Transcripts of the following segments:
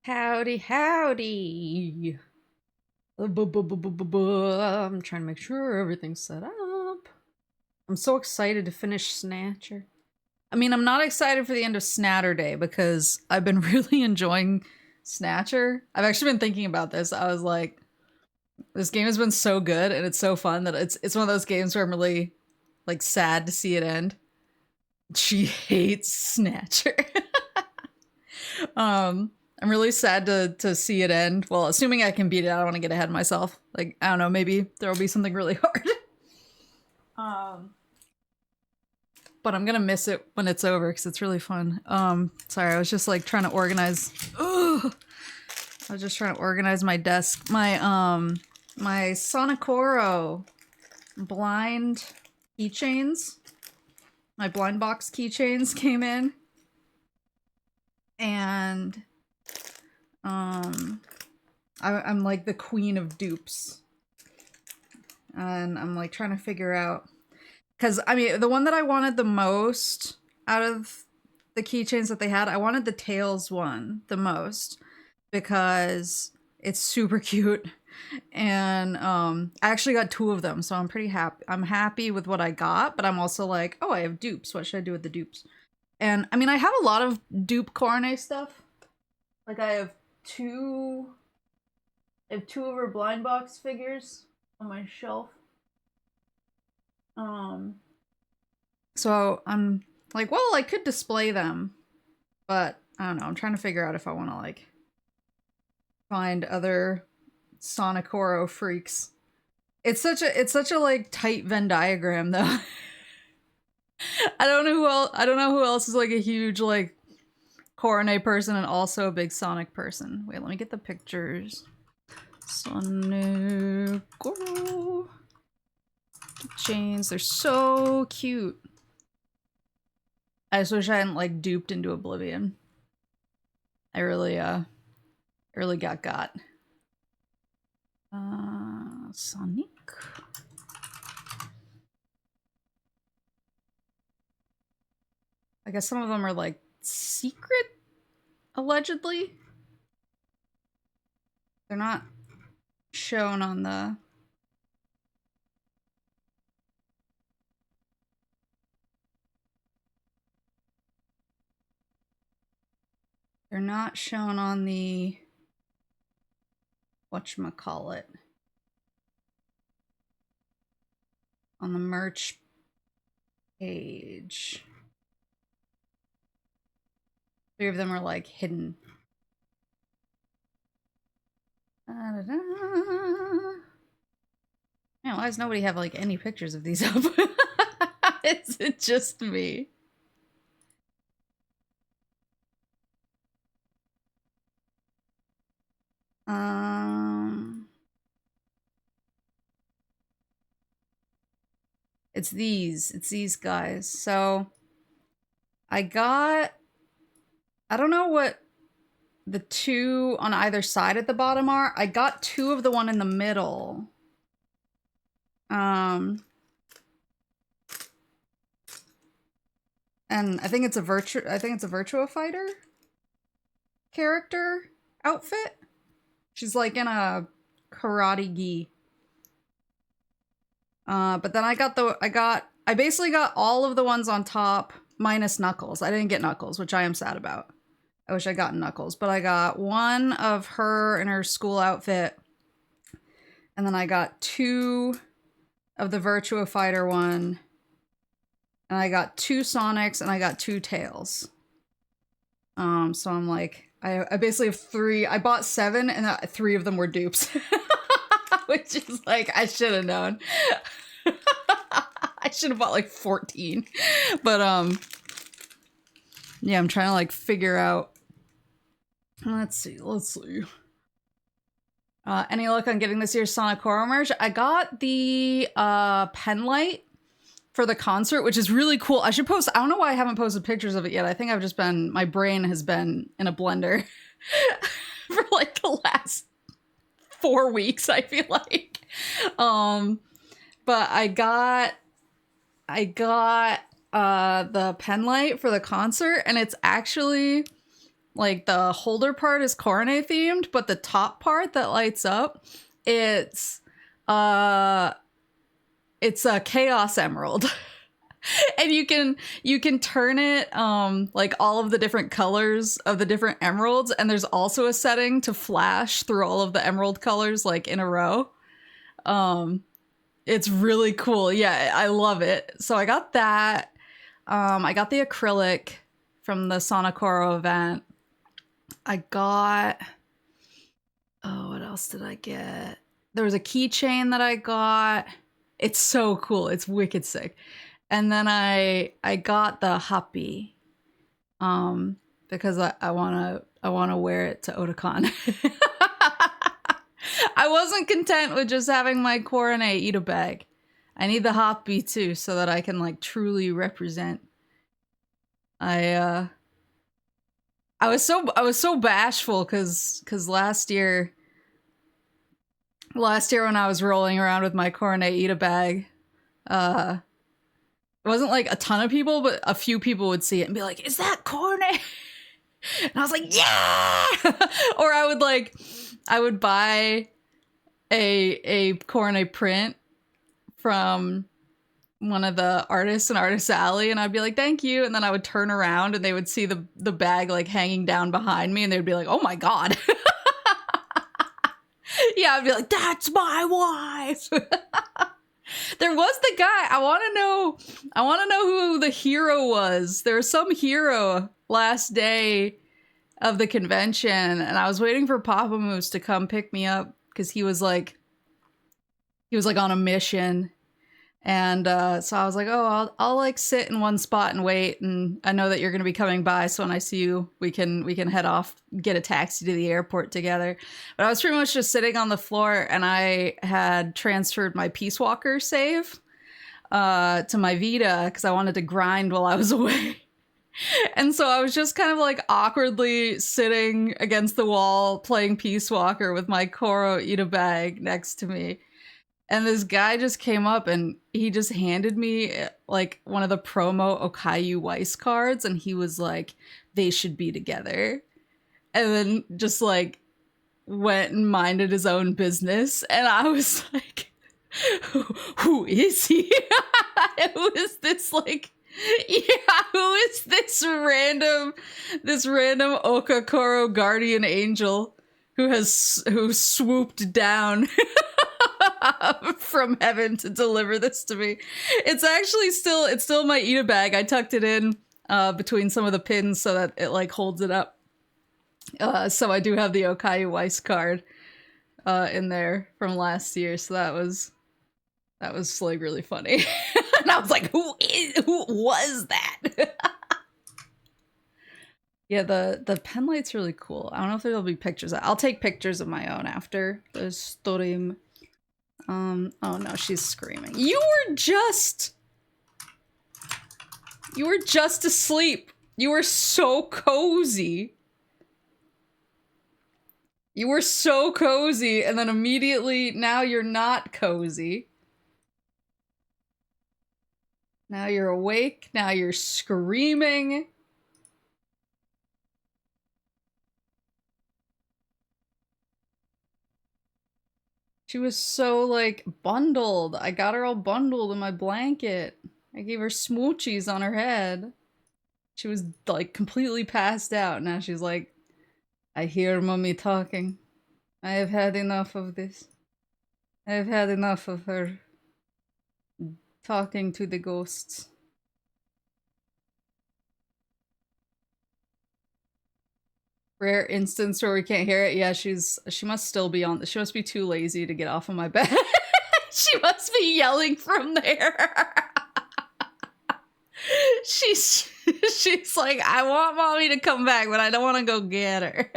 Howdy, howdy. I'm trying to make sure everything's set up. I'm so excited to finish Snatcher. I mean, I'm not excited for the end of Snatterday because I've been really enjoying Snatcher. I've actually been thinking about this. I was like, this game has been so good and it's so fun that it's one of those games where I'm really like sad to see it end. She hates Snatcher. I'm really sad to see it end. Well, assuming I can beat it, I don't want to get ahead of myself. Like, I don't know, maybe there will be something really hard. But I'm gonna miss it when it's over because it's really fun. Sorry, I was just like trying to organize. Ugh! I was just trying to organize my desk. My my Sonicoro blind keychains. My blind box keychains came in. And I'm like the queen of dupes. And I'm like trying to figure out, because I mean the one that I wanted the most out of the keychains that they had, I wanted the Tails one the most because it's super cute. And I actually got 2 of them, so I'm pretty happy. I'm happy with what I got, but I'm also like, oh, I have dupes. What should I do with the dupes? And I mean, I have a lot of dupe Coronet stuff. Like I have two of her blind box figures on my shelf. So I'm like, well, I could display them, but I don't know. I'm trying to figure out if I want to like find other Sonicoro freaks. It's such a like tight Venn diagram though. I don't know who else is like a huge like Coronet person and also a big Sonic person. Wait, let me get the pictures. Sonic chains, they're so cute. I just wish I hadn't like duped into oblivion. I really got. Sonic. I guess some of them are like secret, allegedly. They're not shown on the... They're not shown on the... whatchamacallit. On the merch page. 3 of them are like hidden. Man, why does nobody have like any pictures of these up? Is it just me? It's these guys. So I don't know what the 2 on either side at the bottom are. I got 2 of the one in the middle. And I think it's a Virtua Fighter character outfit. She's like in a karate gi. But then I basically got all of the ones on top minus Knuckles. I didn't get Knuckles, which I am sad about. I wish I got Knuckles, but I got 1 of her in her school outfit. And then I got 2 of the Virtua Fighter one. And I got 2 Sonics and I got 2 Tails. So I'm like, I basically have 3. I bought 7 and 3 of them were dupes. Which is like, I should have known. I should have bought like 14. But yeah, I'm trying to like figure out. Let's see. Any luck on getting this year's Sonicoro merch? I got the pen light for the concert, which is really cool. I should post. I don't know why I haven't posted pictures of it yet. I think I've just been, my brain has been in a blender for like the last 4 weeks, I feel like. But I got the pen light for the concert, and it's actually like the holder part is coronet themed, but the top part that lights up, it's a chaos emerald. And you can turn it like all of the different colors of the different emeralds, and there's also a setting to flash through all of the emerald colors like in a row. It's really cool. Yeah, I love it. So I got that. I got the acrylic from the Sonokoro event. I got, oh, what else did I get? There was a keychain that I got. It's so cool. It's wicked sick. And then I got the happy, because I wanna wear it to Otakon. I wasn't content with just having my coronet eat a bag. I need the happy too, so that I can like truly represent. I was so bashful because last year when I was rolling around with my coronet eat a bag, it wasn't like a ton of people, but a few people would see it and be like, "Is that coronet?" And I was like, "Yeah!" Or I would buy a coronet print from one of the artists in Artist Alley, and I'd be like, "Thank you," and then I would turn around and they would see the bag like hanging down behind me, and they'd be like, "Oh my god." Yeah, I'd be like, "That's my wife." There was the guy. I want to know who the hero was. There was some hero last day of the convention, and I was waiting for Papa Moose to come pick me up because he was like on a mission. And so I was like, "Oh, I'll like sit in one spot and wait, and I know that you're going to be coming by, so when I see you, we can head off, get a taxi to the airport together." But I was pretty much just sitting on the floor, and I had transferred my Peace Walker save to my Vita because I wanted to grind while I was away. And so I was just kind of like awkwardly sitting against the wall playing Peace Walker with my Koro Ita bag next to me. And this guy just came up and he just handed me like one of the promo Okayu Weiss cards, and he was like, "They should be together." And then just like went and minded his own business. And I was like, who is he? Who is this like, yeah, who is this random Okakoro guardian angel who swooped down from heaven to deliver this to me? It's actually still my Ita bag. I tucked it in between some of the pins so that it like holds it up. So I do have the Okayu Weiss card in there from last year. So that was like really funny. And I was like, who was that? Yeah, the pen light's really cool. I don't know if there'll be pictures. I'll take pictures of my own after the stream. Oh no, she's screaming. You were just asleep. You were so cozy. You were so cozy, and then immediately now you're not cozy. Now you're awake, now you're screaming. She was so, like, bundled. I got her all bundled in my blanket. I gave her smoochies on her head. She was, like, completely passed out. Now she's like, "I hear mommy talking. I have had enough of this. I have had enough of her talking to the ghosts." Rare instance where we can't hear it. Yeah, she must still be on. She must be too lazy to get off of my bed. She must be yelling from there. She's like, "I want mommy to come back, but I don't want to go get her."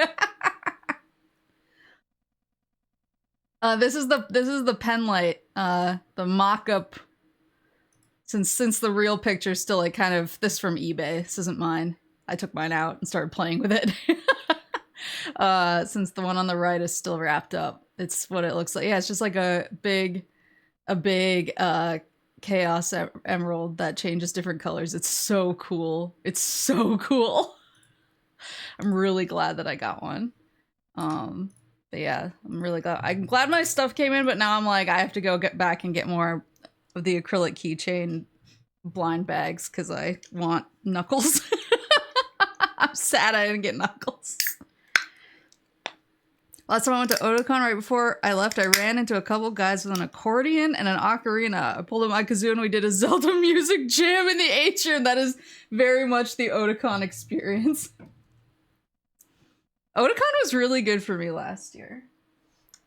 This is the pen light, the mock-up. Since the real picture's still like kind of this from eBay. This isn't mine. I took mine out and started playing with it. Since the one on the right is still wrapped up. It's what it looks like. Yeah, it's just like a big chaos emerald that changes different colors. It's so cool. It's so cool. I'm really glad that I got one. But yeah, I'm glad my stuff came in, but now I'm like, I have to go get back and get more of the acrylic keychain blind bags because I want Knuckles. I'm sad I didn't get Knuckles. Last time I went to Otakon, right before I left, I ran into a couple guys with an accordion and an ocarina. I pulled out my kazoo and we did a Zelda music jam in the atrium. That is very much the Otakon experience. Otakon was really good for me last year.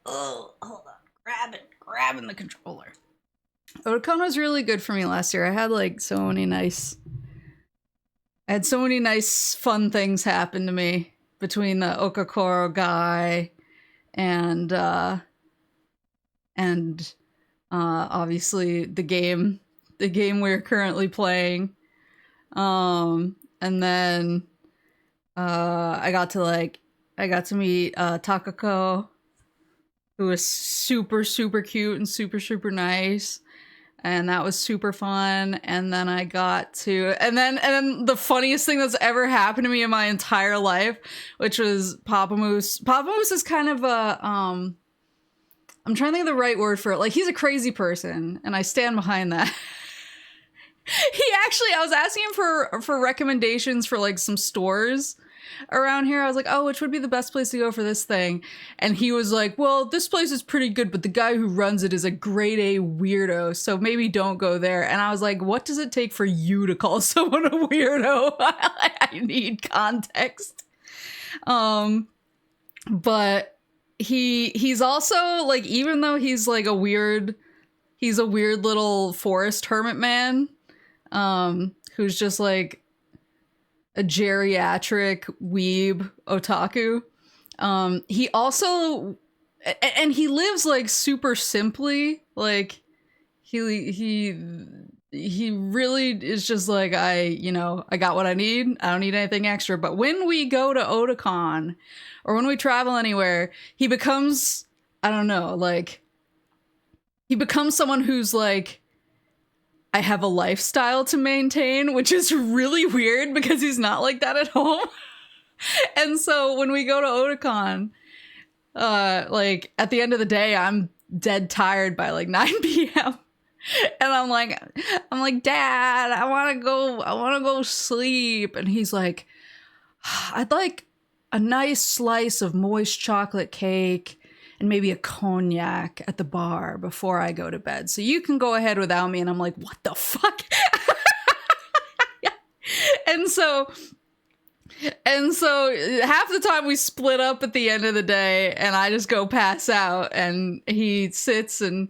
Oh, hold on. Grabbing the controller. Otakon was really good for me last year. I had like so many nice fun things happen to me between the Okakoro guy and obviously the game we're currently playing. And then I got to meet Takako, who was super, super cute and super, super nice. And that was super fun. And then I got to, and then the funniest thing that's ever happened to me in my entire life, which was Papa Moose. Papa Moose is kind of a, I'm trying to think of the right word for it. Like, he's a crazy person, and I stand behind that. I was asking him for recommendations for like some stores around here. I was like, oh, which would be the best place to go for this thing? And he was like, well, this place is pretty good, but the guy who runs it is a grade A weirdo, so maybe don't go there. And I was like, what does it take for you to call someone a weirdo? I need context. But he's also like, even though he's like a weird little forest hermit man, who's just like a geriatric weeb otaku. He also, and he lives like super simply. Like he really is just like, I got what I need. I don't need anything extra. But when we go to Otakon or when we travel anywhere, he becomes, I don't know, like he becomes someone who's like, I have a lifestyle to maintain, which is really weird because he's not like that at home. And so when we go to Otakon, like at the end of the day, I'm dead tired by like 9 p.m. And I'm like, Dad, I want to go sleep. And he's like, I'd like a nice slice of moist chocolate cake and maybe a cognac at the bar before I go to bed. So you can go ahead without me. And I'm like, what the fuck? And so half the time we split up at the end of the day and I just go pass out and he sits and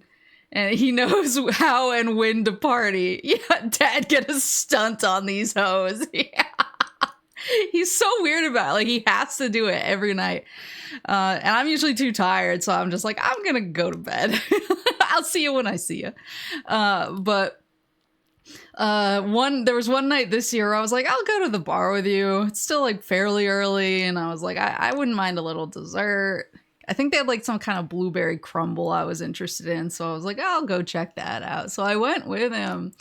he knows how and when to party. Yeah, Dad, get a stunt on these hoes. Yeah. He's so weird about it. Like, he has to do it every night. And I'm usually too tired, so I'm just like, I'm gonna go to bed. I'll see you when I see you. But there was one night this year where I was like, I'll go to the bar with you. It's still like fairly early, and I was like, I wouldn't mind a little dessert. I think they had like some kind of blueberry crumble I was interested in, so I was like, I'll go check that out. So I went with him.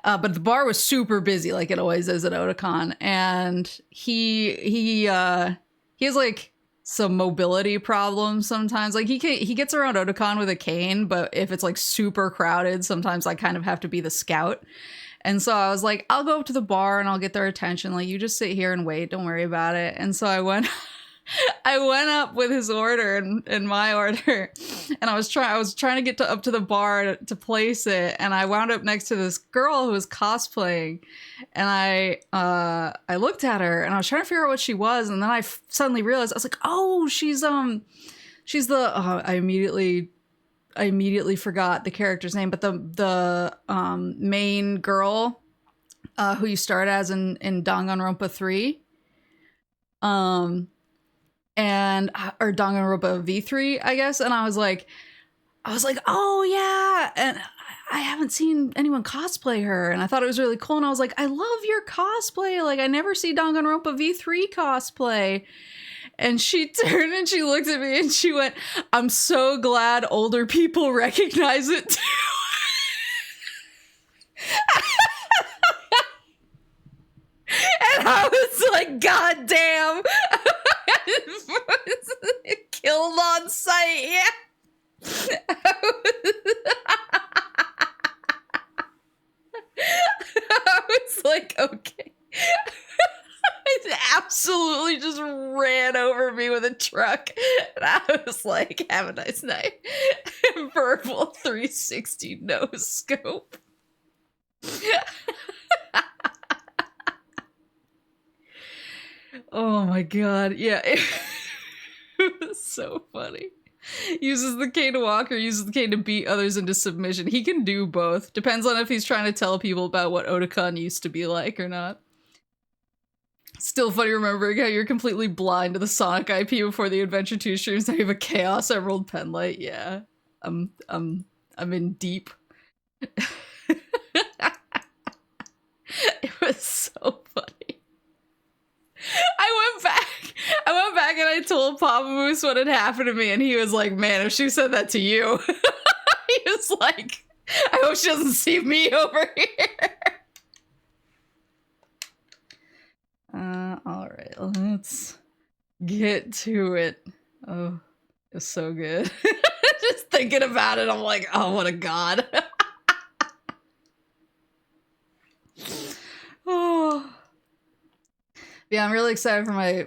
But the bar was super busy, like it always is at Otakon, and he has like some mobility problems sometimes. Like he gets around Otakon with a cane, but if it's like super crowded, sometimes I kind of have to be the scout. And so I was like, I'll go up to the bar and I'll get their attention. Like, you just sit here and wait, don't worry about it. And so I went up with his order and my order, and I was trying to get up to the bar to place it, and I wound up next to this girl who was cosplaying, and I looked at her and I was trying to figure out what she was, and then I suddenly realized, I was like, oh, she's the I immediately forgot the character's name, but the main girl who you start as in Danganronpa 3. Or Danganronpa V3, I guess. And I was like, oh yeah. And I haven't seen anyone cosplay her. And I thought it was really cool. And I was like, I love your cosplay. Like, I never see Danganronpa V3 cosplay. And she turned and she looked at me and she went, I'm so glad older people recognize it too. And I was like, God damn. I on site, yeah. I was like, okay. It absolutely just ran over me with a truck. And I was like, have a nice night. Verbal 360 no scope. Oh my god, yeah. It was so funny. Uses the cane to walk or uses the cane to beat others into submission. He can do both. Depends on if he's trying to tell people about what Otakon used to be like or not. Still funny remembering how you're completely blind to the Sonic IP before the Adventure 2 streams. Now you have a Chaos Emerald Penlight. Yeah. I'm in deep. It was so funny. I went back and I told Papa Moose what had happened to me, and he was like, man, if she said that to you. He was like, I hope she doesn't see me over here. Alright, let's get to it. Oh, it's so good. Just thinking about it, I'm like, oh, what a god. Oh. Yeah, I'm really excited for my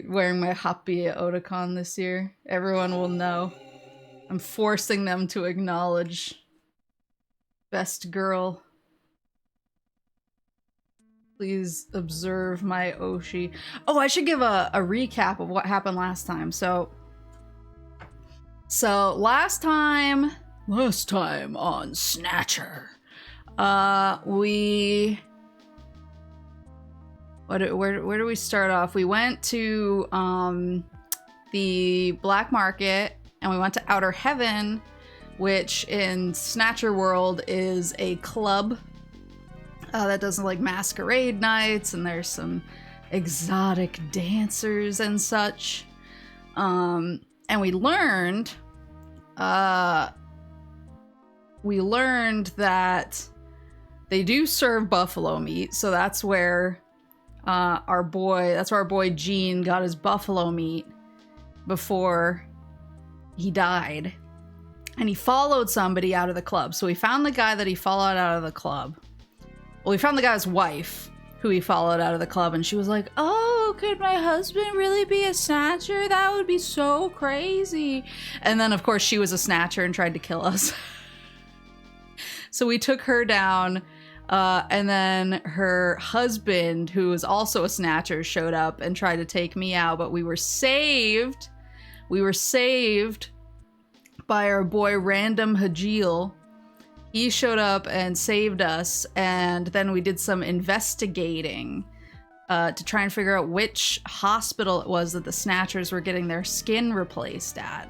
wearing my Happy at Otakon this year. Everyone will know. I'm forcing them to acknowledge best girl. Please observe my Oshi. Oh, I should give a recap of what happened last time. So last time on Snatcher, where do we start off? We went to the black market and we went to Outer Heaven, which in Snatcher world is a club that does like masquerade nights, and there's some exotic dancers and such. And we learned that they do serve buffalo meat, so that's where our boy Gene got his buffalo meat before he died. And he followed somebody out of the club. So we found the guy that he followed out of the club. Well, we found the guy's wife, who he followed out of the club, and she was like, oh, could my husband really be a snatcher? That would be so crazy. And then, of course, she was a snatcher and tried to kill us. So we took her down, and then her husband, who was also a snatcher, showed up and tried to take me out, but we were saved. We were saved by our boy Random Hajil. He showed up and saved us, and then we did some investigating to try and figure out which hospital it was that the Snatchers were getting their skin replaced at.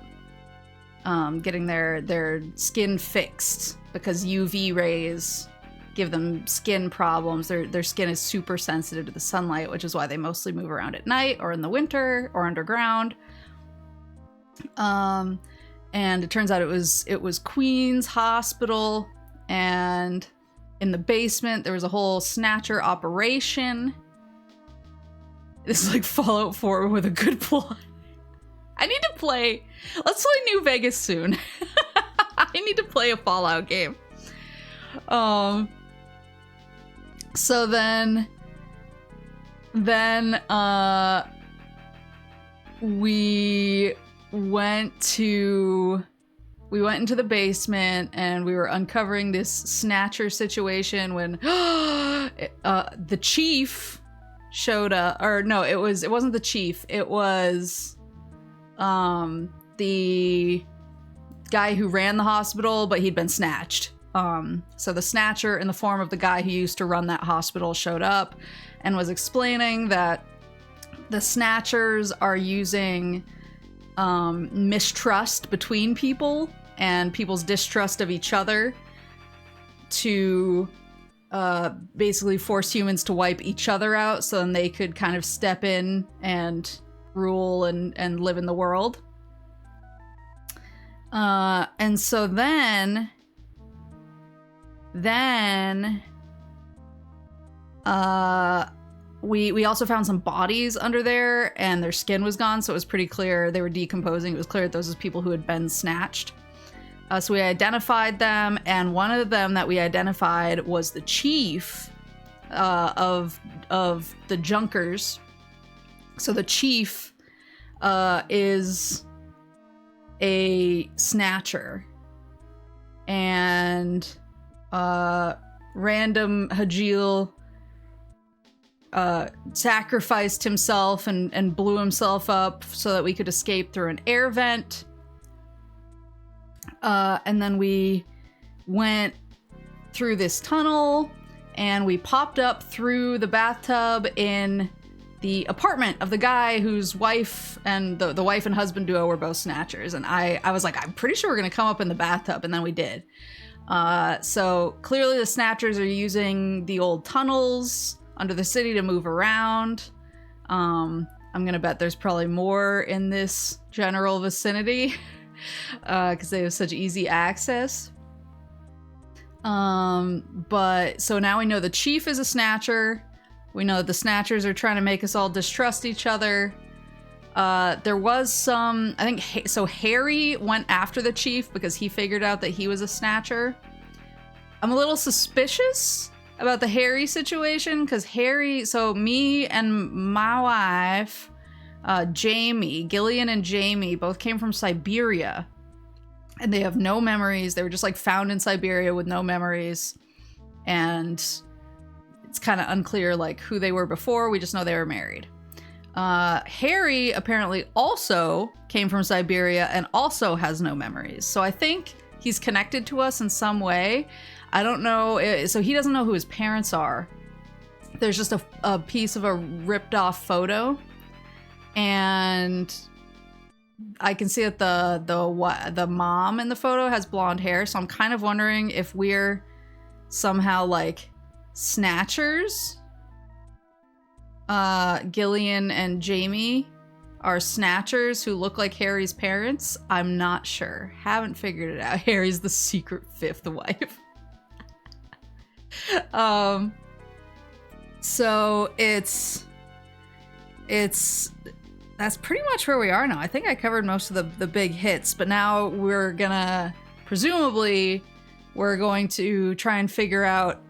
Getting their skin fixed, because UV rays give them skin problems. Their skin is super sensitive to the sunlight, which is why they mostly move around at night or in the winter or underground. And it turns out it was Queen's Hospital, and in the basement there was a whole Snatcher operation. This is like Fallout 4 with a good plot. I need to play. Let's play New Vegas soon. I need to play a Fallout game. So then we went into the basement and we were uncovering this Snatcher situation when the chief showed up. Or no, it wasn't the chief. It was the guy who ran the hospital, but he'd been snatched. So the Snatcher, in the form of the guy who used to run that hospital, showed up and was explaining that the Snatchers are using mistrust between people and people's distrust of each other to basically force humans to wipe each other out, so then they could kind of step in and rule and live in the world. And so then We also found some bodies under there, and their skin was gone, so it was pretty clear they were decomposing. It was clear that those were people who had been snatched. So we identified them, and one of them that we identified was the chief of the Junkers. So the chief is a snatcher, and random Hajil sacrificed himself and blew himself up so that we could escape through an air vent. And then we went through this tunnel, and we popped up through the bathtub in the apartment of the guy whose wife and the wife and husband duo were both snatchers. And I was like, I'm pretty sure we're gonna come up in the bathtub, and then we did. So clearly the snatchers are using the old tunnels under the city to move around. I'm gonna bet there's probably more in this general vicinity because they have such easy access. But so now we know the chief is a snatcher. We know that the snatchers are trying to make us all distrust each other. There was some, I think, so Harry went after the chief because he figured out that he was a snatcher. I'm a little suspicious about the Harry situation because Harry, so me and my wife, Jamie, Gillian and Jamie both came from Siberia, and they have no memories. They were just like found in Siberia with no memories, and it's kind of unclear like who they were before. We just know they were married. Harry apparently also came from Siberia and also has no memories. So I think he's connected to us in some way. I don't know. So he doesn't know who his parents are. There's just a piece of a ripped off photo, and I can see that the mom in the photo has blonde hair. So I'm kind of wondering if we're somehow like snatchers. Gillian and Jamie are snatchers who look like Harry's parents. I'm not sure. Haven't figured it out. Harry's the secret fifth wife. So it's that's pretty much where we are now. I think I covered most of the big hits, but now we're gonna presumably we're going to try and figure out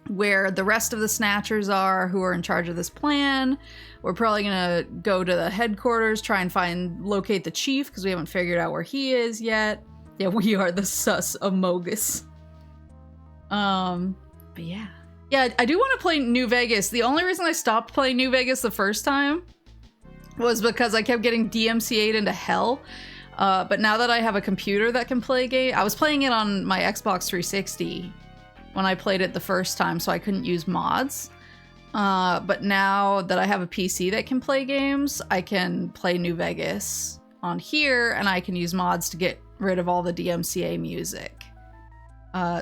where the rest of the snatchers are who are in charge of this plan. We're probably gonna go to the headquarters, try and locate the chief because we haven't figured out where he is yet. Yeah, we are the sus Amogus. But yeah. Yeah, I do want to play New Vegas. The only reason I stopped playing New Vegas the first time was because I kept getting DMCA'd into hell. But now that I have a computer that can play game, I was playing it on my Xbox 360 when I played it the first time, so I couldn't use mods. But now that I have a PC that can play games, I can play New Vegas on here, and I can use mods to get rid of all the DMCA music,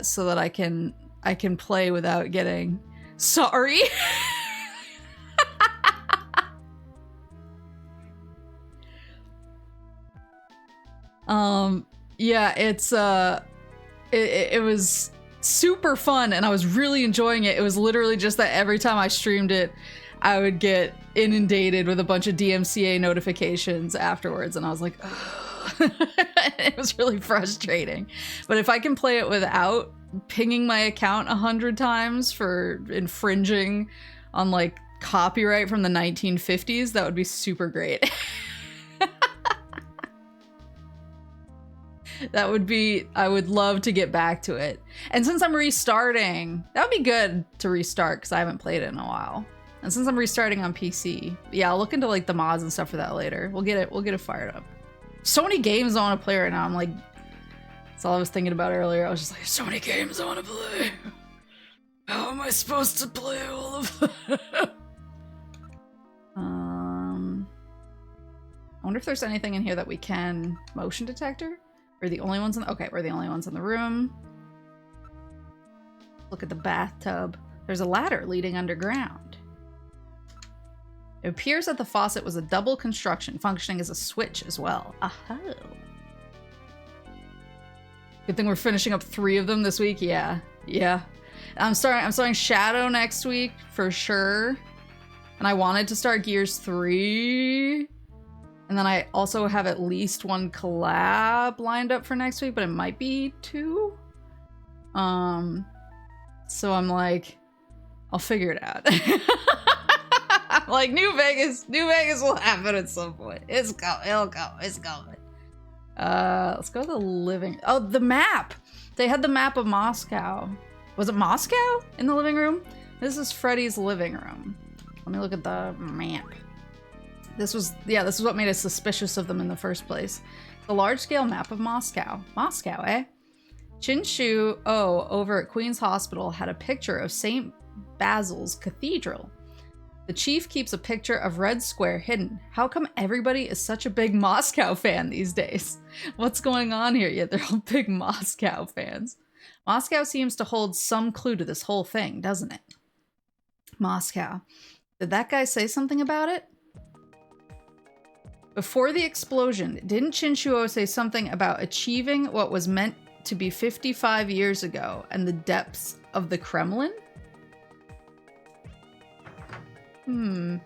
so that I can play without getting sorry. Yeah, it was super fun, and I was really enjoying it. It was literally just that every time I streamed it, I would get inundated with a bunch of DMCA notifications afterwards, and I was like, ugh. It was really frustrating. But if I can play it without pinging my account 100 times for infringing on like copyright from the 1950s, that would be super great. That would be, I would love to get back to it. And since I'm restarting, that would be good to restart because I haven't played it in a while. And since I'm restarting on PC, yeah, I'll look into like the mods and stuff for that later. We'll get it fired up. So many games I want to play right now. I'm like, that's all I was thinking about earlier. I was just like, so many games I want to play. How am I supposed to play all of them? I wonder if there's anything in here that we can motion detector. We're the only ones in okay, we're the only ones in the room. Look at the bathtub. There's a ladder leading underground. It appears that the faucet was a double construction, functioning as a switch as well. Aha. Good thing we're finishing up 3 of them this week. Yeah. Yeah. I'm starting Shadow next week for sure. And I wanted to start Gears 3. And then I also have at least one collab lined up for next week, but it might be 2. So I'm like, I'll figure it out. Like New Vegas will happen at some point. It'll go. Let's go to the living. Oh, the map. They had the map of Moscow. Was it Moscow in the living room? This is Freddy's living room. Let me look at the map. This is what made us suspicious of them in the first place. The large-scale map of Moscow. Moscow, eh? Chinshu O over at Queen's Hospital had a picture of St. Basil's Cathedral. The chief keeps a picture of Red Square hidden. How come everybody is such a big Moscow fan these days? What's going on here? Yeah, they're all big Moscow fans. Moscow seems to hold some clue to this whole thing, doesn't it? Moscow. Did that guy say something about it? Before the explosion, didn't Chinshuo say something about achieving what was meant to be 55 years ago and the depths of the Kremlin? Now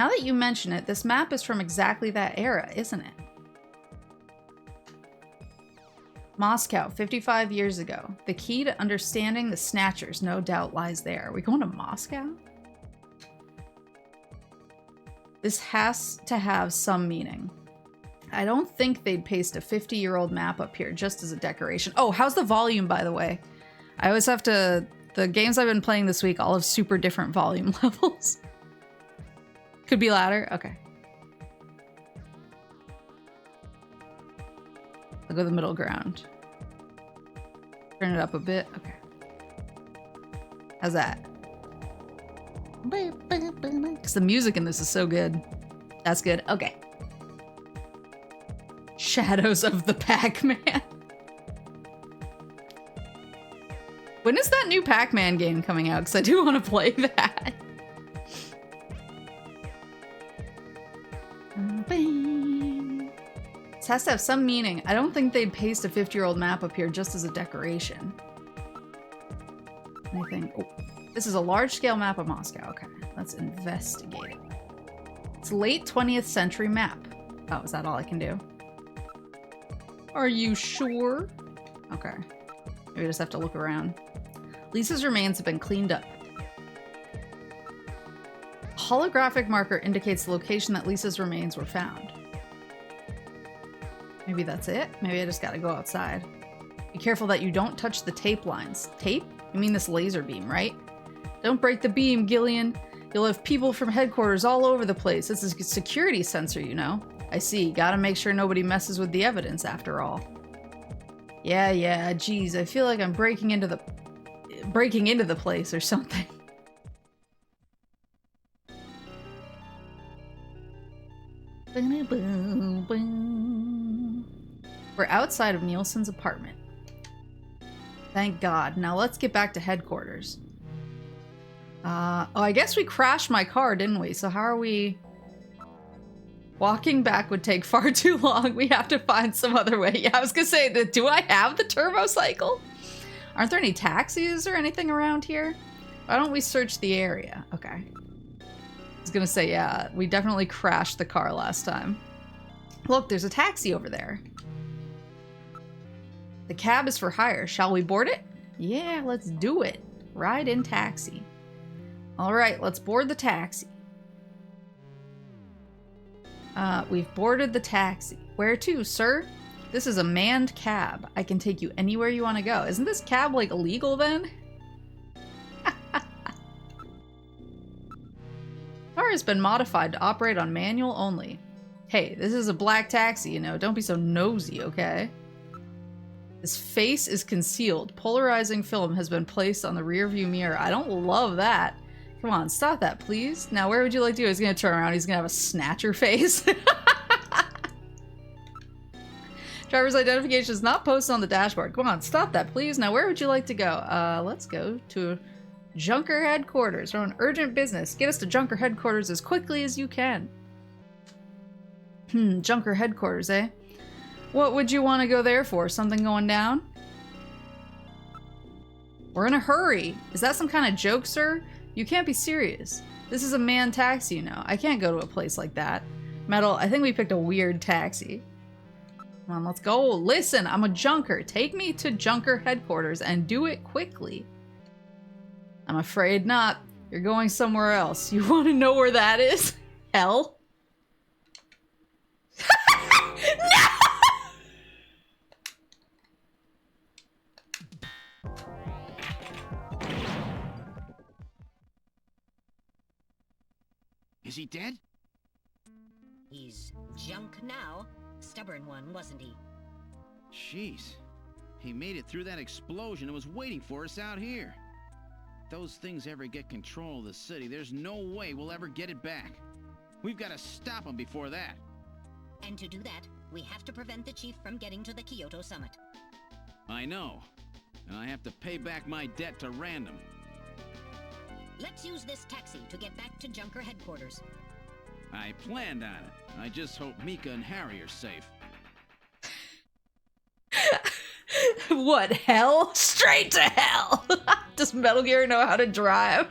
that you mention it, this map is from exactly that era, isn't it? Moscow, 55 years ago. The key to understanding the Snatchers no doubt lies there. Are we going to Moscow? This has to have some meaning. I don't think they'd paste a 50-year-old map up here just as a decoration. Oh, how's the volume, by the way? I always have to... The games I've been playing this week all have super different volume levels. Could be louder? Okay. I'll go the middle ground. Turn it up a bit. Okay. How's that? Because the music in this is so good. That's good. Okay. Shadows of the Pac-Man. When is that new Pac-Man game coming out? Because I do want to play that. This has to have some meaning. I don't think they'd paste a 50-year-old map up here just as a decoration. Anything? Oh, this is a large-scale map of Moscow. Okay, let's investigate it. It's a late 20th century map. Oh, is that all I can do? Are you sure? Okay. Maybe I just have to look around. Lisa's remains have been cleaned up. A holographic marker indicates the location that Lisa's remains were found. Maybe that's it? Maybe I just gotta go outside. Be careful that you don't touch the tape lines. Tape? You mean this laser beam, right? Don't break the beam, Gillian. You'll have people from headquarters all over the place. It's a security sensor, you know. I see. Gotta make sure nobody messes with the evidence after all. Yeah, geez, I feel like I'm breaking into the place or something. We're outside of Nielsen's apartment. Thank God. Now let's get back to headquarters. Oh, I guess we crashed my car, didn't we? So how are we... Walking back would take far too long. We have to find some other way. Yeah, I was gonna say, do I have the turbo cycle? Aren't there any taxis or anything around here? Why don't we search the area? Okay. I was gonna say, yeah, we definitely crashed the car last time. Look, there's a taxi over there. The cab is for hire. Shall we board it? Yeah, let's do it. Ride in taxi. All right, let's board the taxi. We've boarded the taxi. Where to, sir? This is a manned cab. I can take you anywhere you want to go. Isn't this cab, like, illegal then? Car has been modified to operate on manual only. Hey, this is a black taxi, you know. Don't be so nosy, okay? His face is concealed. Polarizing film has been placed on the rearview mirror. I don't love that. Come on, stop that, please. Now, where would you like to go? He's gonna turn around. He's gonna have a snatcher face. Driver's identification is not posted on the dashboard. Come on, stop that, please. Now, where would you like to go? Let's go to Junker headquarters. We're on urgent business. Get us to Junker headquarters as quickly as you can. Junker headquarters, eh? What would you want to go there for? Something going down? We're in a hurry. Is that some kind of joke, sir? You can't be serious. This is a manned taxi, you know. I can't go to a place like that. Metal, I think we picked a weird taxi. Come on, let's go. Listen, I'm a junker. Take me to junker headquarters and do it quickly. I'm afraid not. You're going somewhere else. You want to know where that is? Hell? No! Is he dead? He's junk now. Stubborn one, wasn't he? Jeez. He made it through that explosion and was waiting for us out here. If those things ever get control of the city, there's no way we'll ever get it back. We've got to stop them before that. And to do that, we have to prevent the chief from getting to the Kyoto summit. I know. And I have to pay back my debt to Random. Let's use this taxi to get back to Junker headquarters. I planned on it. I just hope Mika and Harry are safe. What, hell? Straight to hell! Does Metal Gear know how to drive?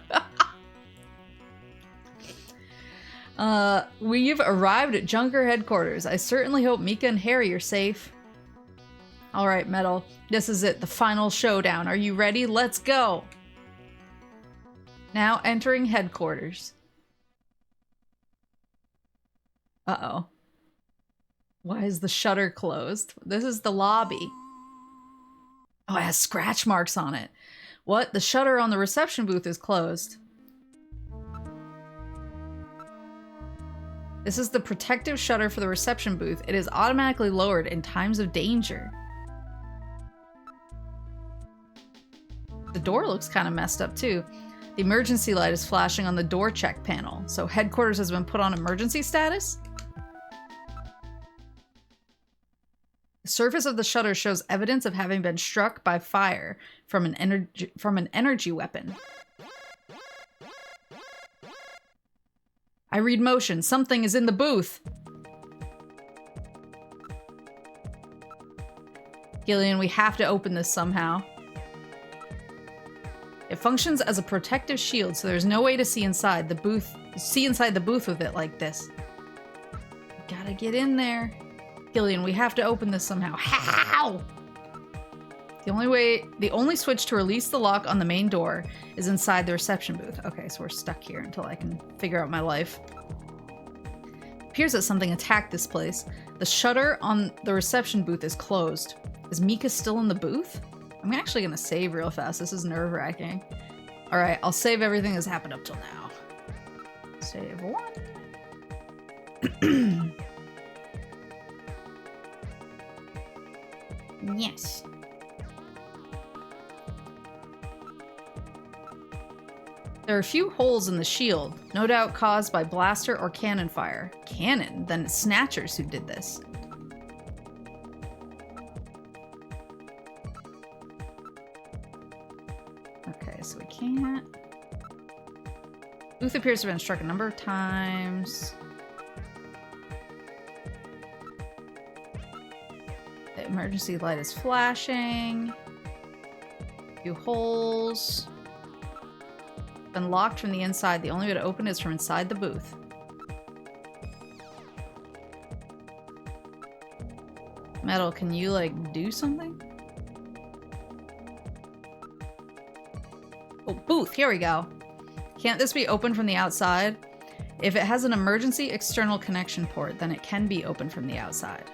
We've arrived at Junker headquarters. I certainly hope Mika and Harry are safe. Alright, Metal. This is it, the final showdown. Are you ready? Let's go! Now entering headquarters. Uh-oh. Why is the shutter closed? This is the lobby. Oh, it has scratch marks on it. What? The shutter on the reception booth is closed. This is the protective shutter for the reception booth. It is automatically lowered in times of danger. The door looks kind of messed up too. The emergency light is flashing on the door check panel. So headquarters has been put on emergency status? The surface of the shutter shows evidence of having been struck by fire from an energy weapon. I read motion. Something is in the booth. Gillian, we have to open this somehow. It functions as a protective shield, so there's no way to see inside the booth with it like this. Gotta get in there. Gillian, we have to open this somehow. How? The only switch to release the lock on the main door is inside the reception booth. Okay, so we're stuck here until I can figure out my life. It appears that something attacked this place. The shutter on the reception booth is closed. Is Mika still in the booth? I'm actually gonna save real fast. This is nerve-wracking. Alright, I'll save everything that's happened up till now. Save one. Yes. There are a few holes in the shield, no doubt caused by blaster or cannon fire. Cannon? Then it's Snatchers who did this. Okay, so we can't. Booth appears to have been struck a number of times. The emergency light is flashing. A few holes. Been locked from the inside. The only way to open it is from inside the booth. Metal, can you, like, do something? Oh, booth, here we go. Can't this be opened from the outside? If it has an emergency external connection port, then it can be opened from the outside.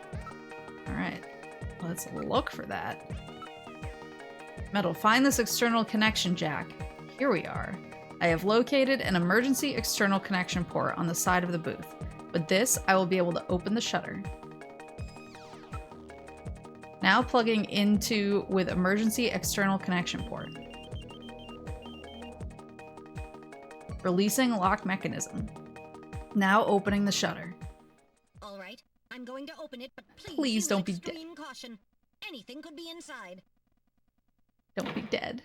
Alright, let's look for that. Metal, find this external connection jack. Here we are. I have located an emergency external connection port on the side of the booth. With this, I will be able to open the shutter. Now plugging into with emergency external connection port. Releasing lock mechanism. Now opening the shutter. All right, I'm going to open it, but Please don't be dead. extreme caution. Anything could be inside. Don't be dead.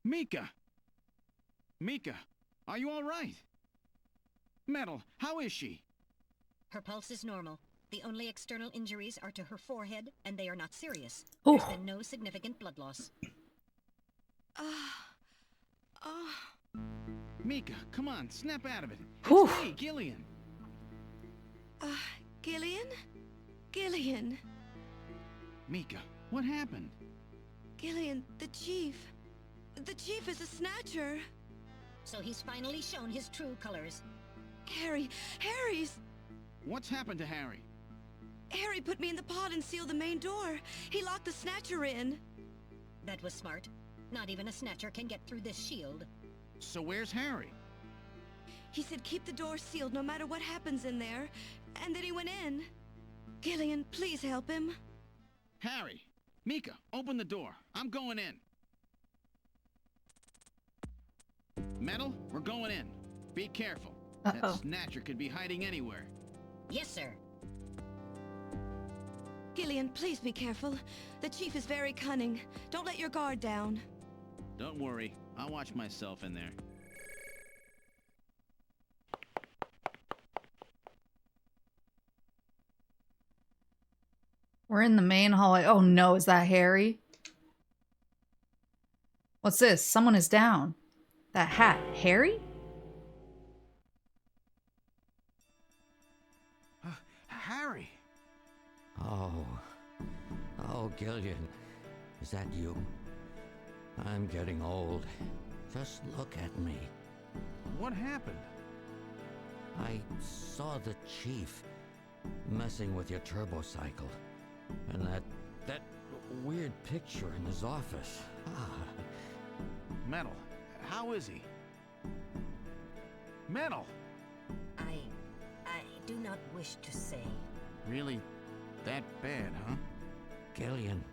Mika! Mika, are you all right? Metal, how is she? Her pulse is normal. The only external injuries are to her forehead, and they are not serious. Ooh. There's been no significant blood loss. Mika, come on, snap out of it. Whew. It's me, Gillian. Gillian? Gillian! Mika, what happened? Gillian, the chief. The chief is a snatcher. So he's finally shown his true colors. Harry's... What's happened to Harry? Harry put me in the pod and sealed the main door. He locked the snatcher in. That was smart. Not even a snatcher can get through this shield. So where's Harry? He said keep the door sealed no matter what happens in there. And then he went in. Gillian, please help him. Harry! Mika, open the door. I'm going in. Metal, we're going in. Be careful. That snatcher could be hiding anywhere. Yes, sir. Gillian, please be careful. The chief is very cunning. Don't let your guard down. Don't worry. I'll watch myself in there. We're in the main hallway. Oh no, is that Harry? What's this? Someone is down. That hat. Harry? Harry! Oh, Gillian, is that you? I'm getting old. Just look at me. What happened? I saw the chief messing with your turbocycle, and that weird picture in his office. Metal, how is he? Metal! I do not wish to say. Really that bad, huh? Gillian,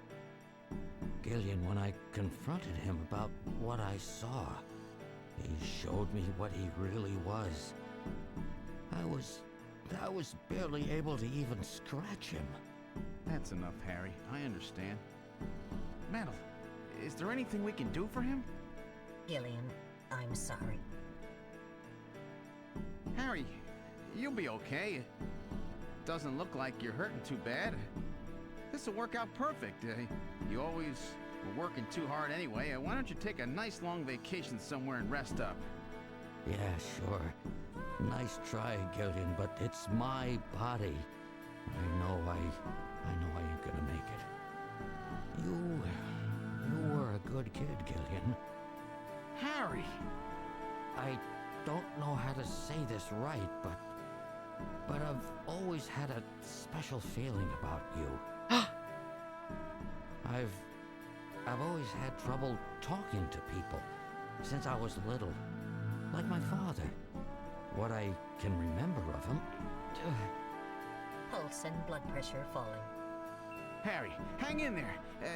when I confronted him about what I saw, he showed me what he really was. I was barely able to even scratch him. That's enough, Harry. I understand. Metal, is there anything we can do for him? Gillian, I'm sorry. Harry, you'll be okay. It doesn't look like you're hurting too bad. This'll work out perfect. You always were working too hard anyway. Why don't you take a nice long vacation somewhere and rest up? Yeah, sure. Nice try, Gillian, but it's my body. I know I ain't gonna make it. You were a good kid, Gillian. Harry! I don't know how to say this right, but I've always had a special feeling about you. I've always had trouble talking to people since I was little, like my father. What I can remember of him. Pulse and blood pressure falling. Harry, hang in there.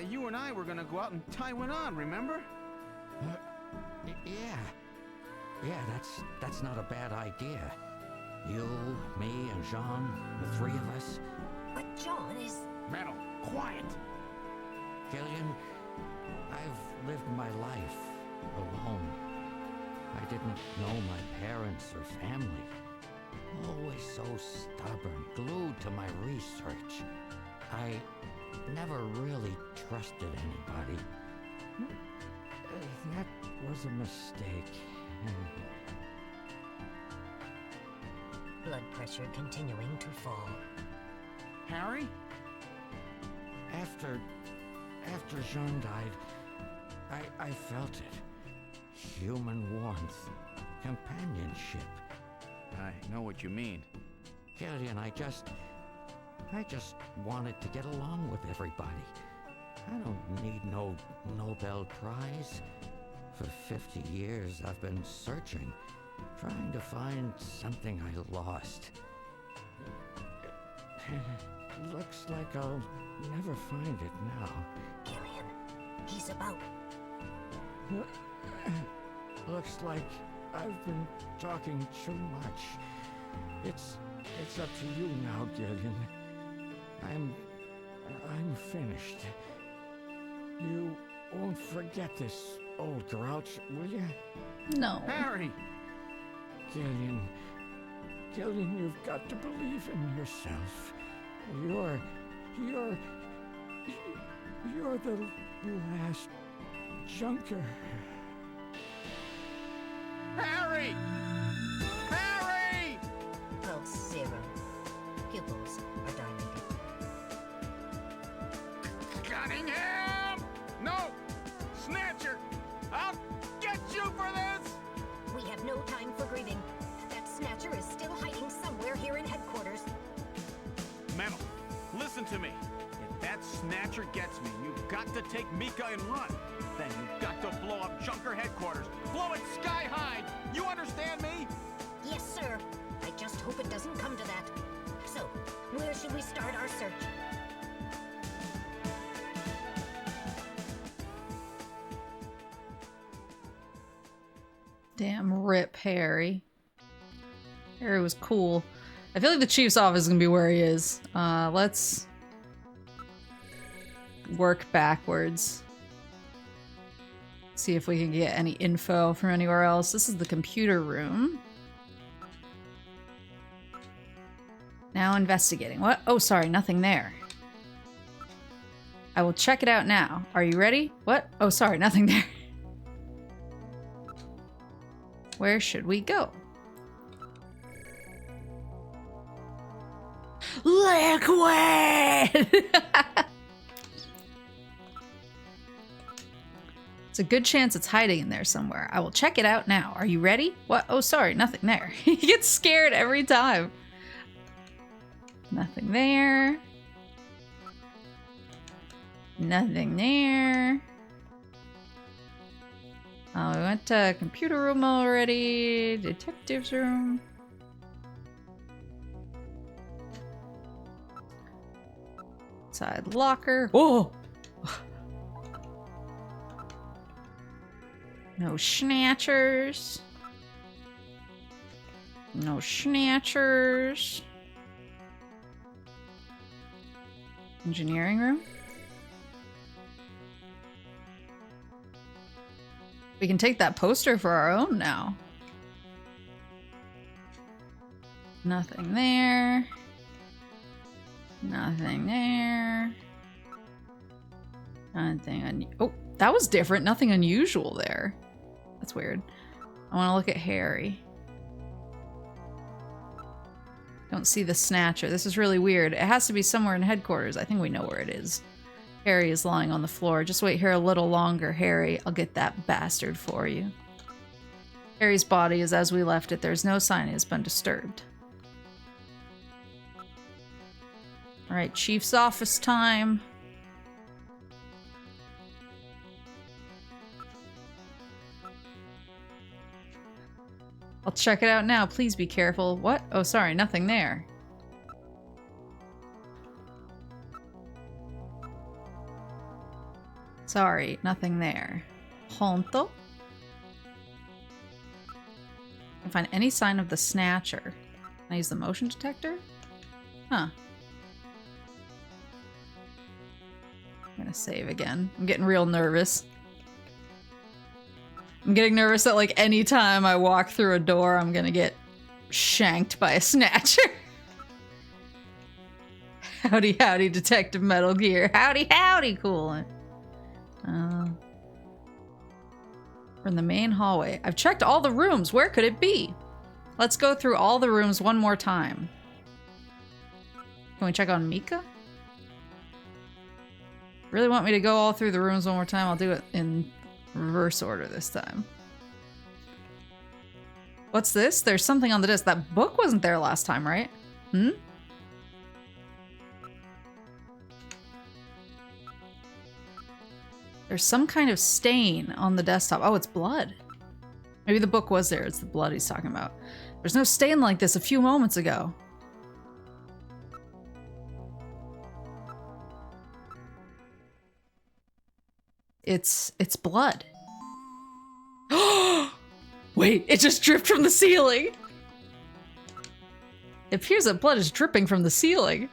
You and I were gonna go out and tie one on, remember? Yeah, that's not a bad idea. You, me, and Jean, the three of us. But John is... Metal, quiet! Gillian, I've lived my life alone. I didn't know my parents or family. Always so stubborn, glued to my research. I never really trusted anybody. That was a mistake. Blood pressure continuing to fall. Harry? After Jean died, I felt it. Human warmth, companionship. I know what you mean. Gillian, I just wanted to get along with everybody. I don't need no Nobel Prize. For 50 years, I've been searching, trying to find something I lost. Looks like I'll never find it now. Gillian, he's about... Looks like I've been talking too much. It's up to you now, Gillian. I'm finished. You won't forget this, old grouch, will you? No. Harry! Gillian, you've got to believe in yourself. You're the last junker. Harry! Harry! Pulse 0. Pupils are dilated. Cunningham! No! Snatcher! I'll get you for this! We have no time for grieving. That Snatcher is still hiding somewhere here in headquarters. Metal, listen to me. If that Snatcher gets me, you've got to take Mika and run. Then you've got to blow up Junker headquarters. Blow it sky high! You understand me? Yes, sir. I just hope it doesn't come to that. So, where should we start our search? Damn, rip Harry. Harry was cool. I feel like the chief's office is gonna be where he is. Let's work backwards. See if we can get any info from anywhere else. This is the computer room. Now investigating. What? Oh, sorry, nothing there. I will check it out now. Are you ready? What? Oh, sorry, nothing there. Where should we go? Liquid! It's a good chance it's hiding in there somewhere. I will check it out now. Are you ready? What? Oh, sorry, nothing there. He gets scared every time. Nothing there. Nothing there. Oh, we went to computer room already. Detective's room. Side locker. Whoa! No snatchers. No snatchers. Engineering room. We can take that poster for our own now. Nothing there. Nothing there. Nothing oh, that was different. Nothing unusual there. That's weird. I want to look at Harry. Don't see the Snatcher. This is really weird. It has to be somewhere in headquarters. I think we know where it is. Harry is lying on the floor. Just wait here a little longer, Harry. I'll get that bastard for you. Harry's body is as we left it. There's no sign he has been disturbed. Alright, Chief's office time. I'll check it out now. Please be careful. What? Oh, sorry. Nothing there. Sorry. Nothing there. Honto? Can find any sign of the Snatcher. Can I use the motion detector? Huh. I'm gonna save again. I'm getting real nervous. I'm getting nervous that, like, any time I walk through a door, I'm gonna get shanked by a Snatcher. Howdy, howdy, Detective Metal Gear. Howdy, howdy, cool. We're in the main hallway. I've checked all the rooms. Where could it be? Let's go through all the rooms one more time. Can we check on Mika? Really want me to go all through the rooms one more time? I'll do it in reverse order this time. What's this? There's something on the desk. That book wasn't there last time, right? Hmm? There's some kind of stain on the desktop. Oh, it's blood. Maybe the book was there. It's the blood he's talking about. There's no stain like this a few moments ago. It's blood. Wait, it just dripped from the ceiling. It appears that blood is dripping from the ceiling.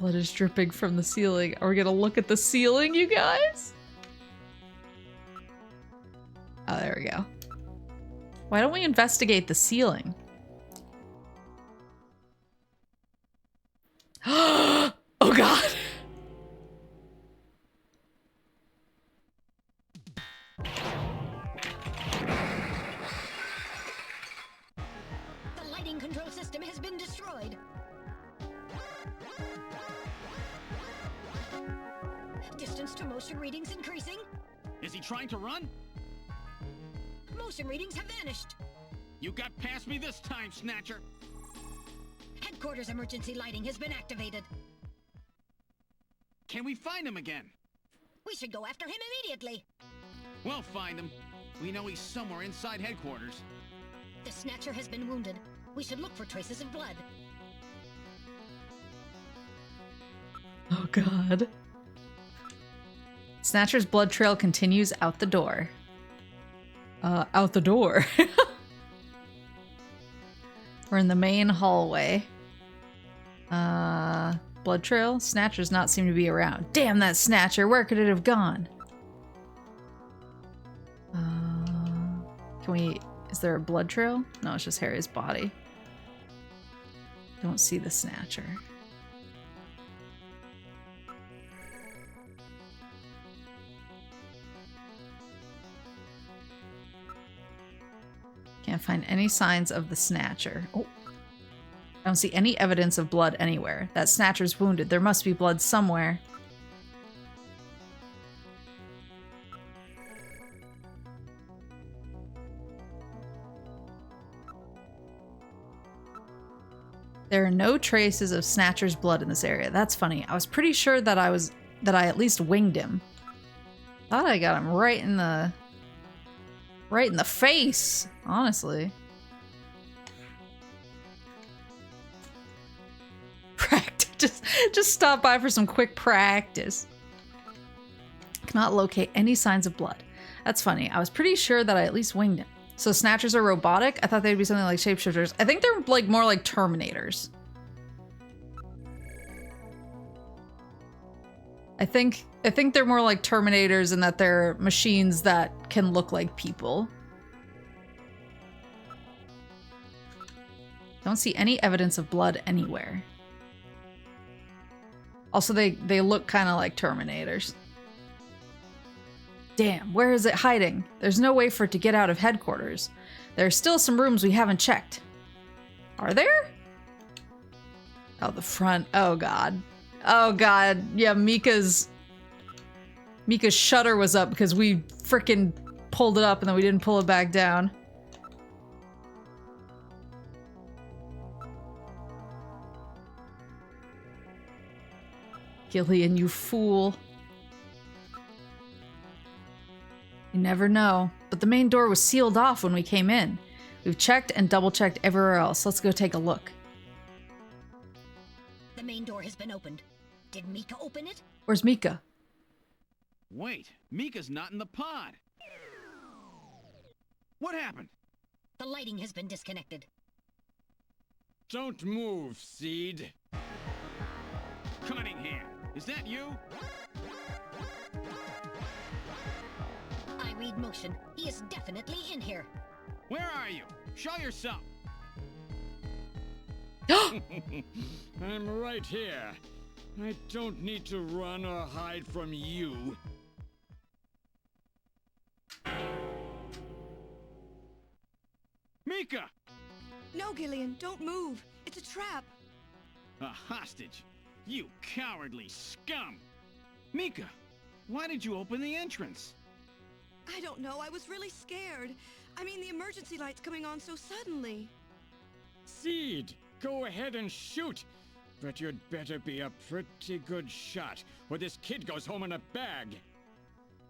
Blood is dripping from the ceiling. Are we gonna look at the ceiling, you guys? Oh, there we go. Why don't we investigate the ceiling? Oh god! The lighting control system has been destroyed. Distance to motion readings increasing. Is he trying to run? Motion readings have vanished. You got past me this time, Snatcher. Headquarters emergency lighting has been activated. Can we find him again? We should go after him immediately. We'll find him. We know he's somewhere inside headquarters. The Snatcher has been wounded. We should look for traces of blood. Oh god. Snatcher's blood trail continues out the door. Out the door. We're in the main hallway. Blood trail? Snatcher's not seem to be around. Damn that Snatcher, where could it have gone? Can we... Is there a blood trail? No, it's just Harry's body. Don't see the Snatcher. Can't find any signs of the Snatcher. Oh. I don't see any evidence of blood anywhere. That Snatcher's wounded. There must be blood somewhere. There are no traces of Snatcher's blood in this area. That's funny. I was pretty sure that I at least winged him. Thought I got him right in the face, honestly. Practice. Just stop by for some quick practice. Cannot locate any signs of blood. That's funny. I was pretty sure that I at least winged him. So Snatchers are robotic? I thought they'd be something like shapeshifters. I think they're like more like Terminators. I think they're more like Terminators in that they're machines that can look like people. Don't see any evidence of blood anywhere. Also, they look kind of like Terminators. Damn, where is it hiding? There's no way for it to get out of headquarters. There are still some rooms we haven't checked. Are there? Oh, the front. Oh, God. Oh, God. Yeah, Mika's shutter was up because we frickin' pulled it up and then we didn't pull it back down. Gillian, you fool. You never know. But the main door was sealed off when we came in. We've checked and double-checked everywhere else. Let's go take a look. The main door has been opened. Did Mika open it? Where's Mika? Wait, Mika's not in the pod. What happened? The lighting has been disconnected. Don't move, Seed. Cunningham, is that you? I read motion. He is definitely in here. Where are you? Show yourself. I'm right here. I don't need to run or hide from you. Mika! No, Gillian, don't move. It's a trap. A hostage? You cowardly scum! Mika, why did you open the entrance? I don't know. I was really scared. I mean, the emergency light's coming on so suddenly. Seed, go ahead and shoot. But you'd better be a pretty good shot, or this kid goes home in a bag.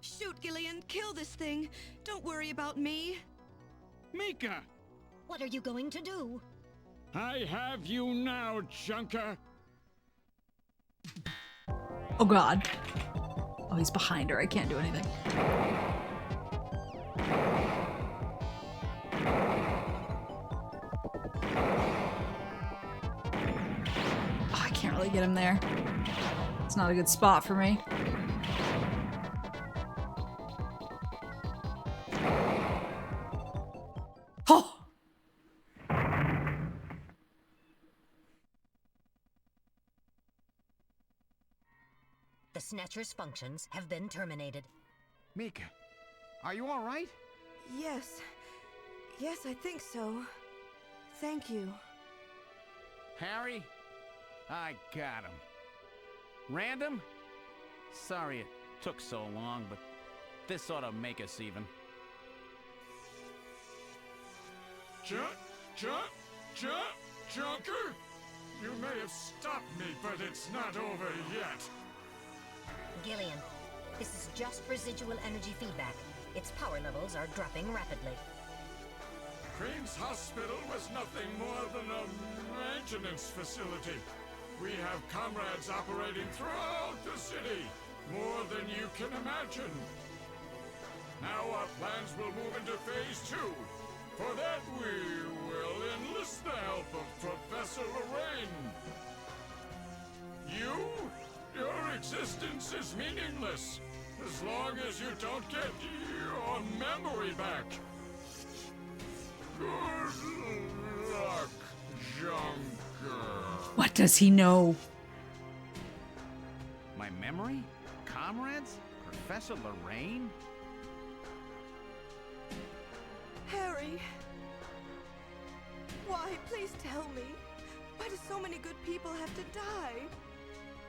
Shoot, Gillian. Kill this thing. Don't worry about me. Mika! What are you going to do? I have you now, Junker. Oh, God. Oh, he's behind her. I can't do anything. Oh, I can't really get him there. not a good spot for me. Oh! The Snatcher's functions have been terminated. Mika, are you all right? Yes. Yes, I think so. Thank you. Harry? I got him. Random? Sorry it took so long, but this ought to make us even. Junker? You may have stopped me, but it's not over yet. Gillian, this is just residual energy feedback. Its power levels are dropping rapidly. Queen's Hospital was nothing more than a maintenance facility. We have comrades operating throughout the city, more than you can imagine. Now our plans will move into Phase 2. For that, we will enlist the help of Professor Lorraine. Your existence is meaningless, as long as you don't get your memory back. Good luck, Junker. What does he know? My memory? Comrades? Professor Lorraine? Harry! Why? Please tell me. Why do so many good people have to die?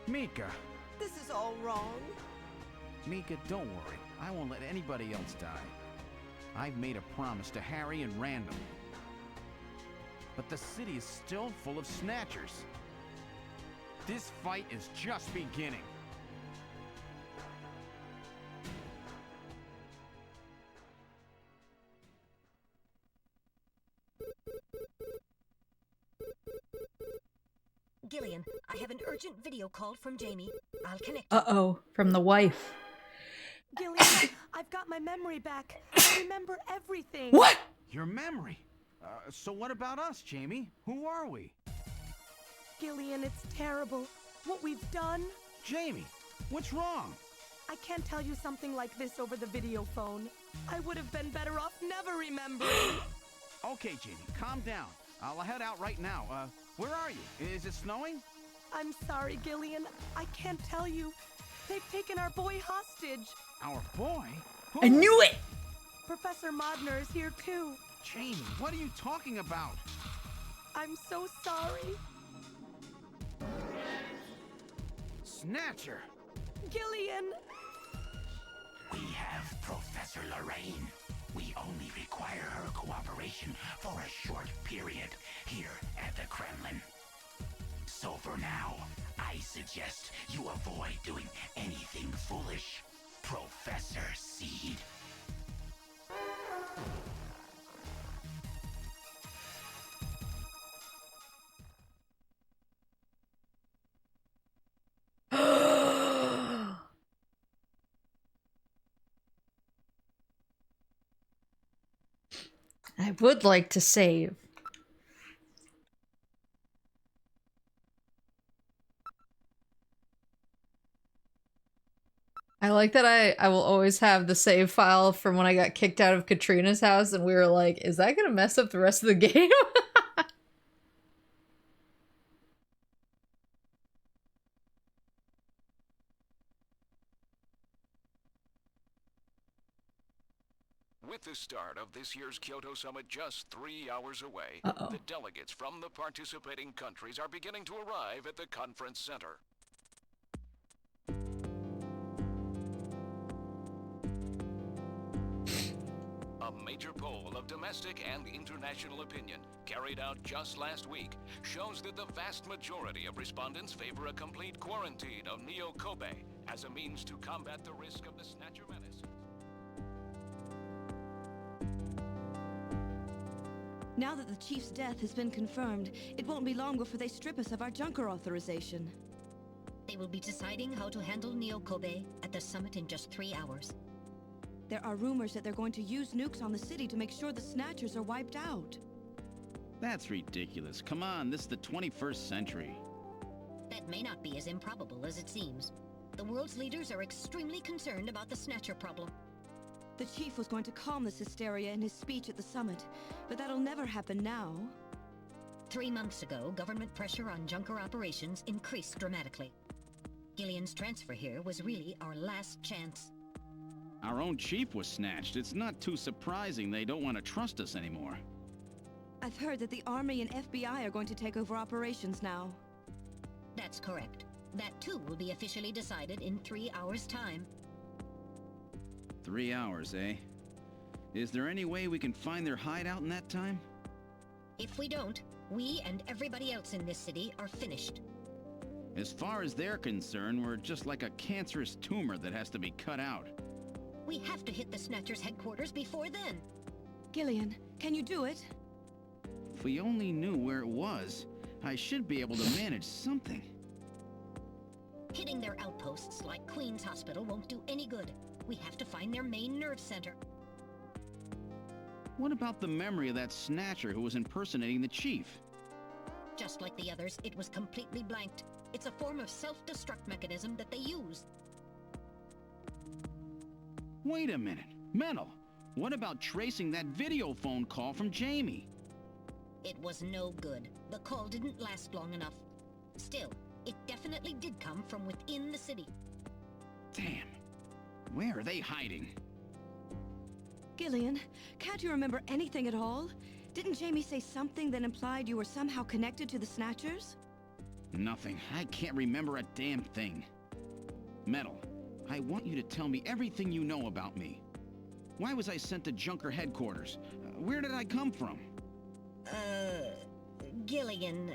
Mika! This is all wrong. Mika, don't worry. I won't let anybody else die. I've made a promise to Harry and Random. But the city is still full of Snatchers. This fight is just beginning. Gillian, I have an urgent video call from Jamie. I'll connect you. Uh-oh, from the wife. Gillian, I've got my memory back. I remember everything. What? Your memory? So what about us, Jamie? Who are we? Gillian, it's terrible. What we've done. Jamie, what's wrong? I can't tell you something like this over the video phone. I would have been better off never remembering. Okay, Jamie, calm down. I'll head out right now. Where are you? Is it snowing? I'm sorry, Gillian. I can't tell you. They've taken our boy hostage. Our boy? Who? I knew it! Professor Modner is here too. Jamie, what are you talking about? I'm so sorry. Snatcher! Gillian! We have Professor Lorraine. We only require her cooperation for a short period here at the Kremlin. So for now, I suggest you avoid doing anything foolish, Professor Seed. I would like to save. I like that I will always have the save file from when I got kicked out of Katrina's house and we were like, is that gonna mess up the rest of the game? With the start of this year's Kyoto Summit just 3 hours away, Uh-oh. the delegates from the participating countries are beginning to arrive at the conference center. A major poll of domestic and international opinion, carried out just last week, shows that the vast majority of respondents favor a complete quarantine of Neo Kobe as a means to combat the risk of the Snatcher menace. Now that the Chief's death has been confirmed, it won't be long before they strip us of our Junker authorization. They will be deciding how to handle Neo Kobe at the summit in just 3 hours. There are rumors that they're going to use nukes on the city to make sure the Snatchers are wiped out. That's ridiculous. Come on, this is the 21st century. That may not be as improbable as it seems. The world's leaders are extremely concerned about the Snatcher problem. The chief was going to calm this hysteria in his speech at the summit, but that'll never happen now. 3 months ago, government pressure on Junker operations increased dramatically. Gillian's transfer here was really our last chance. Our own chief was snatched. It's not too surprising they don't want to trust us anymore. I've heard that the Army and FBI are going to take over operations now. That's correct. That too will be officially decided in 3 hours' time. 3 hours, eh? Is there any way we can find their hideout in that time? If we don't, we and everybody else in this city are finished. As far as they're concerned, we're just like a cancerous tumor that has to be cut out. We have to hit the Snatcher's headquarters before then. Gillian, can you do it? If we only knew where it was, I should be able to manage something. Hitting their outposts like Queen's Hospital won't do any good. We have to find their main nerve center. What about the memory of that snatcher who was impersonating the chief? Just like the others, it was completely blanked. It's a form of self-destruct mechanism that they use. Wait a minute. Metal, what about tracing that video phone call from Jamie? It was no good. The call didn't last long enough. Still, it definitely did come from within the city. Damn. Where are they hiding? Gillian, can't you remember anything at all? Didn't Jamie say something that implied you were somehow connected to the Snatchers? Nothing. I can't remember a damn thing. Metal, I want you to tell me everything you know about me. Why was I sent to Junker headquarters? Where did I come from? Gillian...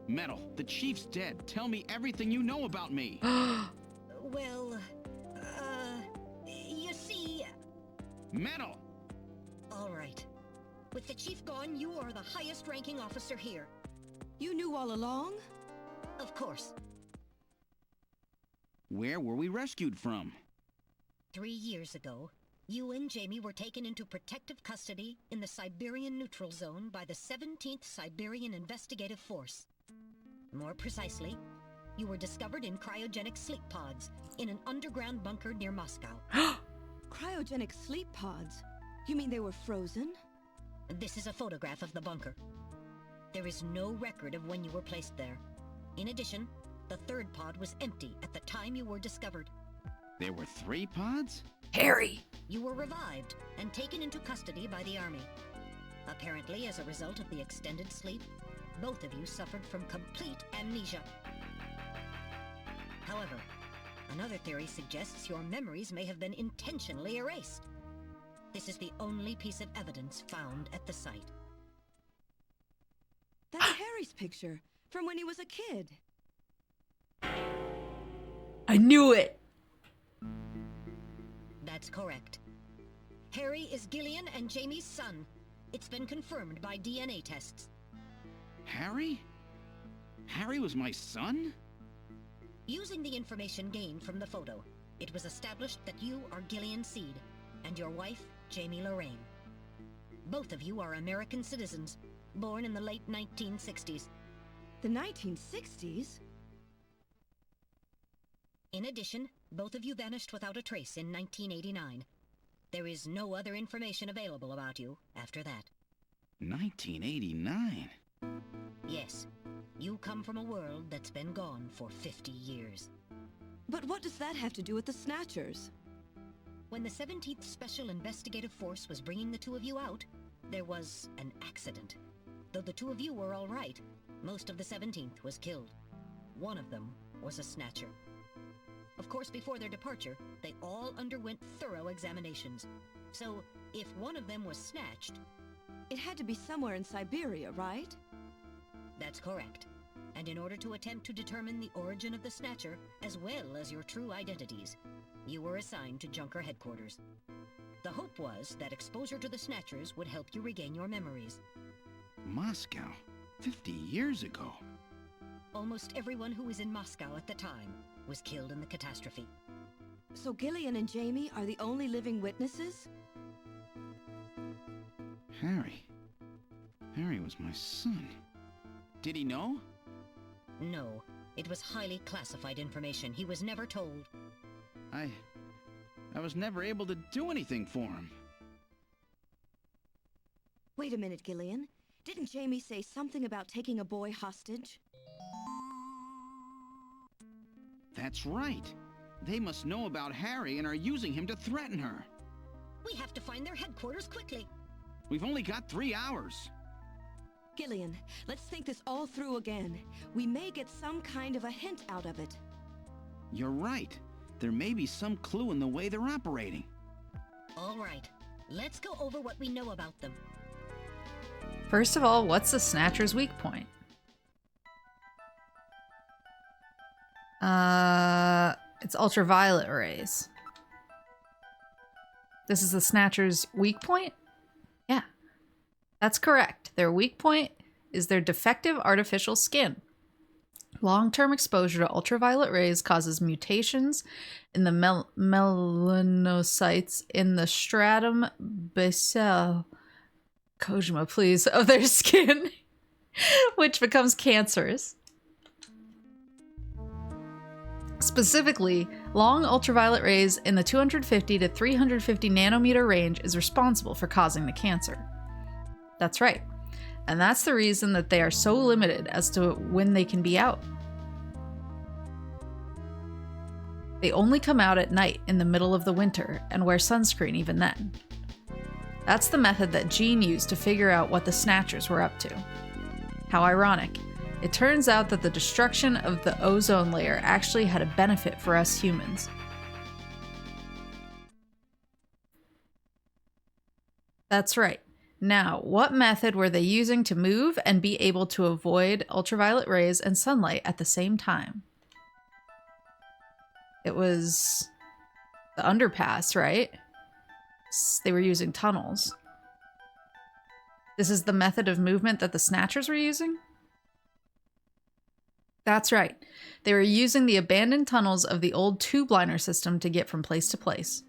Metal, the chief's dead. Tell me everything you know about me. Well, you see... Metal! All right. With the chief gone, you are the highest-ranking officer here. You knew all along? Of course. Where were we rescued from? 3 years ago, you and Jamie were taken into protective custody in the Siberian Neutral Zone by the 17th Siberian Investigative Force. More precisely, you were discovered in cryogenic sleep pods in an underground bunker near Moscow. Cryogenic sleep pods? You mean they were frozen? This is a photograph of the bunker. There is no record of when you were placed there. In addition, the third pod was empty at the time you were discovered. There were 3 pods? Harry! You were revived and taken into custody by the Army. Apparently, as a result of the extended sleep, both of you suffered from complete amnesia. However, another theory suggests your memories may have been intentionally erased. This is the only piece of evidence found at the site. That's Harry's picture, from when he was a kid. I knew it! That's correct. Harry is Gillian and Jamie's son. It's been confirmed by DNA tests. Harry? Harry was my son? Using the information gained from the photo, it was established that you are Gillian's seed, and your wife, Jamie Lorraine. Both of you are American citizens, born in the late 1960s. The 1960s? In addition, both of you vanished without a trace in 1989. There is no other information available about you after that. 1989? Yes, you come from a world that's been gone for 50 years. But what does that have to do with the Snatchers? When the 17th Special Investigative Force was bringing the two of you out, there was an accident. Though the two of you were all right, most of the 17th was killed. One of them was a Snatcher. Of course, before their departure, they all underwent thorough examinations. So, if one of them was snatched... It had to be somewhere in Siberia, right? That's correct. And in order to attempt to determine the origin of the Snatcher, as well as your true identities, you were assigned to Junker headquarters. The hope was that exposure to the Snatchers would help you regain your memories. Moscow? 50 years ago? Almost everyone who was in Moscow at the time was killed in the catastrophe. So Gillian and Jamie are the only living witnesses? Harry. Harry was my son. Did he know? No, it was highly classified information. He was never told. I was never able to do anything for him. Wait a minute, Gillian. Didn't Jamie say something about taking a boy hostage? That's right. They must know about Harry and are using him to threaten her. We have to find their headquarters quickly. We've only got 3 hours. Gillian, let's think this all through again. We may get some kind of a hint out of it. You're right. There may be some clue in the way they're operating. All right, let's go over what we know about them. First of all, what's the Snatcher's weak point? It's ultraviolet rays. This is the Snatcher's weak point? Yeah, that's correct. Their weak point is their defective artificial skin. Long-term exposure to ultraviolet rays causes mutations in the melanocytes in the stratum basal, Kojima, please, of their skin, which becomes cancerous. Specifically, long ultraviolet rays in the 250 to 350 nanometer range is responsible for causing the cancer. That's right. And that's the reason that they are so limited as to when they can be out. They only come out at night in the middle of the winter and wear sunscreen even then. That's the method that Jean used to figure out what the Snatchers were up to. How ironic. It turns out that the destruction of the ozone layer actually had a benefit for us humans. That's right. Now, what method were they using to move and be able to avoid ultraviolet rays and sunlight at the same time? It was the underpass, right? They were using tunnels. This is the method of movement that the Snatchers were using? That's right. They were using the abandoned tunnels of the old tube liner system to get from place to place.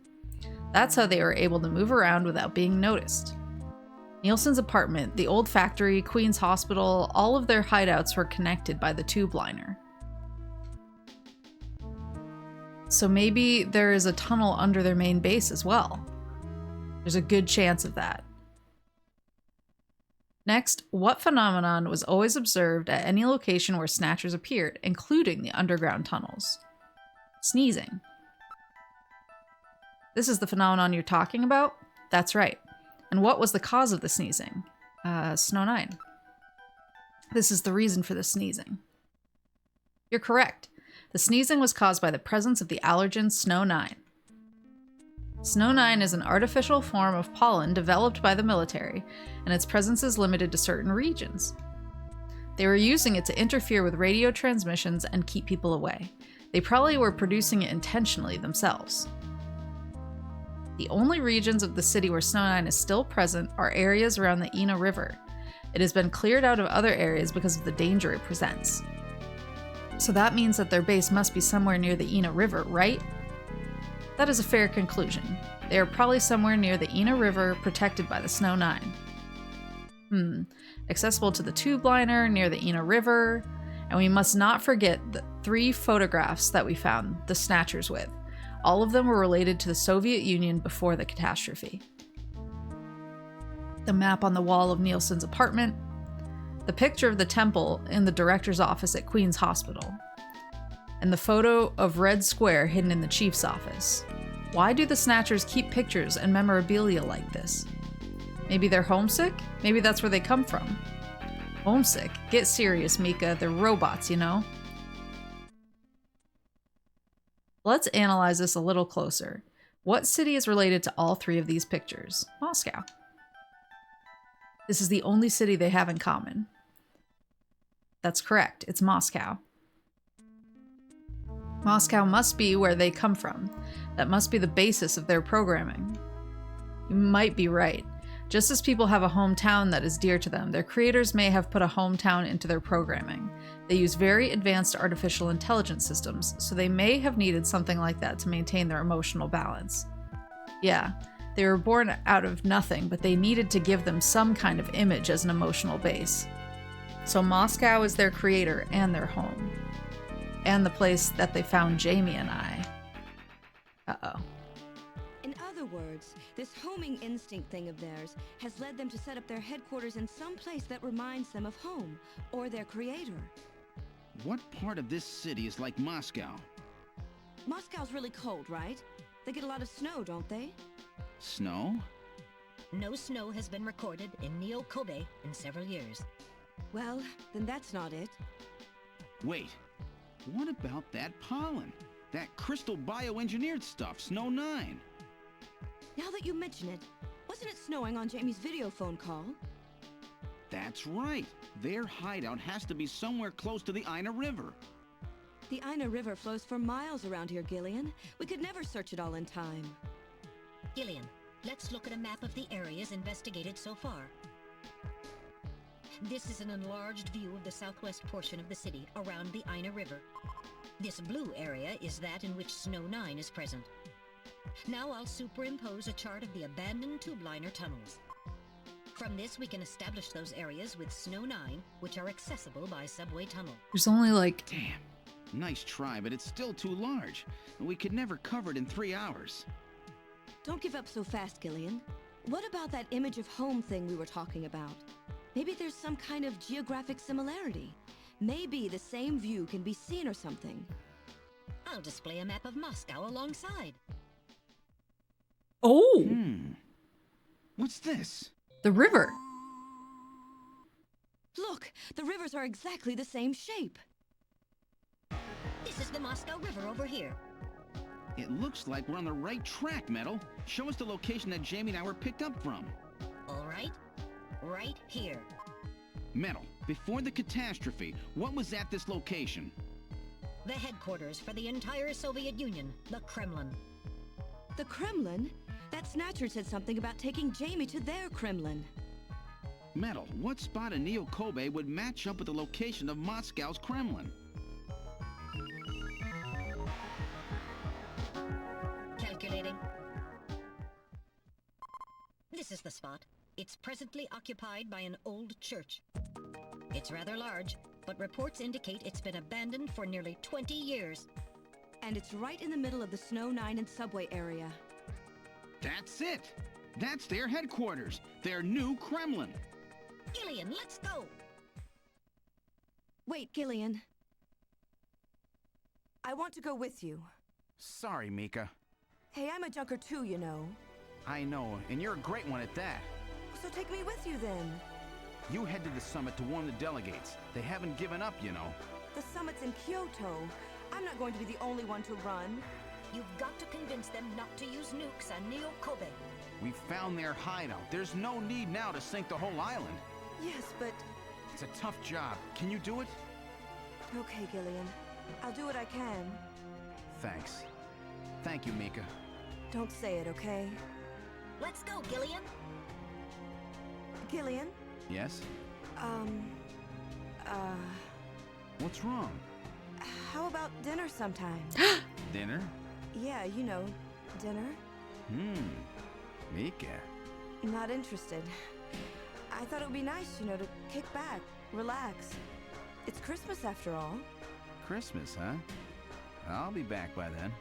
That's how they were able to move around without being noticed. Nielsen's apartment, the old factory, Queen's Hospital, all of their hideouts were connected by the tube liner. So maybe there is a tunnel under their main base as well. There's a good chance of that. Next, what phenomenon was always observed at any location where Snatchers appeared, including the underground tunnels? Sneezing. This is the phenomenon you're talking about? That's right. And what was the cause of the sneezing? Snow 9. This is the reason for the sneezing. You're correct. The sneezing was caused by the presence of the allergen Snow 9. Snow 9 is an artificial form of pollen developed by the military, and its presence is limited to certain regions. They were using it to interfere with radio transmissions and keep people away. They probably were producing it intentionally themselves. The only regions of the city where Snow 9 is still present are areas around the Ina River. It has been cleared out of other areas because of the danger it presents. So that means that their base must be somewhere near the Ina River, right? That is a fair conclusion. They are probably somewhere near the Ina River, protected by the Snow 9. Accessible to the tube liner, near the Ina River, and we must not forget the 3 photographs that we found the Snatchers with. All of them were related to the Soviet Union before the catastrophe. The map on the wall of Nielsen's apartment, the picture of the temple in the director's office at Queen's Hospital, and the photo of Red Square hidden in the chief's office. Why do the Snatchers keep pictures and memorabilia like this? Maybe they're homesick? Maybe that's where they come from. Homesick? Get serious, Mika. They're robots, you know? Let's analyze this a little closer. What city is related to all 3 of these pictures? Moscow. This is the only city they have in common. That's correct. It's Moscow. Moscow must be where they come from. That must be the basis of their programming. You might be right. Just as people have a hometown that is dear to them, their creators may have put a hometown into their programming. They use very advanced artificial intelligence systems, so they may have needed something like that to maintain their emotional balance. Yeah, they were born out of nothing, but they needed to give them some kind of image as an emotional base. So Moscow is their creator and their home. And the place that they found Jamie and I. Uh-oh. In other words, this homing instinct thing of theirs has led them to set up their headquarters in some place that reminds them of home, or their creator. What part of this city is like Moscow? Moscow's really cold, right? They get a lot of snow, don't they? Snow? No snow has been recorded in Neo-Kobe in several years. Well, then that's not it. Wait, what about that pollen? That crystal bioengineered stuff, Snow 9. Now that you mention it, wasn't it snowing on Jamie's video phone call? That's right. Their hideout has to be somewhere close to the Ina River. The Ina River flows for miles around here, Gillian. We could never search it all in time. Gillian, let's look at a map of the areas investigated so far. This is an enlarged view of the southwest portion of the city around the Ina River. This blue area is that in which Snow 9 is present. Now I'll superimpose a chart of the abandoned tube liner tunnels. From this, we can establish those areas with Snow 9, which are accessible by subway tunnel. There's only like... Damn. Nice try, but it's still too large. We could never cover it in 3 hours. Don't give up so fast, Gillian. What about that image of home thing we were talking about? Maybe there's some kind of geographic similarity. Maybe the same view can be seen or something. I'll display a map of Moscow alongside. Oh! What's this? The river. Look, the rivers are exactly the same shape. This is the Moscow River over here. It looks like we're on the right track, Metal. Show us the location that Jamie and I were picked up from. All right. Right here. Metal, before the catastrophe, what was at this location? The headquarters for the entire Soviet Union, the Kremlin. The Kremlin? That Snatcher said something about taking Jamie to their Kremlin. Metal, what spot in Neo-Kobe would match up with the location of Moscow's Kremlin? Calculating. This is the spot. It's presently occupied by an old church. It's rather large, but reports indicate it's been abandoned for nearly 20 years. And it's right in the middle of the Snow 9 and subway area. That's it! That's their headquarters, their new Kremlin. Gillian, let's go! Wait, Gillian. I want to go with you. Sorry, Mika. Hey, I'm a junker too, you know. I know, and you're a great one at that. So take me with you then. You head to the summit to warn the delegates. They haven't given up, you know. The summit's in Kyoto. I'm not going to be the only one to run. You've got to convince them not to use nukes on Neo-Kobe. We found their hideout. There's no need now to sink the whole island. Yes, but... It's a tough job. Can you do it? Okay, Gillian. I'll do what I can. Thanks. Thank you, Mika. Don't say it, okay? Let's go, Gillian! Gillian? Yes? What's wrong? How about dinner sometime? Dinner? Yeah, you know, dinner. Mika. Not interested. I thought it would be nice, you know, to kick back, relax. It's Christmas after all. Christmas, huh? I'll be back by then.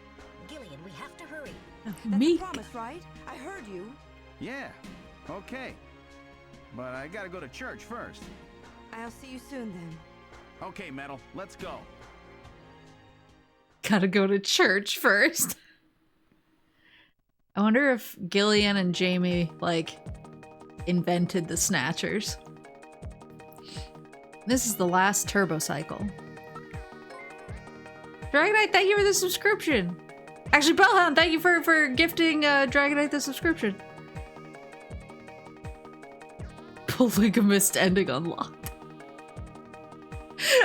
Gillian, we have to hurry. That's a promise, right? I heard you. Yeah, okay. But I gotta go to church first. I'll see you soon then. Okay, Metal, let's go. Gotta go to church first. I wonder if Gillian and Jamie, like, invented the Snatchers. This is the last turbo cycle. Dragonite, thank you for the subscription. Actually, Bellhound, thank you for gifting Dragonite the subscription. Polygamist ending unlocked.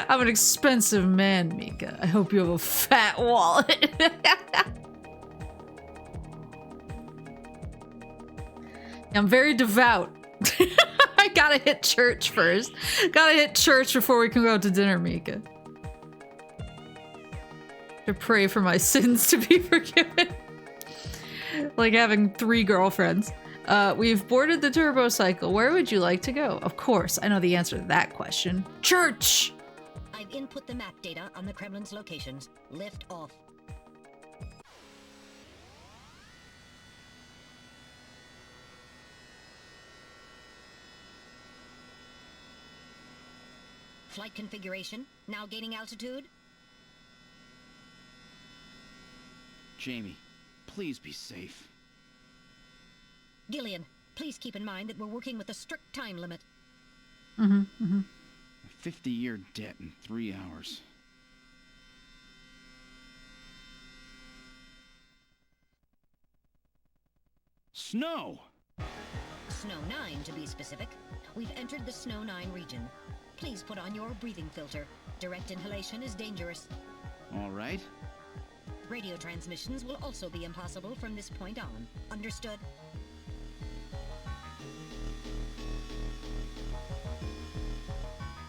I'm an expensive man, Mika. I hope you have a fat wallet. I'm very devout. I gotta hit church first. Gotta hit church before we can go out to dinner, Mika. To pray for my sins to be forgiven. Like having 3 girlfriends. We've boarded the turbo cycle. Where would you like to go? Of course, I know the answer to that question. Church! I've input the map data on the Kremlin's locations. Lift off. Flight configuration, now gaining altitude. Jamie, please be safe. Gillian, please keep in mind that we're working with a strict time limit. A 50-year debt in 3 hours. Snow! Snow 9, to be specific. We've entered the Snow 9 region. Please put on your breathing filter. Direct inhalation is dangerous. All right. Radio transmissions will also be impossible from this point on. Understood?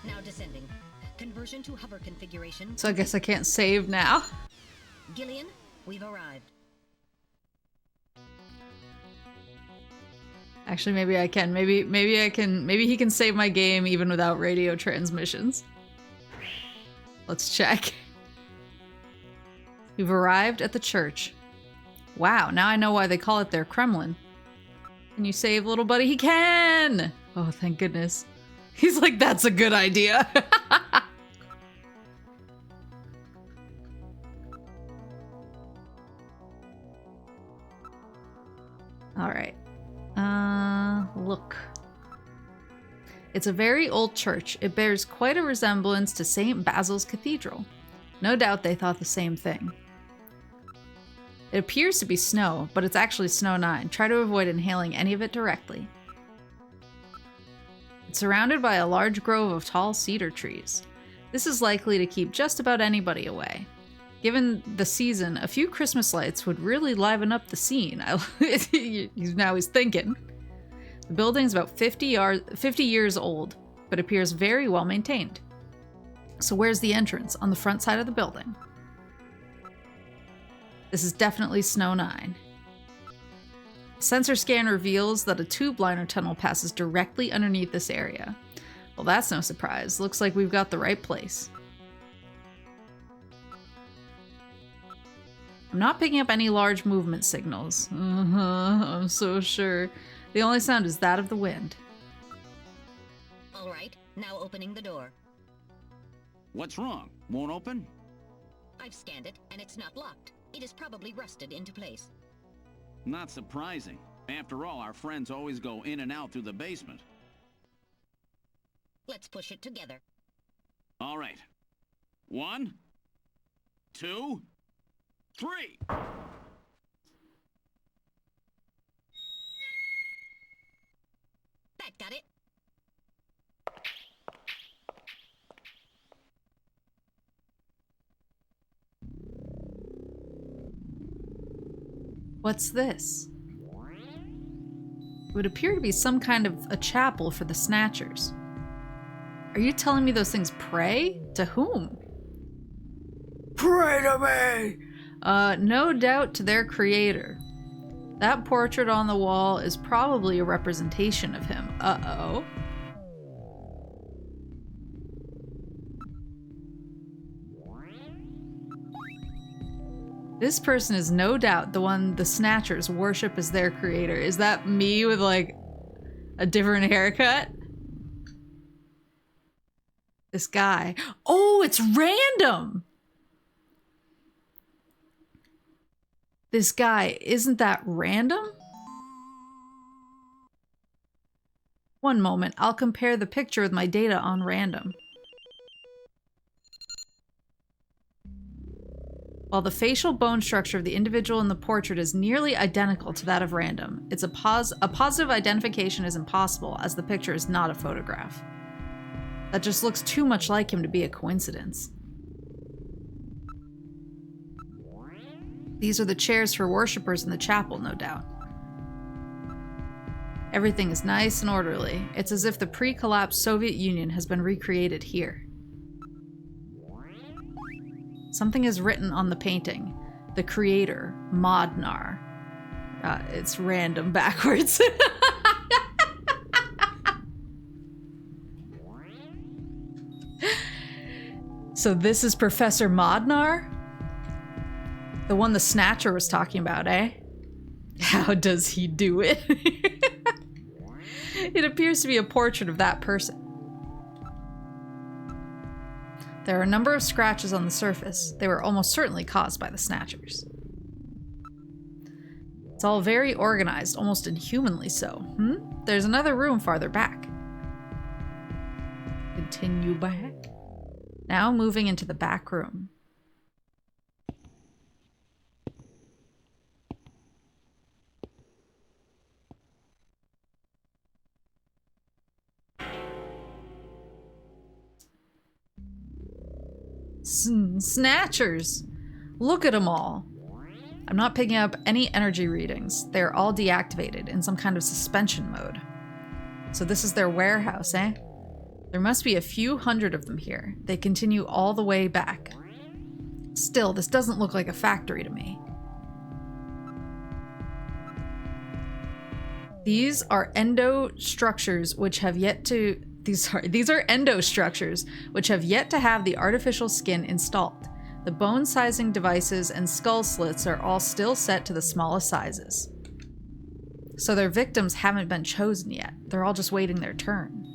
Now descending. Conversion to hover configuration. So I guess I can't save now. Gillian, we've arrived. Actually, maybe I can. Maybe I can. Maybe he can save my game even without radio transmissions. Let's check. We've arrived at the church. Wow, now I know why they call it their Kremlin. Can you save, little buddy? He can! Oh, thank goodness. He's like, that's a good idea. All right. Look. It's a very old church. It bears quite a resemblance to St. Basil's Cathedral. No doubt they thought the same thing. It appears to be snow, but it's actually Snow 9. Try to avoid inhaling any of it directly. It's surrounded by a large grove of tall cedar trees. This is likely to keep just about anybody away. Given the season, a few Christmas lights would really liven up the scene. Now he's thinking. The building is about 50 years old, but appears very well maintained. So where's the entrance? On the front side of the building. This is definitely Snow 9. A sensor scan reveals that a tube liner tunnel passes directly underneath this area. Well, that's no surprise. Looks like we've got the right place. I'm not picking up any large movement signals. I'm so sure. The only sound is that of the wind. All right, now opening the door. What's wrong? Won't open? I've scanned it, and it's not locked. It is probably rusted into place. Not surprising. After all, our friends always go in and out through the basement. Let's push it together. All right. 1, 2, 3. That got it. What's this? It would appear to be some kind of a chapel for the Snatchers. Are you telling me those things pray? To whom? Pray to me! No doubt to their creator. That portrait on the wall is probably a representation of him. Uh-oh. This person is no doubt the one the Snatchers worship as their creator. Is that me with, like, a different haircut? This guy. Oh, it's random! This guy, isn't that random? One moment, I'll compare the picture with my data on random. While the facial bone structure of the individual in the portrait is nearly identical to that of random, a positive identification is impossible as the picture is not a photograph. That just looks too much like him to be a coincidence. These are the chairs for worshippers in the chapel, no doubt. Everything is nice and orderly. It's as if the pre-collapsed Soviet Union has been recreated here. Something is written on the painting. The creator, Modnar. It's random backwards. So this is Professor Modnar? The one the Snatcher was talking about, eh? How does he do it? It appears to be a portrait of that person. There are a number of scratches on the surface. They were almost certainly caused by the Snatchers. It's all very organized, almost inhumanly so. There's another room farther back. Continue back. Now moving into the back room. Snatchers! Look at them all. I'm not picking up any energy readings. They're all deactivated in some kind of suspension mode. So this is their warehouse, eh? There must be a few hundred of them here. They continue all the way back. Still, this doesn't look like a factory to me. These are endostructures which have yet to... These are endostructures which have yet to have the artificial skin installed. The bone sizing devices and skull slits are all still set to the smallest sizes. So their victims haven't been chosen yet. They're all just waiting their turn.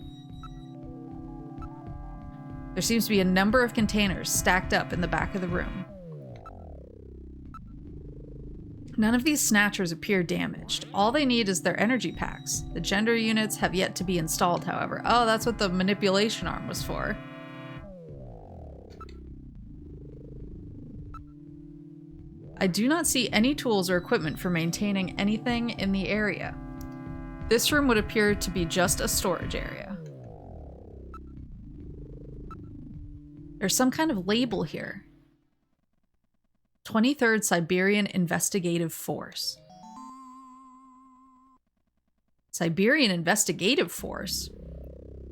There seems to be a number of containers stacked up in the back of the room. None of these snatchers appear damaged. All they need is their energy packs. The gender units have yet to be installed, however. Oh, that's what the manipulation arm was for. I do not see any tools or equipment for maintaining anything in the area. This room would appear to be just a storage area. There's some kind of label here. 23rd Siberian Investigative Force. Siberian Investigative Force?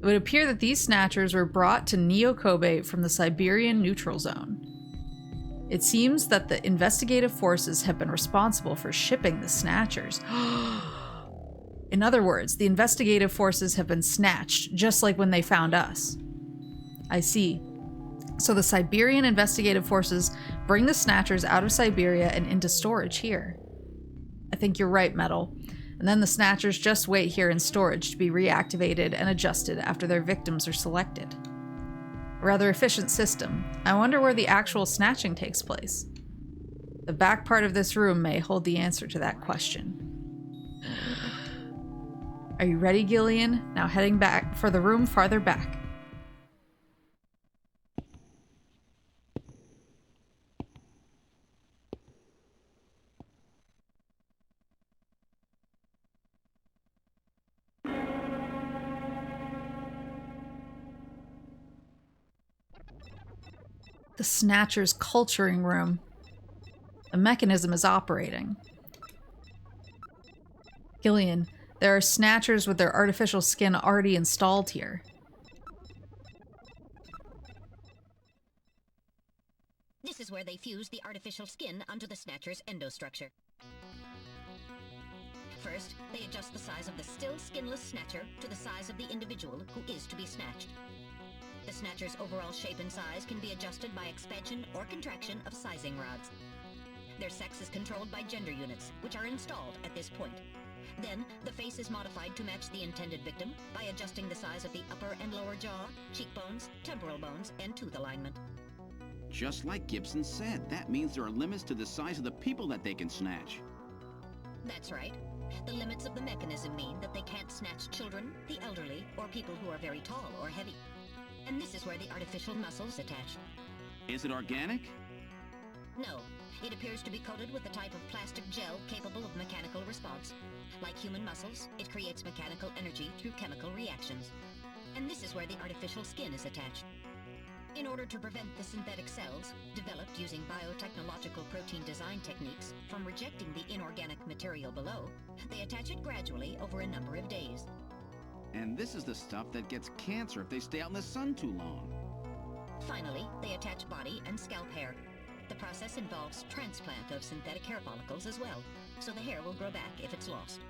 It would appear that these snatchers were brought to Neo Kobe from the Siberian Neutral Zone. It seems that the investigative forces have been responsible for shipping the snatchers. In other words, the investigative forces have been snatched, just like when they found us. I see. So the Siberian investigative forces bring the snatchers out of Siberia and into storage here. I think you're right, Metal. And then the snatchers just wait here in storage to be reactivated and adjusted after their victims are selected. A rather efficient system. I wonder where the actual snatching takes place. The back part of this room may hold the answer to that question. Are you ready, Gillian? Now heading back for the room farther back. The Snatcher's culturing room. The mechanism is operating. Gillian, there are Snatchers with their artificial skin already installed here. This is where they fuse the artificial skin onto the Snatcher's endostructure. First, they adjust the size of the still skinless Snatcher to the size of the individual who is to be snatched. The Snatcher's overall shape and size can be adjusted by expansion or contraction of sizing rods. Their sex is controlled by gender units, which are installed at this point. Then, the face is modified to match the intended victim by adjusting the size of the upper and lower jaw, cheekbones, temporal bones, and tooth alignment. Just like Gibson said, that means there are limits to the size of the people that they can snatch. That's right. The limits of the mechanism mean that they can't snatch children, the elderly, or people who are very tall or heavy. And this is where the artificial muscles attach. Is it organic? No. It appears to be coated with a type of plastic gel capable of mechanical response. Like human muscles, it creates mechanical energy through chemical reactions. And this is where the artificial skin is attached. In order to prevent the synthetic cells, developed using biotechnological protein design techniques, from rejecting the inorganic material below, they attach it gradually over a number of days. And this is the stuff that gets cancer if they stay out in the sun too long. Finally, they attach body and scalp hair. The process involves transplant of synthetic hair follicles as well, so the hair will grow back if it's lost.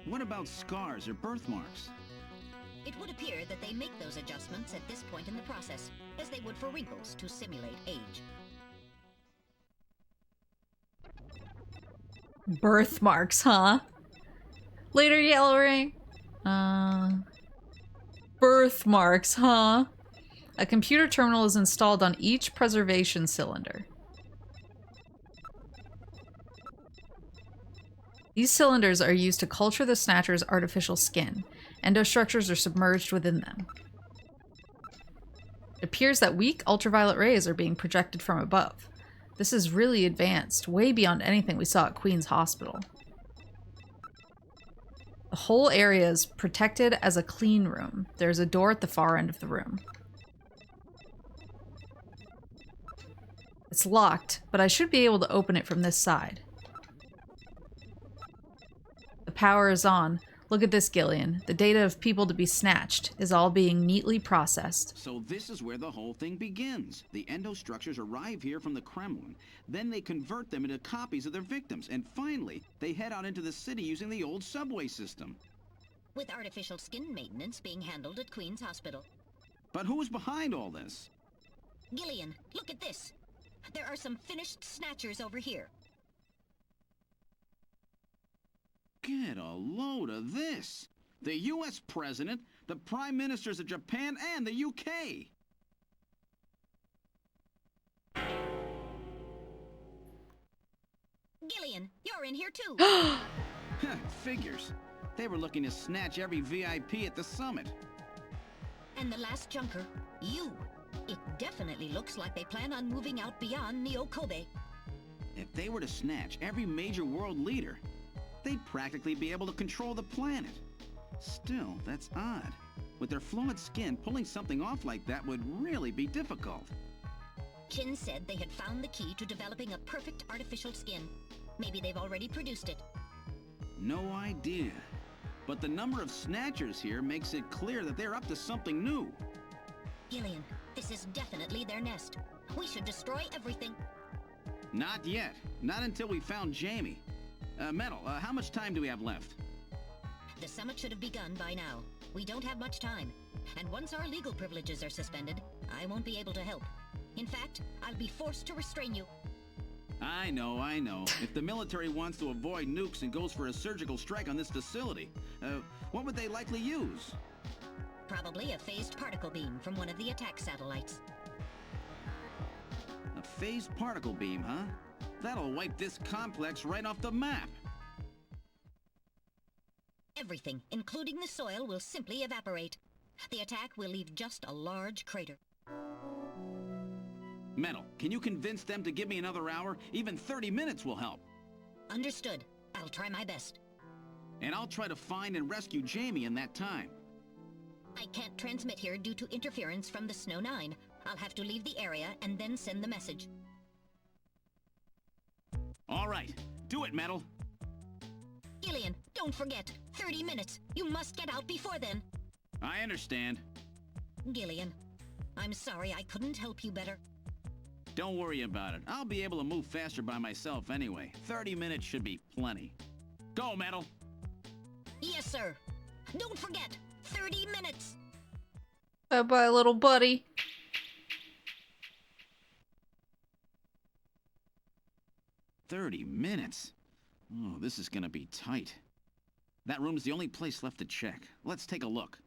What about scars or birthmarks? It would appear that they make those adjustments at this point in the process, as they would for wrinkles to simulate age. Birthmarks, huh? Later, Yellow Ring. Birthmarks, huh? A computer terminal is installed on each preservation cylinder. These cylinders are used to culture the Snatcher's artificial skin. Endostructures are submerged within them. It appears that weak ultraviolet rays are being projected from above. This is really advanced, way beyond anything we saw at Queen's Hospital. The whole area is protected as a clean room. There's a door at the far end of the room. It's locked, but I should be able to open it from this side. The power is on. Look at this, Gillian. The data of people to be snatched is all being neatly processed. So this is where the whole thing begins. The endostructures arrive here from the Kremlin. Then they convert them into copies of their victims. And finally, they head out into the city using the old subway system. With artificial skin maintenance being handled at Queen's Hospital. But who's behind all this? Gillian, look at this. There are some finished snatchers over here. Get a load of this. The U.S. President, the Prime Ministers of Japan, and the U.K. Gillian, you're in here too. Figures. They were looking to snatch every VIP at the summit. And the last junker, you. It definitely looks like they plan on moving out beyond Neo-Kobe. If they were to snatch every major world leader, they'd practically be able to control the planet. Still, that's odd. With their flawed skin, pulling something off like that would really be difficult. Chin said they had found the key to developing a perfect artificial skin. Maybe they've already produced it. No idea. But the number of snatchers here makes it clear that they're up to something new. Gillian, this is definitely their nest. We should destroy everything. Not yet. Not until we found Jamie. Metal, how much time do we have left? The summit should have begun by now. We don't have much time. And once our legal privileges are suspended, I won't be able to help. In fact, I'll be forced to restrain you. I know. If the military wants to avoid nukes and goes for a surgical strike on this facility, what would they likely use? Probably a phased particle beam from one of the attack satellites. A phased particle beam, huh? That'll wipe this complex right off the map. Everything, including the soil, will simply evaporate. The attack will leave just a large crater. Metal, can you convince them to give me another hour? Even 30 minutes will help. Understood. I'll try my best. And I'll try to find and rescue Jamie in that time. I can't transmit here due to interference from the Snow 9. I'll have to leave the area and then send the message. All right, do it, Metal. Gillian, don't forget. 30 minutes. You must get out before then. I understand. Gillian, I'm sorry I couldn't help you better. Don't worry about it. I'll be able to move faster by myself anyway. 30 minutes should be plenty. Go, Metal. Yes, sir. Don't forget. 30 minutes. Bye-bye, little buddy. "30 minutes? Oh, this is gonna be tight. That room's the only place left to check. Let's take a look.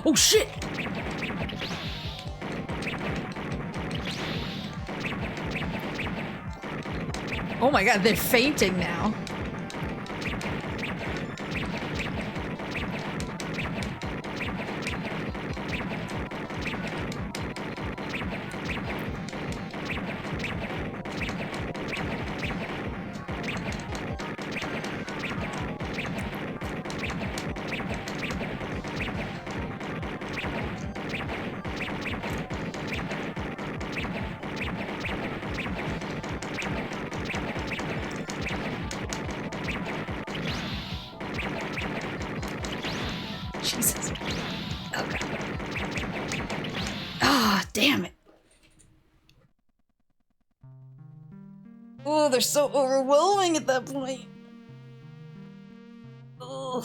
Oh shit! Oh my god, they're fainting now. Jesus. Damn it. Oh, they're so overwhelming at that point. Ugh.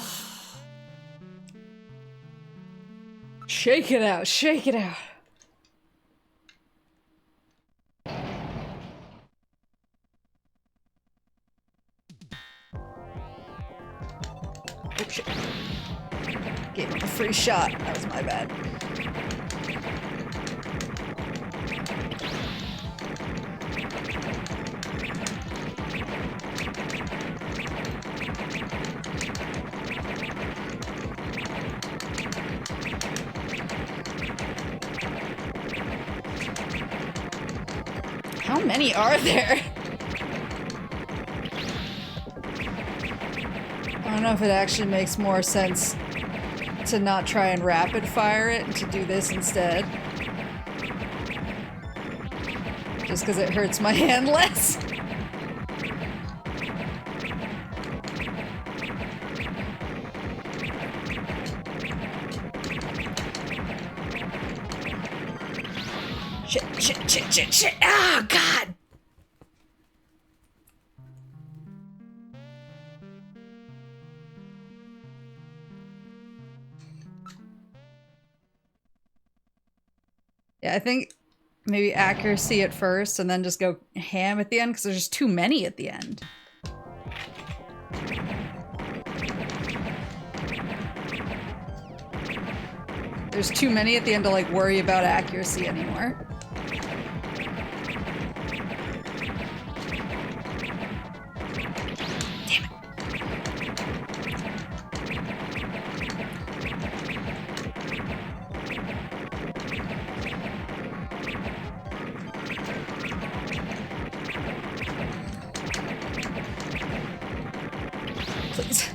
Shake it out, shake it out. Oh shit. Gave him a free shot. That was my bad. How many are there? I don't know if it actually makes more sense to not try and rapid fire it and to do this instead. Just because it hurts my hand less. Shit. Oh, God. Yeah, I think maybe accuracy at first and then just go ham at the end because there's just too many at the end. There's too many at the end to like worry about accuracy anymore. Please.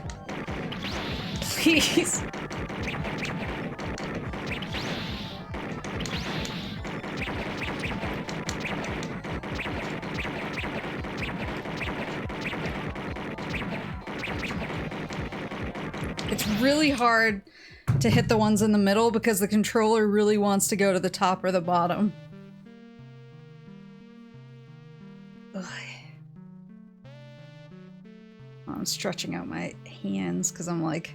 Please. It's really hard to hit the ones in the middle because the controller really wants to go to the top or the bottom. Ugh. I'm stretching out my hands because I'm like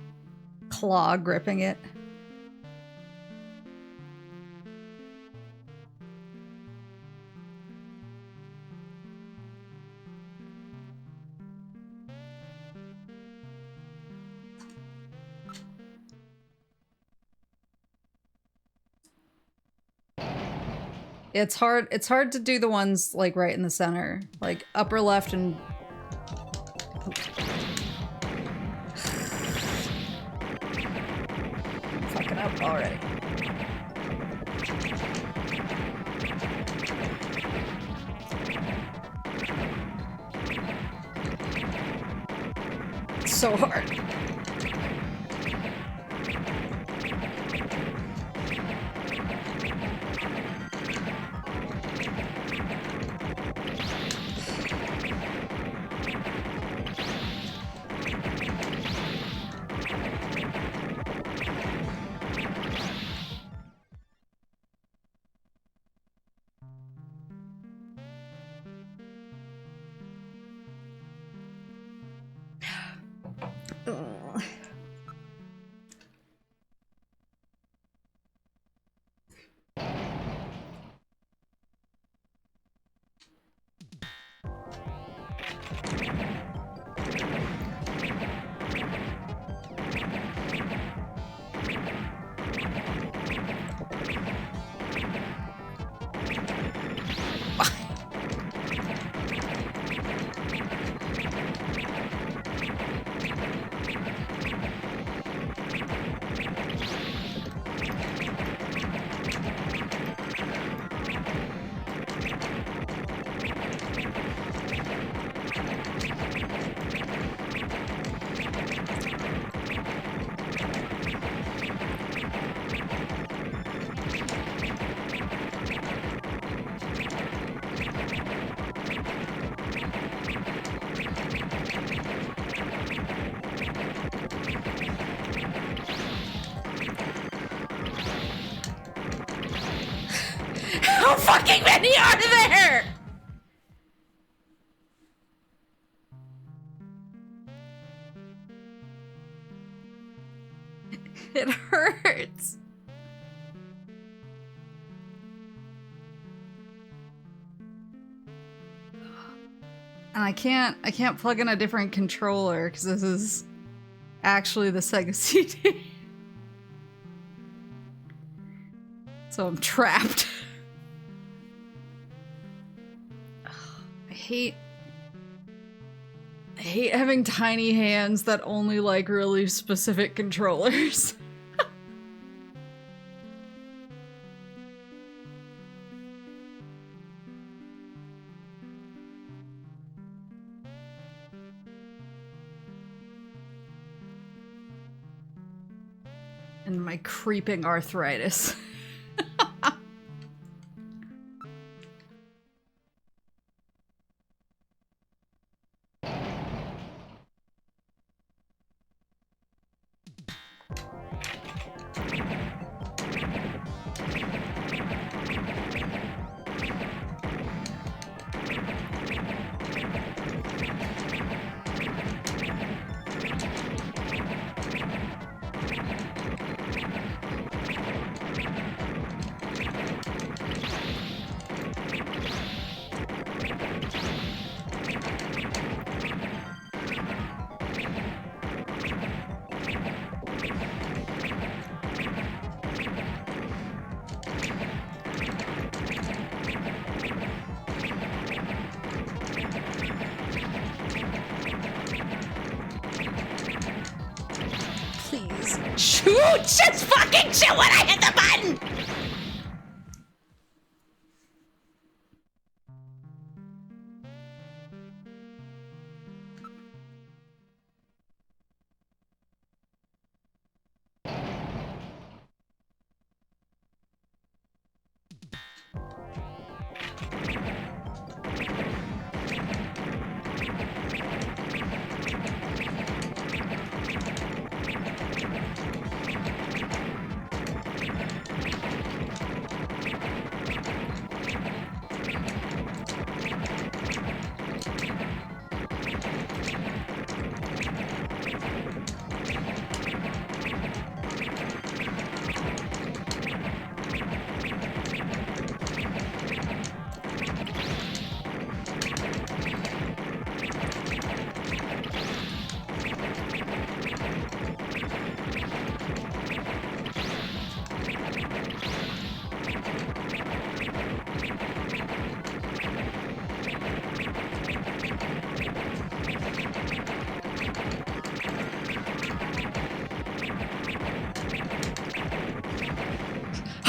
claw gripping it. It's hard to do the ones like right in the center, like upper left and I'm fucking up already. It's so hard. Ugh. How fucking many are there? It hurts. And I can't plug in a different controller because this is actually the Sega CD. So I'm trapped. I hate having tiny hands that only like really specific controllers. And my creeping arthritis. Please. Shoot! Just fucking shoot when I hit the button!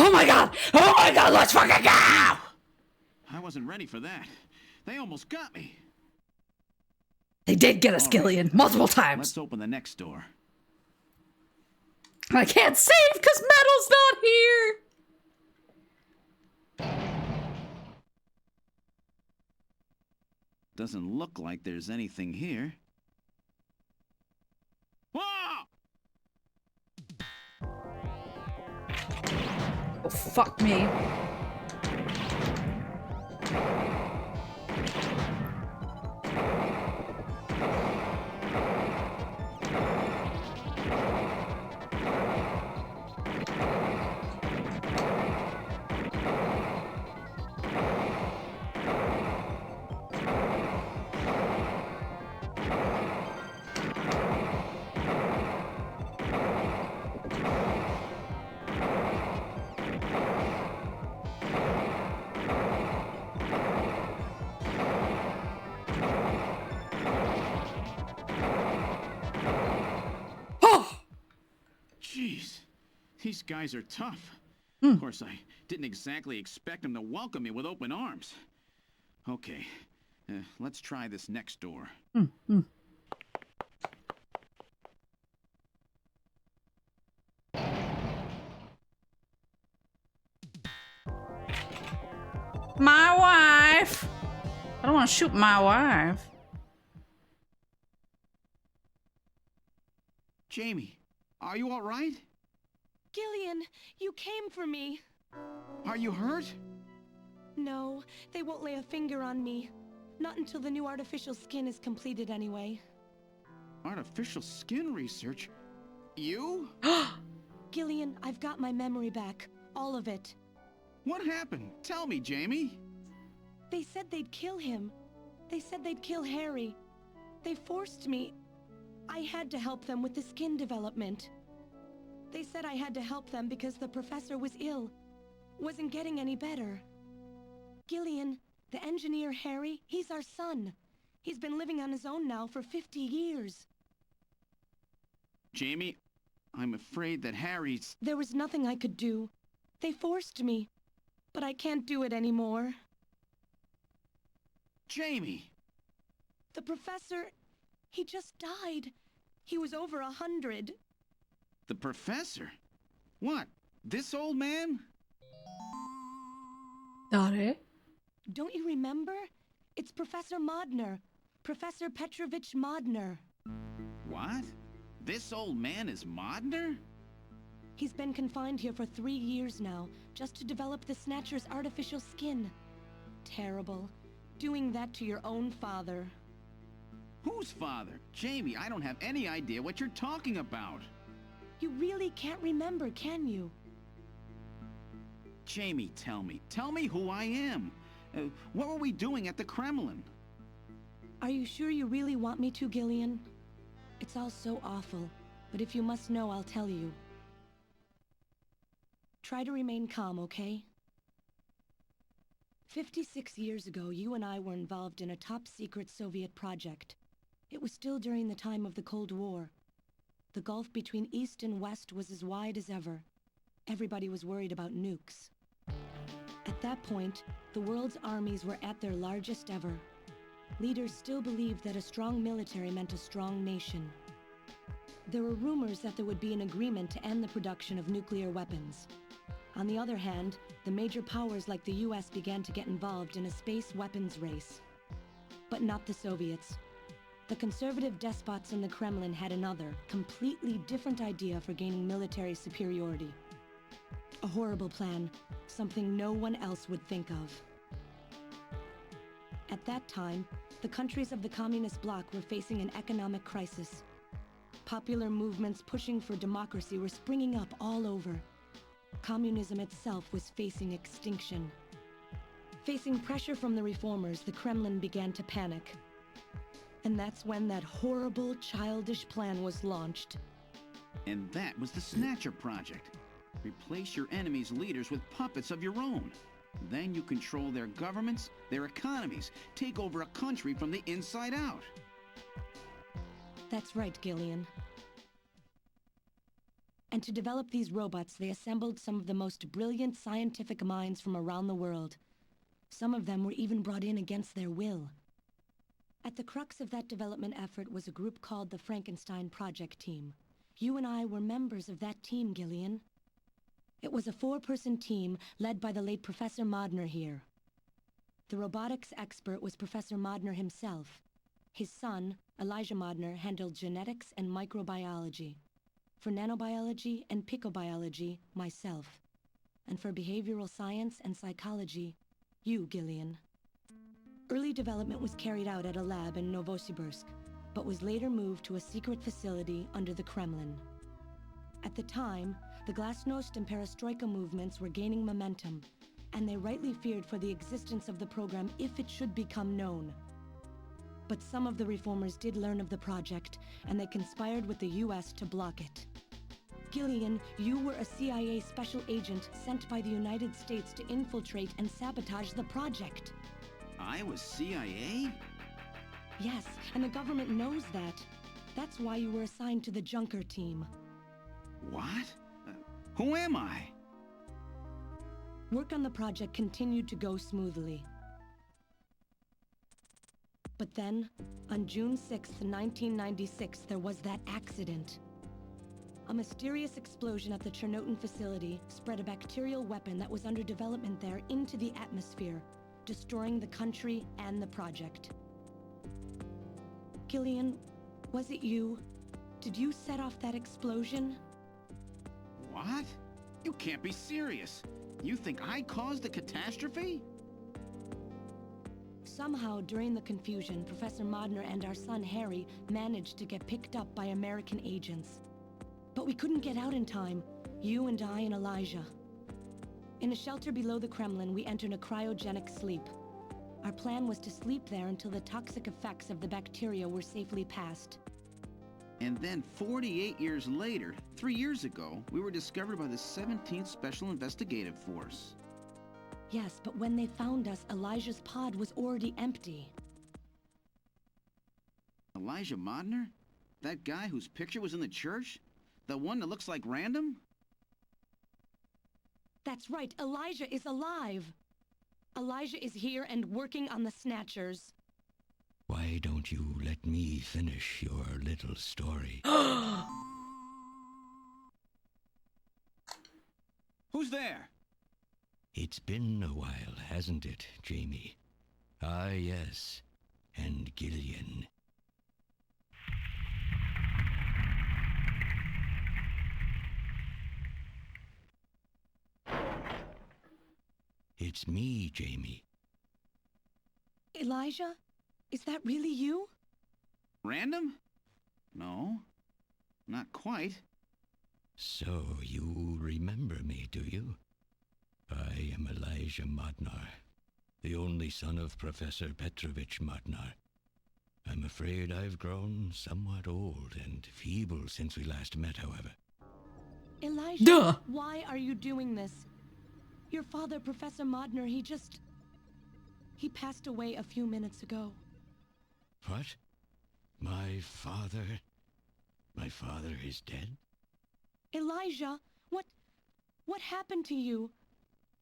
Oh my god! Oh my god, let's fucking go! I wasn't ready for that. They almost got me. They did get us, Gillian, multiple times. Let's open the next door. I can't save because Metal's not here! Doesn't look like there's anything here. Whoa! Oh, fuck me. Jeez, these guys are tough. Of course, I didn't exactly expect them to welcome me with open arms. Okay, let's try this next door. My wife! I don't want to shoot my wife. Jamie, are you all right? Gillian, you came for me. Are you hurt? No, they won't lay a finger on me. Not until the new artificial skin is completed anyway. Artificial skin research? You? Gillian, I've got my memory back. All of it. What happened? Tell me, Jamie. They said they'd kill him. They said they'd kill Harry. They forced me. I had to help them with the skin development. They said I had to help them because the professor was ill. Wasn't getting any better. Gillian, the engineer Harry, he's our son. He's been living on his own now for 50 years. Jamie, I'm afraid that Harry's... There was nothing I could do. They forced me. But I can't do it anymore. Jamie! The professor, he just died. He was over 100. The professor? What? This old man? Dare? Don't you remember? It's Professor Modner. Professor Petrovich Modner. What? This old man is Modner? He's been confined here for 3 years now, just to develop the Snatcher's artificial skin. Terrible. Doing that to your own father. Whose father? Jamie, I don't have any idea what you're talking about. You really can't remember, can you? Jamie, tell me. Tell me who I am. What were we doing at the Kremlin? Are you sure you really want me to, Gillian? It's all so awful, but if you must know, I'll tell you. Try to remain calm, okay? 56 years ago, you and I were involved in a top-secret Soviet project. It was still during the time of the Cold War. The gulf between East and West was as wide as ever. Everybody was worried about nukes. At that point, the world's armies were at their largest ever. Leaders still believed that a strong military meant a strong nation. There were rumors that there would be an agreement to end the production of nuclear weapons. On the other hand, the major powers like the US began to get involved in a space weapons race. But not the Soviets. The conservative despots in the Kremlin had another, completely different idea for gaining military superiority. A horrible plan, something no one else would think of. At that time, the countries of the communist bloc were facing an economic crisis. Popular movements pushing for democracy were springing up all over. Communism itself was facing extinction. Facing pressure from the reformers, the Kremlin began to panic. And that's when that horrible, childish plan was launched. And that was the Snatcher Project. Replace your enemy's leaders with puppets of your own. Then you control their governments, their economies, take over a country from the inside out. That's right, Gillian. And to develop these robots, they assembled some of the most brilliant scientific minds from around the world. Some of them were even brought in against their will. At the crux of that development effort was a group called the Frankenstein Project Team. You and I were members of that team, Gillian. It was a 4-person team led by the late Professor Modner here. The robotics expert was Professor Modner himself. His son, Elijah Modner, handled genetics and microbiology. For nanobiology and picobiology, myself. And for behavioral science and psychology, you, Gillian. Early development was carried out at a lab in Novosibirsk, but was later moved to a secret facility under the Kremlin. At the time, the Glasnost and Perestroika movements were gaining momentum, and they rightly feared for the existence of the program if it should become known. But some of the reformers did learn of the project, and they conspired with the US to block it. Gillian, you were a CIA special agent sent by the United States to infiltrate and sabotage the project. I was CIA? Yes, and the government knows that. That's why you were assigned to the Junker team. What? Who am I? Work on the project continued to go smoothly. But then, on June 6th, 1996, there was that accident. A mysterious explosion at the Chernobyl facility spread a bacterial weapon that was under development there into the atmosphere, destroying the country and the project. Gillian, was it you? Did you set off that explosion? What? You can't be serious. You think I caused the catastrophe? Somehow, during the confusion, Professor Modner and our son Harry managed to get picked up by American agents. But we couldn't get out in time, you and I and Elijah. In a shelter below the Kremlin, we entered a cryogenic sleep. Our plan was to sleep there until the toxic effects of the bacteria were safely passed. And then 48 years later, 3 years ago, we were discovered by the 17th Special Investigative Force. Yes, but when they found us, Elijah's pod was already empty. Elijah Modner? That guy whose picture was in the church? The one that looks like Random? That's right, Elijah is alive! Elijah is here and working on the Snatchers. Why don't you let me finish your little story? Who's there? It's been a while, hasn't it, Jamie? Ah, yes. And Gillian. It's me, Jamie. Elijah? Is that really you? Random? No, not quite. So you remember me, do you? I am Elijah Modnar, the only son of Professor Petrovich Modnar. I'm afraid I've grown somewhat old and feeble since we last met, however. Elijah, Duh. Why are you doing this? Your father, Professor Modner, he passed away a few minutes ago. What? My father? My father is dead? Elijah, what happened to you?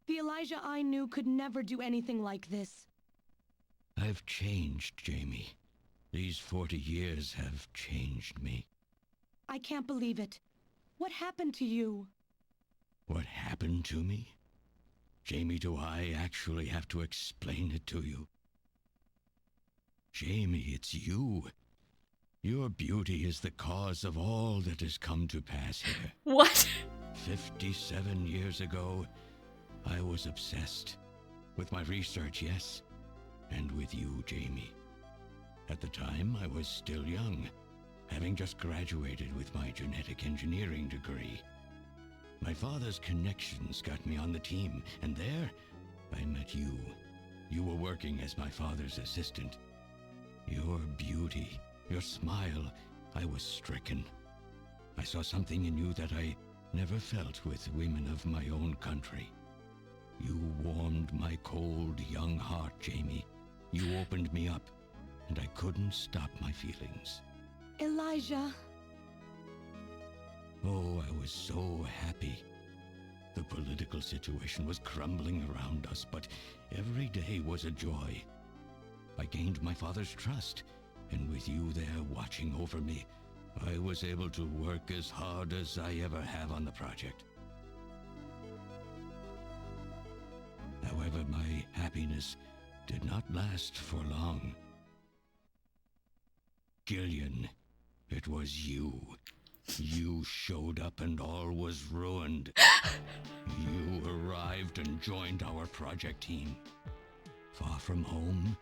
The Elijah I knew could never do anything like this. I've changed, Jamie. These 40 years have changed me. I can't believe it. What happened to you? What happened to me? Jamie, do I actually have to explain it to you? Jamie, it's you. Your beauty is the cause of all that has come to pass here. What? 57 years ago, I was obsessed. With my research, yes. And with you, Jamie. At the time, I was still young, having just graduated with my genetic engineering degree. My father's connections got me on the team, and there, I met you. You were working as my father's assistant. Your beauty, your smile, I was stricken. I saw something in you that I never felt with women of my own country. You warmed my cold, young heart, Jamie. You opened me up, and I couldn't stop my feelings. Elijah. Oh, I was so happy. The political situation was crumbling around us, but every day was a joy. I gained my father's trust, and with you there watching over me, I was able to work as hard as I ever have on the project. However, my happiness did not last for long. Gillian, it was you. You showed up and all was ruined. You arrived and joined our project team. Far from home,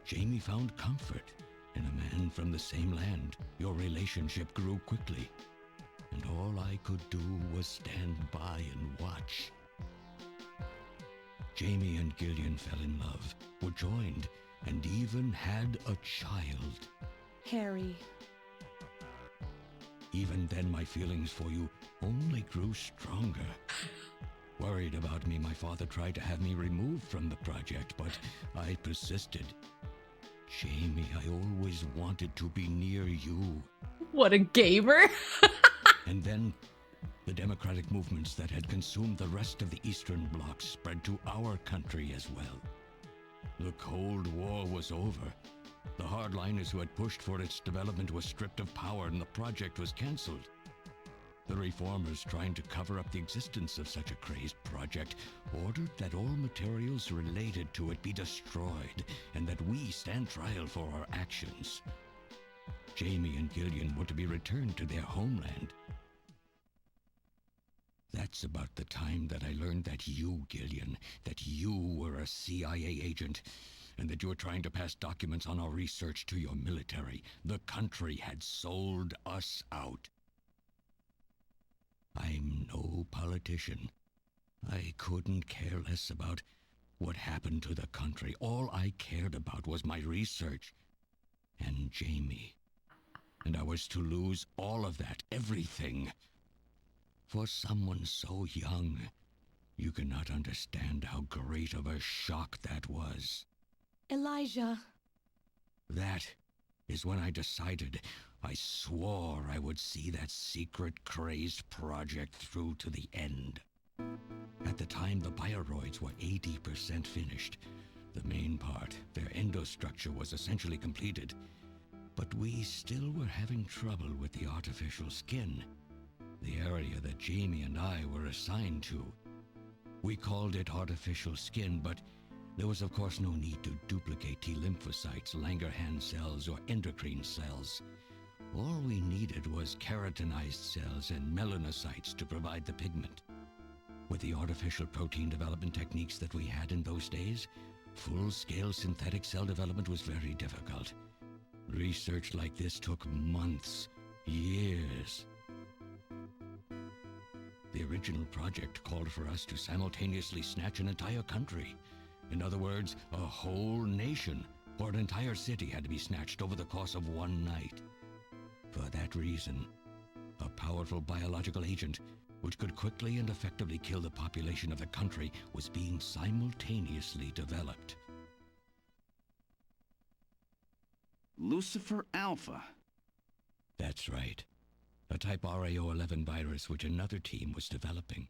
Jamie found comfort in a man from the same land. Your relationship grew quickly, and all I could do was stand by and watch. Jamie and Gillian fell in love, were joined, and even had a child. Harry. Even then, my feelings for you only grew stronger. Worried about me, my father tried to have me removed from the project, but I persisted. Jamie, I always wanted to be near you. What a gamer. And then, the democratic movements that had consumed the rest of the Eastern Bloc spread to our country as well. The Cold War was over. The hardliners who had pushed for its development were stripped of power and the project was cancelled. The reformers, trying to cover up the existence of such a crazed project, ordered that all materials related to it be destroyed and that we stand trial for our actions. Jamie and Gillian were to be returned to their homeland. That's about the time that I learned that you, Gillian, that you were a CIA agent, and that you were trying to pass documents on our research to your military. The country had sold us out. I'm no politician. I couldn't care less about what happened to the country. All I cared about was my research and Jamie. And I was to lose all of that, everything. For someone so young, you cannot understand how great of a shock that was. Elijah. That is when I decided, I swore I would see that secret, crazed project through to the end. At the time, the bioroids were 80% finished. The main part, their endostructure, was essentially completed. But we still were having trouble with the artificial skin, the area that Jamie and I were assigned to. We called it artificial skin, but there was of course no need to duplicate T lymphocytes, Langerhans cells, or endocrine cells. All we needed was keratinized cells and melanocytes to provide the pigment. With the artificial protein development techniques that we had in those days, full-scale synthetic cell development was very difficult. Research like this took months, years. The original project called for us to simultaneously snatch an entire country. In other words, a whole nation, or an entire city, had to be snatched over the course of one night. For that reason, a powerful biological agent, which could quickly and effectively kill the population of the country, was being simultaneously developed. Lucifer Alpha. That's right. A type RAO11 virus which another team was developing.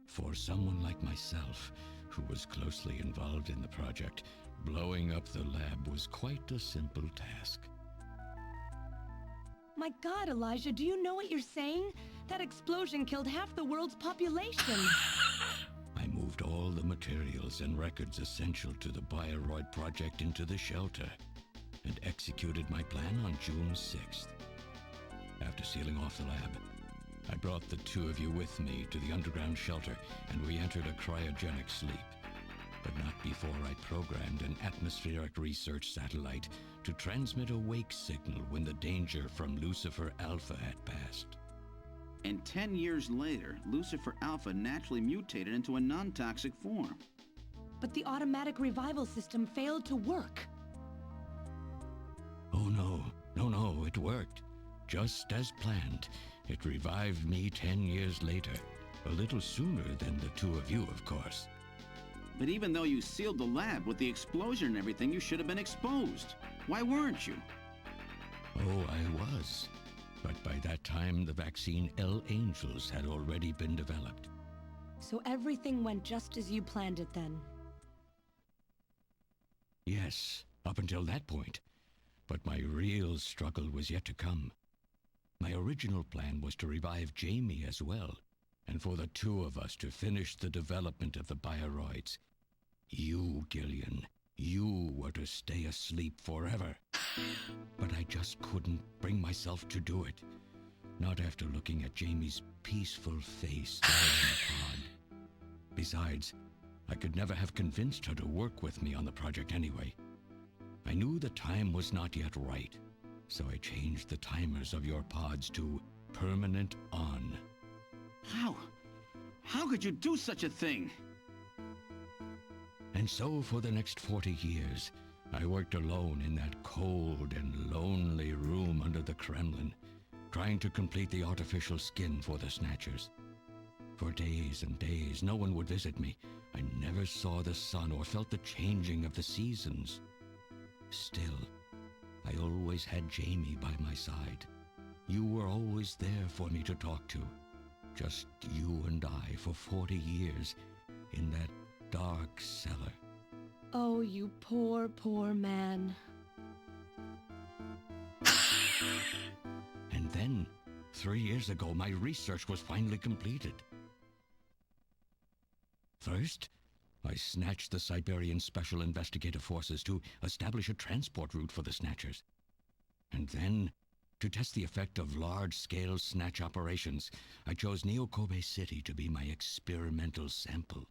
For someone like myself, who was closely involved in the project, blowing up the lab was quite a simple task. My God, Elijah, do you know what you're saying? That explosion killed half the world's population. I moved all the materials and records essential to the Bioroid project into the shelter and executed my plan on June 6th. After sealing off the lab, I brought the two of you with me to the underground shelter, and we entered a cryogenic sleep. But not before I programmed an atmospheric research satellite to transmit a wake signal when the danger from Lucifer Alpha had passed. And 10 years later, Lucifer Alpha naturally mutated into a non-toxic form. But the automatic revival system failed to work. Oh no, it worked. Just as planned. It revived me 10 years later. A little sooner than the two of you, of course. But even though you sealed the lab with the explosion and everything, you should have been exposed. Why weren't you? Oh, I was. But by that time, the vaccine L-Angels had already been developed. So everything went just as you planned it then? Yes, up until that point. But my real struggle was yet to come. My original plan was to revive Jamie as well, and for the two of us to finish the development of the bioroids. You, Gillian, you were to stay asleep forever. But I just couldn't bring myself to do it. Not after looking at Jamie's peaceful face there in the pod. Besides, I could never have convinced her to work with me on the project anyway. I knew the time was not yet right, so I changed the timers of your pods to permanent on. How could you do such a thing? And so for the next 40 years, I worked alone in that cold and lonely room under the Kremlin, trying to complete the artificial skin for the Snatchers. For days and days, no one would visit me. I never saw the sun or felt the changing of the seasons. Still, I always had Jamie by my side. You were always there for me to talk to. Just you and I for 40 years in that dark cellar. Oh, you poor, poor man. And then, 3 years ago, my research was finally completed. First, I snatched the Siberian Special Investigative Forces to establish a transport route for the Snatchers. And then, to test the effect of large-scale snatch operations, I chose Neo Kobe City to be my experimental sample.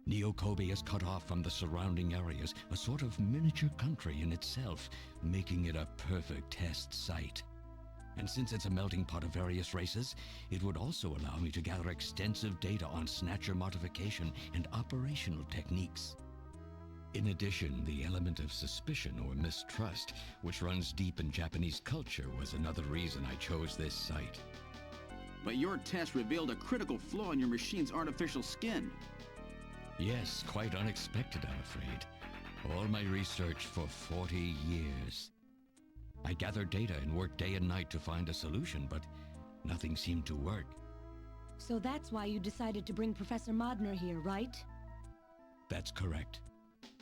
Neo Kobe is cut off from the surrounding areas, a sort of miniature country in itself, making it a perfect test site. And since it's a melting pot of various races, it would also allow me to gather extensive data on Snatcher modification and operational techniques. In addition, the element of suspicion or mistrust, which runs deep in Japanese culture, was another reason I chose this site. But your test revealed a critical flaw in your machine's artificial skin. Yes, quite unexpected, I'm afraid. All my research for 40 years. I gathered data and worked day and night to find a solution, but nothing seemed to work. So that's why you decided to bring Professor Modner here, right? That's correct.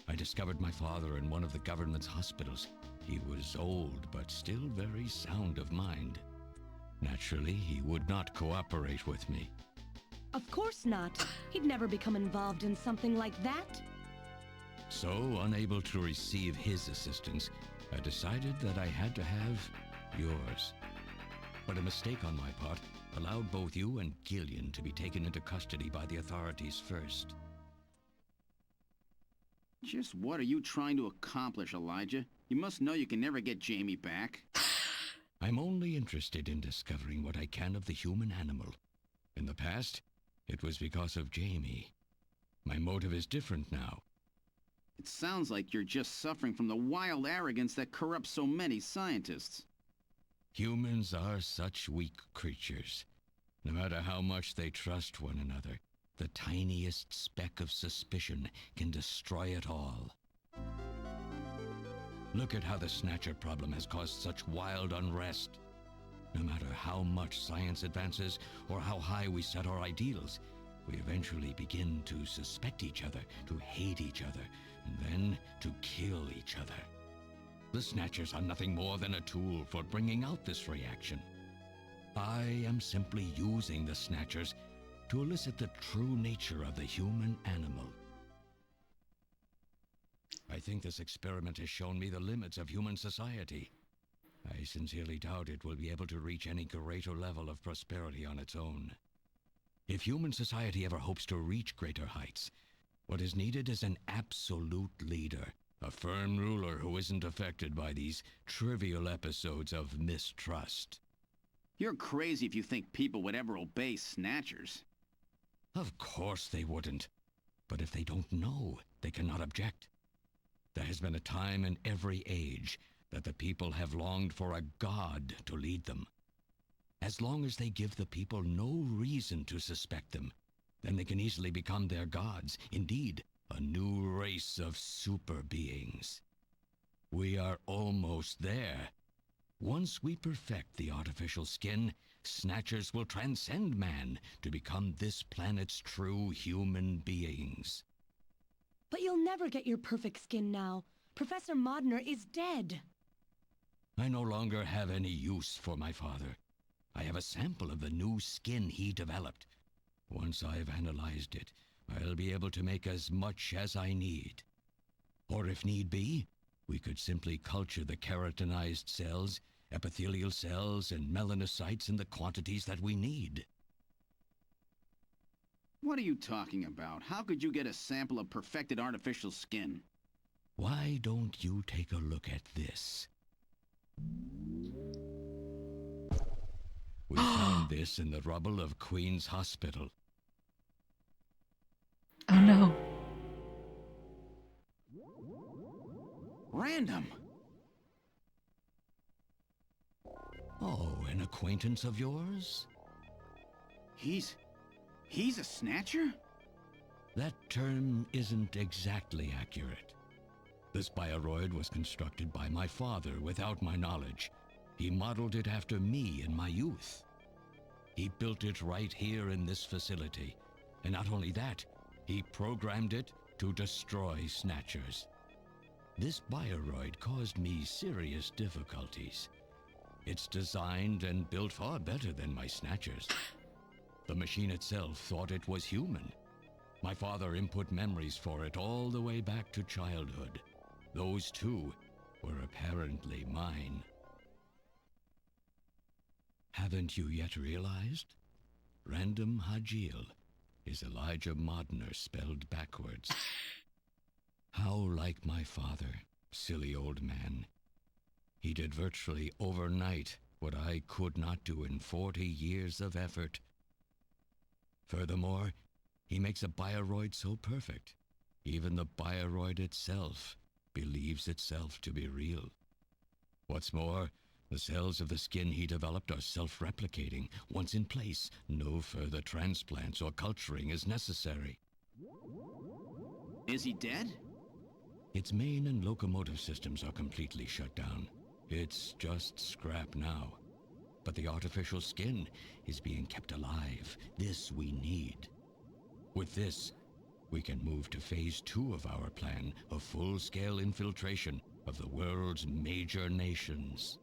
I discovered my father in one of the government's hospitals. He was old, but still very sound of mind. Naturally, he would not cooperate with me. Of course not. He'd never become involved in something like that. So, unable to receive his assistance, I decided that I had to have yours. But a mistake on my part allowed both you and Gillian to be taken into custody by the authorities first. Just what are you trying to accomplish, Elijah? You must know you can never get Jamie back. I'm only interested in discovering what I can of the human animal. In the past, it was because of Jamie. My motive is different now. It sounds like you're just suffering from the wild arrogance that corrupts so many scientists. Humans are such weak creatures. No matter how much they trust one another, the tiniest speck of suspicion can destroy it all. Look at how the Snatcher problem has caused such wild unrest. No matter how much science advances or how high we set our ideals, we eventually begin to suspect each other, to hate each other, and then to kill each other. The Snatchers are nothing more than a tool for bringing out this reaction. I am simply using the Snatchers to elicit the true nature of the human animal. I think this experiment has shown me the limits of human society. I sincerely doubt it will be able to reach any greater level of prosperity on its own. If human society ever hopes to reach greater heights, what is needed is an absolute leader, a firm ruler who isn't affected by these trivial episodes of mistrust. You're crazy if you think people would ever obey Snatchers. Of course they wouldn't. But if they don't know, they cannot object. There has been a time in every age that the people have longed for a god to lead them. As long as they give the people no reason to suspect them, then they can easily become their gods, indeed, a new race of super beings. We are almost there. Once we perfect the artificial skin, Snatchers will transcend man to become this planet's true human beings. But you'll never get your perfect skin now. Professor Modner is dead. I no longer have any use for my father. I have a sample of the new skin he developed. Once I've analyzed it, I'll be able to make as much as I need. Or if need be, we could simply culture the keratinized cells, epithelial cells, and melanocytes in the quantities that we need. What are you talking about? How could you get a sample of perfected artificial skin? Why don't you take a look at this? We found this in the rubble of Queen's Hospital. Oh no. Random. Oh, an acquaintance of yours? He's a Snatcher? That term isn't exactly accurate. This bioroid was constructed by my father without my knowledge. He modeled it after me in my youth. He built it right here in this facility. And not only that, he programmed it to destroy Snatchers. This bioroid caused me serious difficulties. It's designed and built far better than my Snatchers. The machine itself thought it was human. My father input memories for it all the way back to childhood. Those too were apparently mine. Haven't you yet realized? Random Hajil. is Elijah Modner spelled backwards. How like my father, silly old man. He did virtually overnight what I could not do in 40 years of effort. Furthermore, he makes a bioroid so perfect, even the bioroid itself believes itself to be real. What's more, the cells of the skin he developed are self-replicating. Once in place, no further transplants or culturing is necessary. Is he dead? Its main and locomotive systems are completely shut down. It's just scrap now. But the artificial skin is being kept alive. This we need. With this, we can move to phase 2 of our plan of full-scale infiltration of the world's major nations.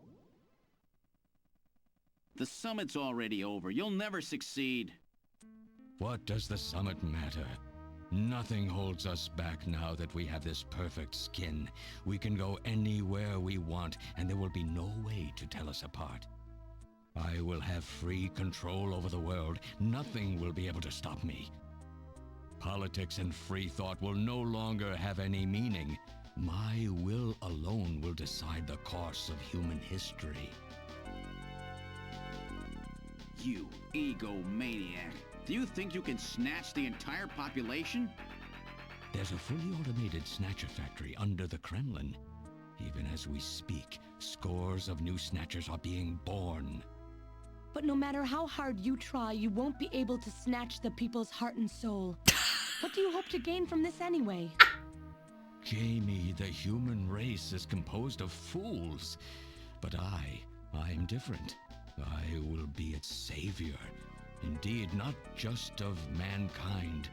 The summit's already over. You'll never succeed. What does the summit matter? Nothing holds us back now that we have this perfect skin. We can go anywhere we want, and there will be no way to tell us apart. I will have free control over the world. Nothing will be able to stop me. Politics and free thought will no longer have any meaning. My will alone will decide the course of human history. You egomaniac. Do you think you can snatch the entire population? There's a fully automated Snatcher factory under the Kremlin. Even as we speak, scores of new Snatchers are being born. But no matter how hard you try, you won't be able to snatch the people's heart and soul. What do you hope to gain from this anyway? Jamie, the human race is composed of fools. But I'm different. I will be its savior. Indeed, not just of mankind,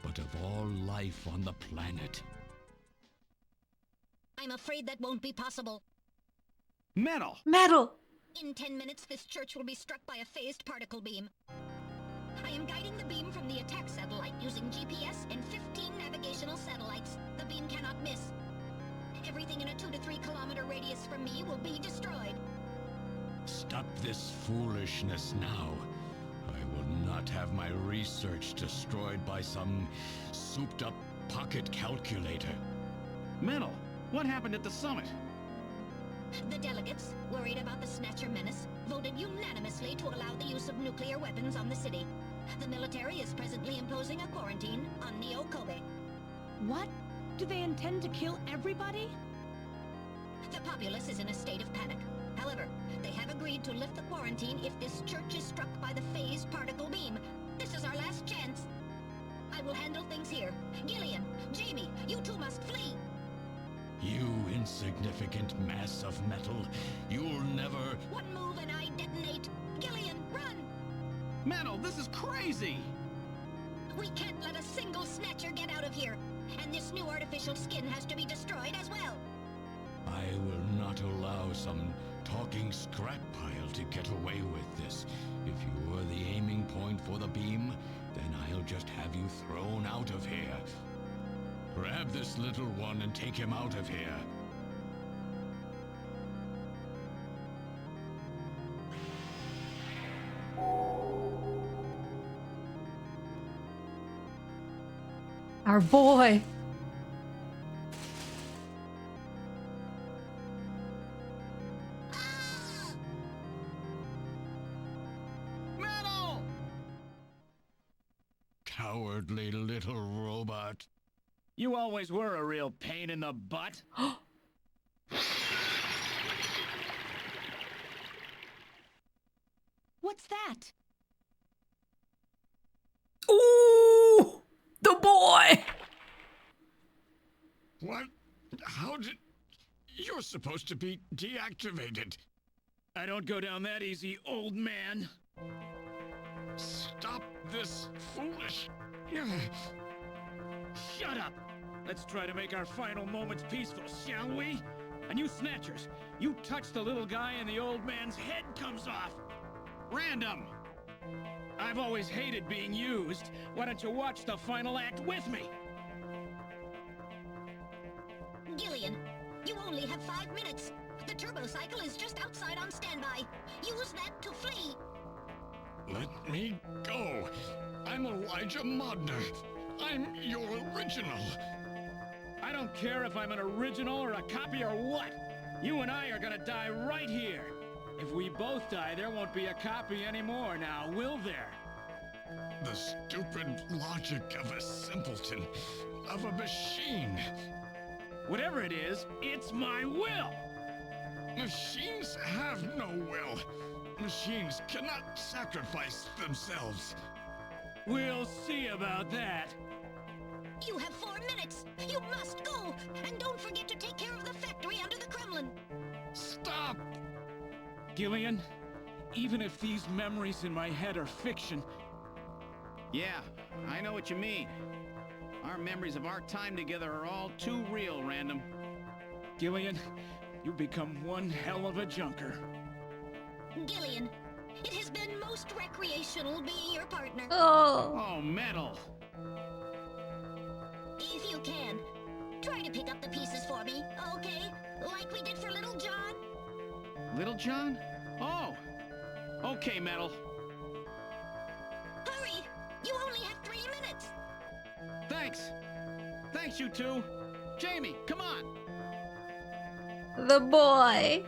but of all life on the planet. I'm afraid that won't be possible. Metal! Metal! In 10 minutes, this church will be struck by a phased particle beam. I am guiding the beam from the attack satellite using GPS and 15 navigational satellites. The beam cannot miss. Everything in a 2 to 3 kilometer radius from me will be destroyed. Stop this foolishness now. I will not have my research destroyed by some souped-up pocket calculator. Metal, what happened at the summit? The delegates, worried about the Snatcher menace, voted unanimously to allow the use of nuclear weapons on the city. The military is presently imposing a quarantine on Neo-Kobe. What? Do they intend to kill everybody? The populace is in a state of panic. However, they have agreed to lift the quarantine if this church is struck by the phased particle beam. This is our last chance. I will handle things here. Gillian, Jamie, you two must flee. You insignificant mass of metal. You'll never... One move and I detonate. Gillian, run! Metal, this is crazy! We can't let a single Snatcher get out of here. And this new artificial skin has to be destroyed as well. I will not allow some talking scrap pile to get away with this. If you are the aiming point for the beam, then I'll just have you thrown out of here. Grab this little one and take him out of here. Our boy. Metal! Cowardly little robot. You always were a real pain in the butt. What's that? Ooh! The boy! What? How did... You're supposed to be deactivated. I don't go down that easy, old man. Stop this foolish... Shut up! Let's try to make our final moments peaceful, shall we? And you Snatchers, you touch the little guy and the old man's head comes off. Random! I've always hated being used. Why don't you watch the final act with me? Gillian, you only have 5 minutes. The turbo cycle is just outside on standby. Use that to flee. Let me go. I'm Elijah Modner. I'm your original. I don't care if I'm an original or a copy or what. You and I are gonna die right here. If we both die, there won't be a copy anymore now, will there? The stupid logic of a simpleton, of a machine. Whatever it is, it's my will! Machines have no will. Machines cannot sacrifice themselves. We'll see about that. You have 4 minutes. You must go. And don't forget to take care of the factory under the Kremlin. Stop! Gillian, even if these memories in my head are fiction... Yeah, I know what you mean. Our memories of our time together are all too real, Random. Gillian, you've become one hell of a junker. Gillian, it has been most recreational being your partner. Oh, metal. If you can, try to pick up the pieces for me, okay? Like we did for Little John. Little John? Oh. Okay, Metal. Hurry! You only have 3 minutes. Thanks. Thanks, you two. Jamie, come on. The boy.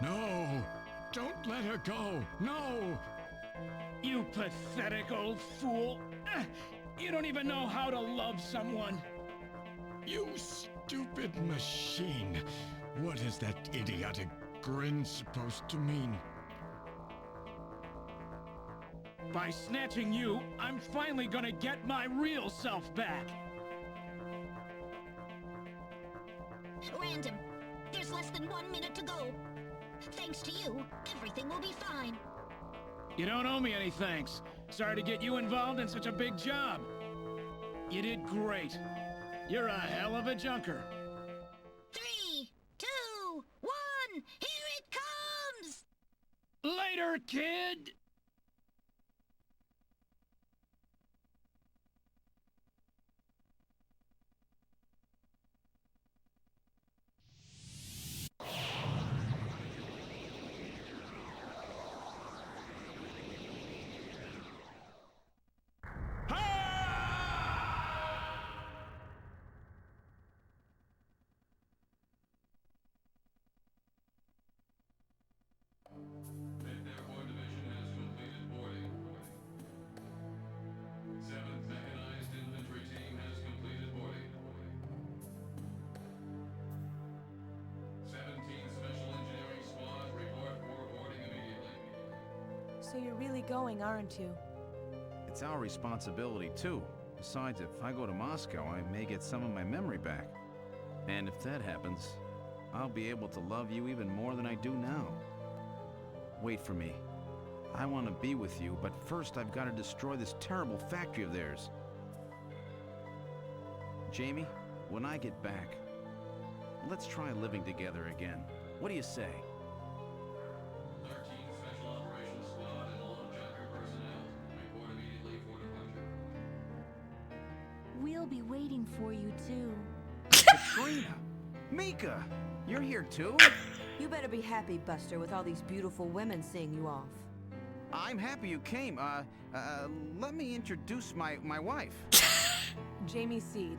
No! Don't let her go! No! You pathetic old fool. You don't even know how to love someone. You stupid machine! What is that idiotic grin supposed to mean? By snatching you, I'm finally gonna get my real self back. Random, there's less than 1 minute to go. Thanks to you, everything will be fine. You don't owe me any thanks. Sorry to get you involved in such a big job. You did great. You're a hell of a junker. 3, 2, 1, here it comes! Later, kid! So you're really going, aren't you? It's our responsibility, too. Besides, if I go to Moscow, I may get some of my memory back. And if that happens, I'll be able to love you even more than I do now. Wait for me. I want to be with you, but first I've got to destroy this terrible factory of theirs. Jamie, when I get back, let's try living together again. What do you say? 13th Special Operations Squad and all Junker personnel. Report immediately for departure. We'll be waiting for you, too. Katrina! Mika! You're here, too? You better be happy, Buster, with all these beautiful women seeing you off. I'm happy you came. Let me introduce my wife. Jamie Seed.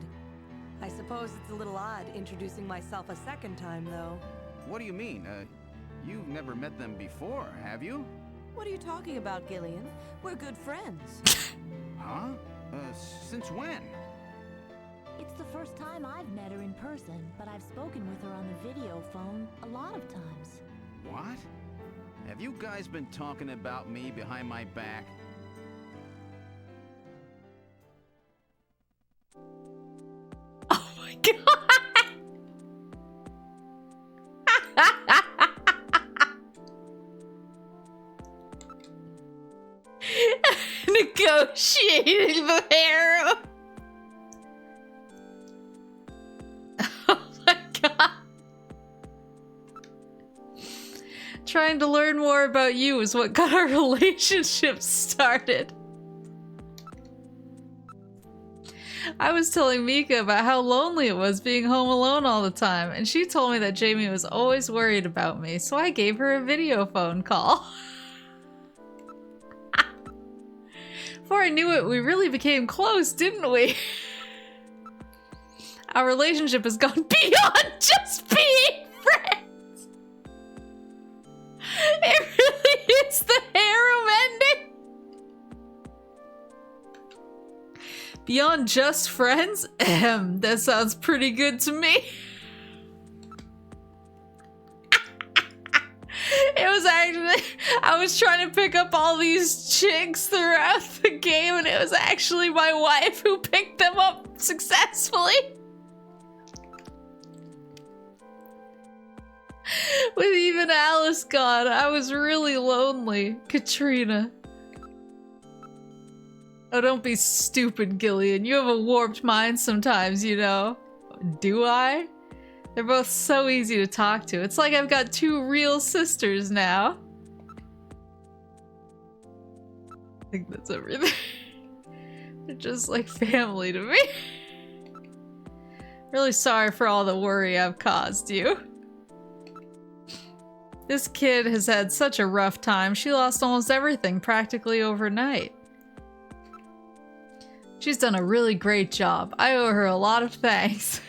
I suppose it's a little odd introducing myself a second time, though. What do you mean? You've never met them before, have you? What are you talking about, Gillian? We're good friends. Huh? Since when? It's the first time I've met her in person, but I've spoken with her on the video phone a lot of times. What? Have you guys been talking about me behind my back? Oh my god! Negotiating the harem. Oh my god. Trying to learn more about you is what got our relationship started. I was telling Mika about how lonely it was being home alone all the time, and she told me that Jamie was always worried about me, so I gave her a video phone call. Before I knew it, we really became close, didn't we? Our relationship has gone beyond just being friends. It really is the harem ending. Beyond just friends? That sounds pretty good to me. It was actually, I was trying to pick up all these chicks throughout the game, and it was actually my wife who picked them up successfully. With even Alice gone, I was really lonely. Katrina. Oh, don't be stupid, Gillian. You have a warped mind sometimes, you know. Do I? They're both so easy to talk to. It's like I've got two real sisters now. I think that's everything. They're just like family to me. Really sorry for all the worry I've caused you. This kid has had such a rough time. She lost almost everything practically overnight. She's done a really great job. I owe her a lot of thanks.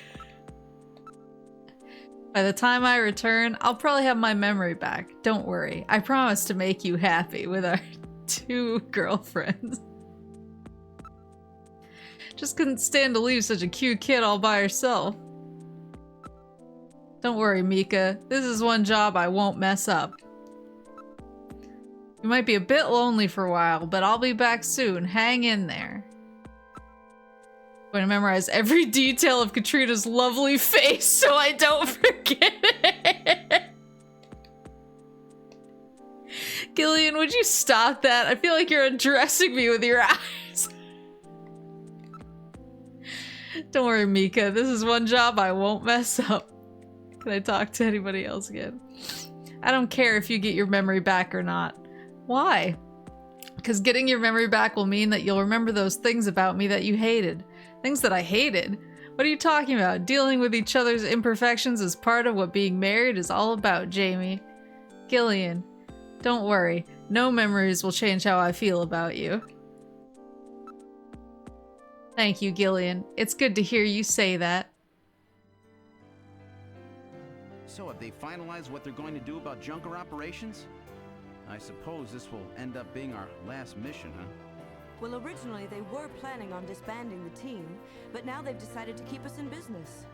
By the time I return, I'll probably have my memory back. Don't worry. I promise to make you happy with our 2 girlfriends. Just couldn't stand to leave such a cute kid all by herself. Don't worry, Mika. This is one job I won't mess up. You might be a bit lonely for a while, but I'll be back soon. Hang in there. I'm going to memorize every detail of Katrina's lovely face so I don't forget it. Gillian, would you stop that? I feel like you're undressing me with your eyes. Don't worry, Mika. This is one job I won't mess up. Can I talk to anybody else again? I don't care if you get your memory back or not. Why? Because getting your memory back will mean that you'll remember those things about me that you hated. Things that I hated? What are you talking about? Dealing with each other's imperfections is part of what being married is all about, Jamie. Gillian, don't worry. No memories will change how I feel about you. Thank you, Gillian. It's good to hear you say that. So have they finalized what they're going to do about Junker operations? I suppose this will end up being our last mission, huh? Well, originally they were planning on disbanding the team, but now they've decided to keep us in business.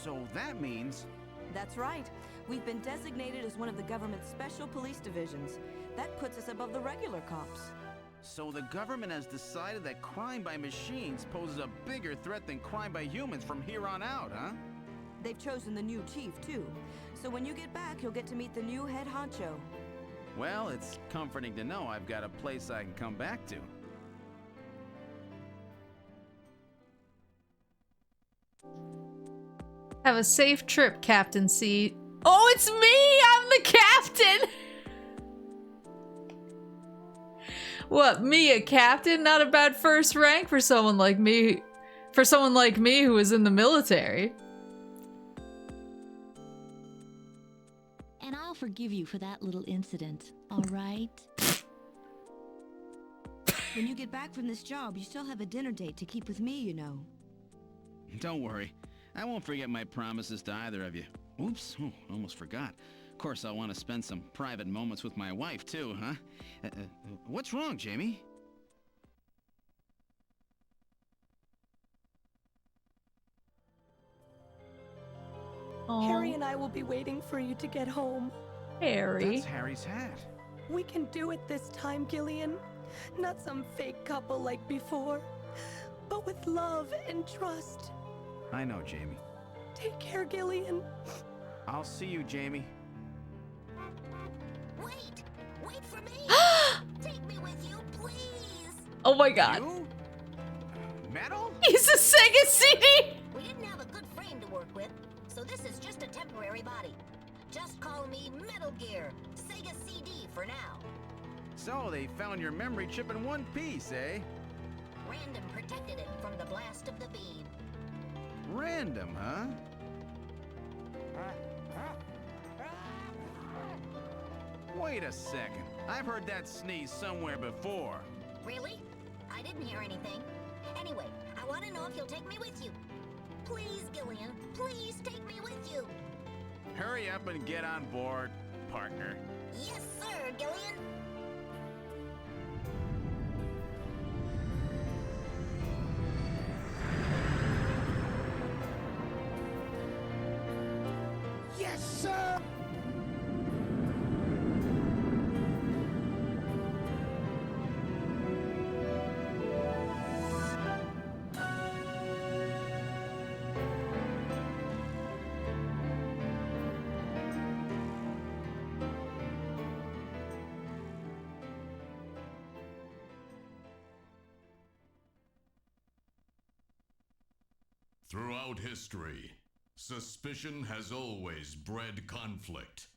So that means... That's right. We've been designated as one of the government's special police divisions. That puts us above the regular cops. So the government has decided that crime by machines poses a bigger threat than crime by humans from here on out, huh? They've chosen the new chief, too. So when you get back, you'll get to meet the new head honcho. Well, it's comforting to know I've got a place I can come back to. Have a safe trip, Captain C. Oh, it's me! I'm the captain! What, me a captain? Not a bad first rank for someone like me. For someone like me who was in the military. And I'll forgive you for that little incident, all right? When you get back from this job, you still have a dinner date to keep with me, you know. Don't worry. I won't forget my promises to either of you. Oops, oh, almost forgot. Of course, I'll want to spend some private moments with my wife, too, huh? What's wrong, Jamie? Aww. Harry and I will be waiting for you to get home. Harry? That's Harry's hat. We can do it this time, Gillian. Not some fake couple like before, but with love and trust. I know, Jamie. Take care, Gillian. I'll see you, Jamie. Wait! Wait for me! Take me with you, please! Oh my god. You? Metal? He's a Sega CD! We didn't have a good frame to work with, so this is just a temporary body. Just call me Metal Gear, Sega CD for now. So they found your memory chip in one piece, eh? Random protected it from the blast Random, huh? Wait a second. I've heard that sneeze somewhere before. Really? I didn't hear anything. Anyway, I want to know if you'll take me with you. Please, Gillian, please take me with you. Hurry up and get on board, partner. Yes, sir, Gillian. Yes, sir! Throughout history, suspicion has always bred conflict.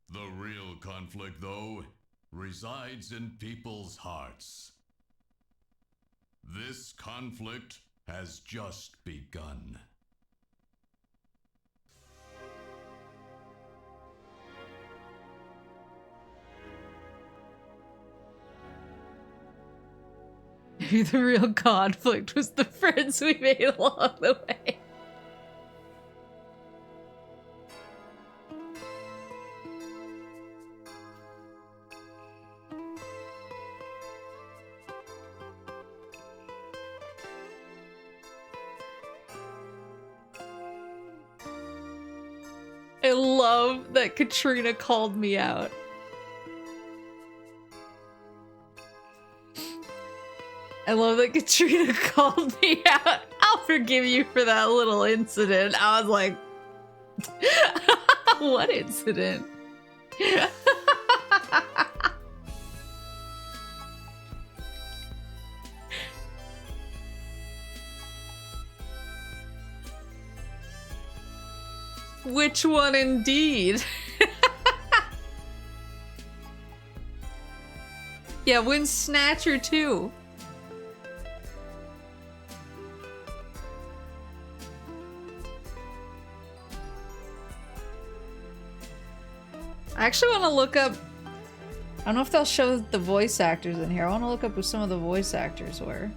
The real conflict, though, resides in people's hearts. This conflict has just begun. Maybe the real conflict was the friends we made along the way. I love that Katrina called me out. I love that Katrina called me out. I'll forgive you for that little incident. I was like, what incident? Which one indeed? Yeah, win Snatcher too. I actually want to look up. I don't know if they'll show the voice actors in here. I want to look up who some of the voice actors were.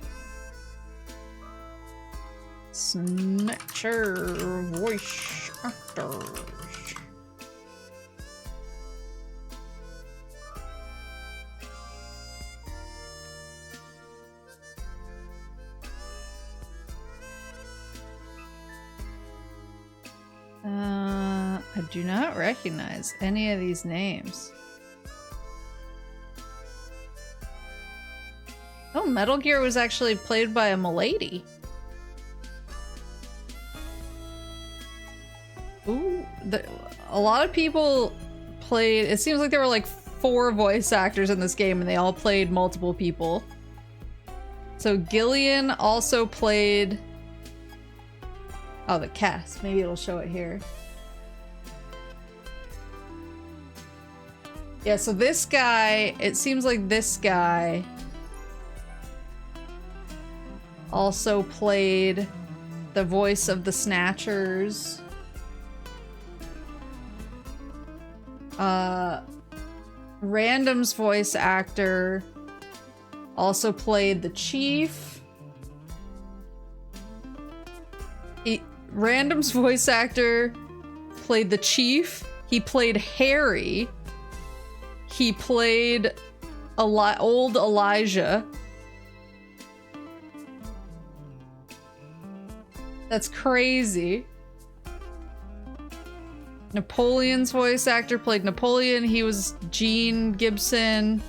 Snatcher voice actors. I do not recognize any of these names. Oh, Metal Gear was actually played by a Milady. Ooh, a lot of people played. It seems like there were like 4 voice actors in this game and they all played multiple people. So Gillian also played. Oh, the cast. Maybe it'll show it here. Yeah, so this guy, it seems like this guy also played the voice of the Snatchers. Random's voice actor also played the Chief. Random's voice actor played the Chief. He played Harry. He played old Elijah. That's crazy. Napoleon's voice actor played Napoleon. He was Gene Gibson.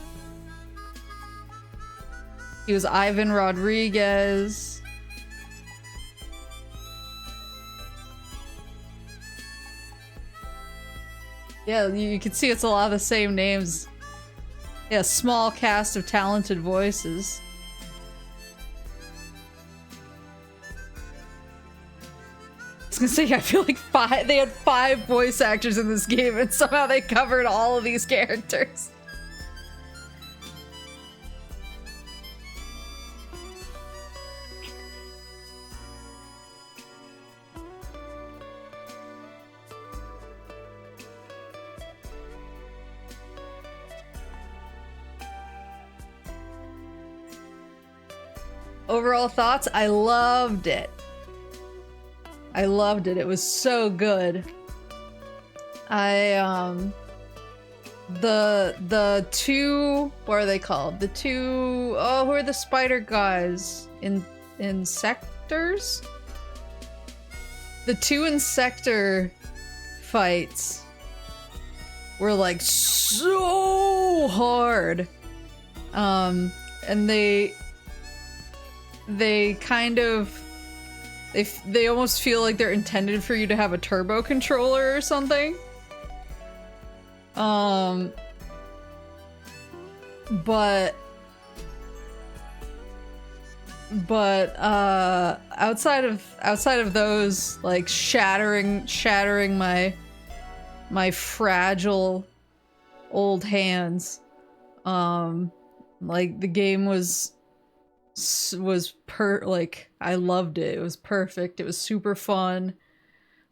He was Ivan Rodriguez. Yeah, you can see it's a lot of the same names. Yeah, small cast of talented voices. I was gonna say, I feel like they had 5 voice actors in this game and somehow they covered all of these characters. Overall thoughts? I loved it. I loved it. It was so good. The two, what are they called? The two, oh, who are the spider guys? Insectors? The two insector fights were like so hard. And they kind of, they almost feel like they're intended for you to have a turbo controller or something. But outside of those, like shattering my fragile old hands, like the game was like I loved it. It was perfect. It was super fun.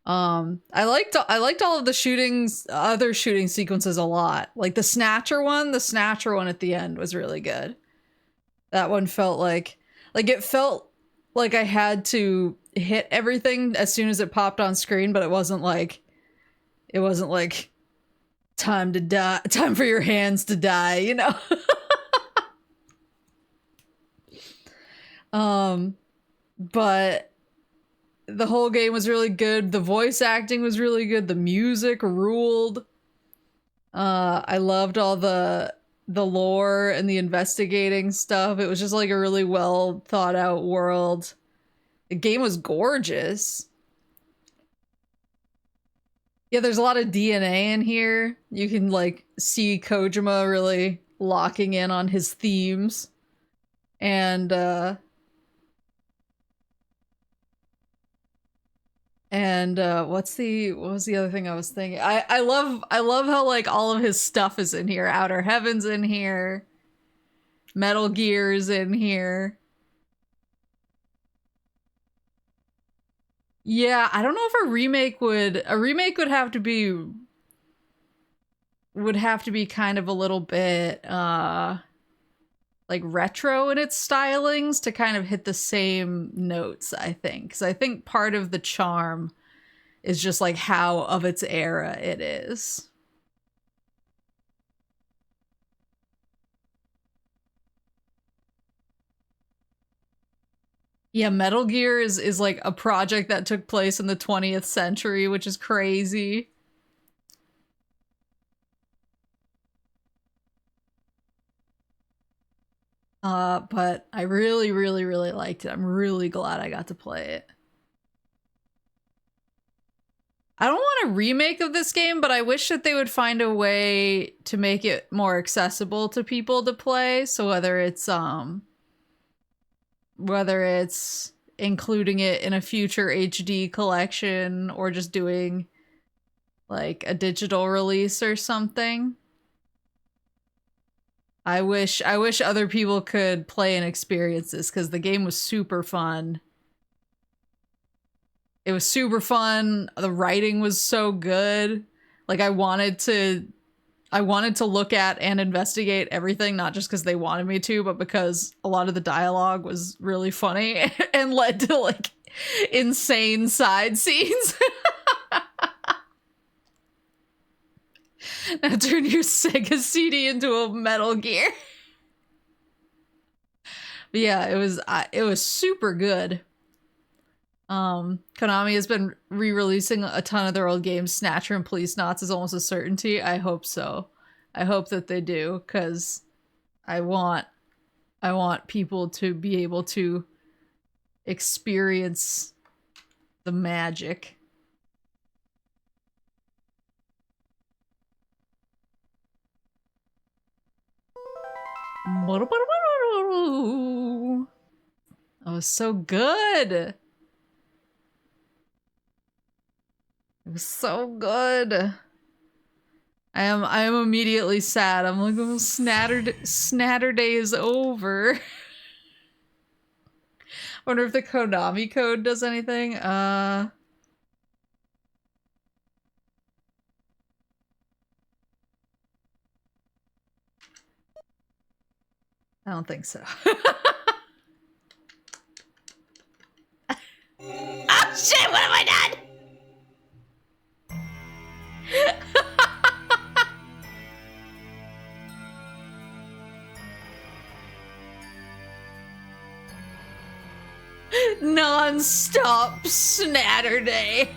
I liked all of the other shooting sequences a lot. Like the Snatcher one at the end was really good. That one felt like it felt like I had to hit everything as soon as it popped on screen, but it wasn't like time to die, time for your hands to die, you know? But the whole game was really good. The voice acting was really good. The music ruled. I loved all the lore and the investigating stuff. It was just like a really well thought out world. The game was gorgeous. Yeah, there's a lot of DNA in here. You can like see Kojima really locking in on his themes. And what was the other thing I was thinking? I love how like all of his stuff is in here. Outer Heaven's in here. Metal Gear's in here. Yeah, I don't know if a remake would have to be kind of a little bit like retro in its stylings to kind of hit the same notes, I think. Because I think part of the charm is just like how of its era it is. Yeah, Metal Gear is like a project that took place in the 20th century, which is crazy. But I really, really, really liked it. I'm really glad I got to play it. I don't want a remake of this game, but I wish that they would find a way to make it more accessible to people to play. So whether it's including it in a future HD collection or just doing like a digital release or something. I wish other people could play and experience this because the game was super fun. It was super fun. The writing was so good. Like I wanted to look at and investigate everything, not just because they wanted me to, but because a lot of the dialogue was really funny and led to like insane side scenes. Now turn your Sega CD into a Metal Gear. But yeah, it was super good. Konami has been re-releasing a ton of their old games. Snatcher and Police Knots is almost a certainty. I hope so. I hope that they do, because I want people to be able to experience the magic. Oh, it was so good. It was so good. I am immediately sad. I'm like, oh, Snatter Day is over. Wonder if the Konami code does anything. I don't think so. Oh shit, what have I done? Non-stop Snatterday.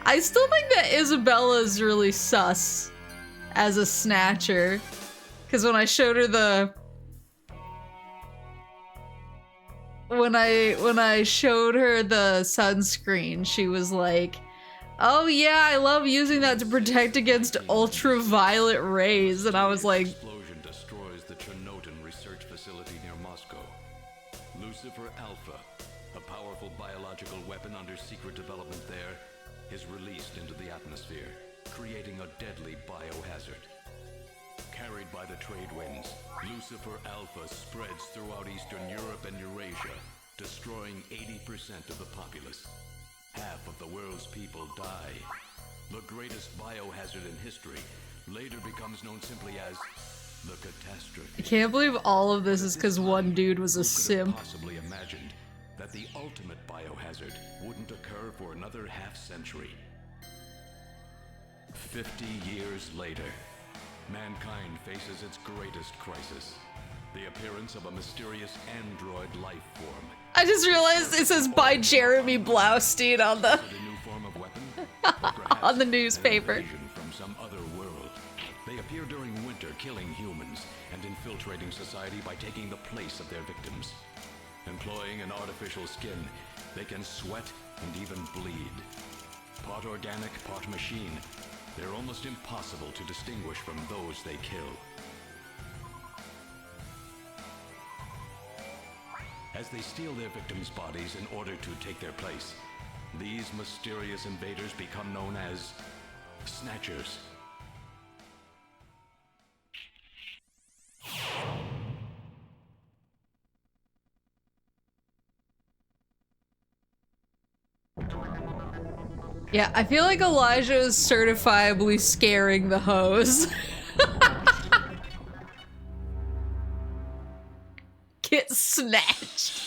I still think that Isabella's really sus as a snatcher. Because when I showed her the... When I showed her the sunscreen, she was like, oh yeah, I love using that to protect against ultraviolet rays. And I was like... Explosion destroys the Chernobyl research facility near Moscow. Lucifer Alpha, a powerful biological weapon under secret development there, is released into the atmosphere, creating a deadly biohazard. Carried by the trade winds, Lucifer Alpha spreads throughout Eastern Europe and Eurasia, destroying 80% of the populace. Half of the world's people die. The greatest biohazard in history later becomes known simply as the catastrophe. I can't believe all of this is because one dude was a Who could have simp. possibly imagined that the ultimate biohazard wouldn't occur for another half-century. 50 years later, mankind faces its greatest crisis. The appearance of a mysterious android life form. I just realized it says by Jeremy Blaustein on the on the newspaper. From some other world. They appear during winter, killing humans and infiltrating society by taking the place of their victims. Employing an artificial skin, they can sweat and even bleed. Part organic, part machine, they're almost impossible to distinguish from those they kill. As they steal their victims' bodies in order to take their place, these mysterious invaders become known as Snatchers. Yeah, I feel like Elijah is certifiably scaring the hoes. Get snatched.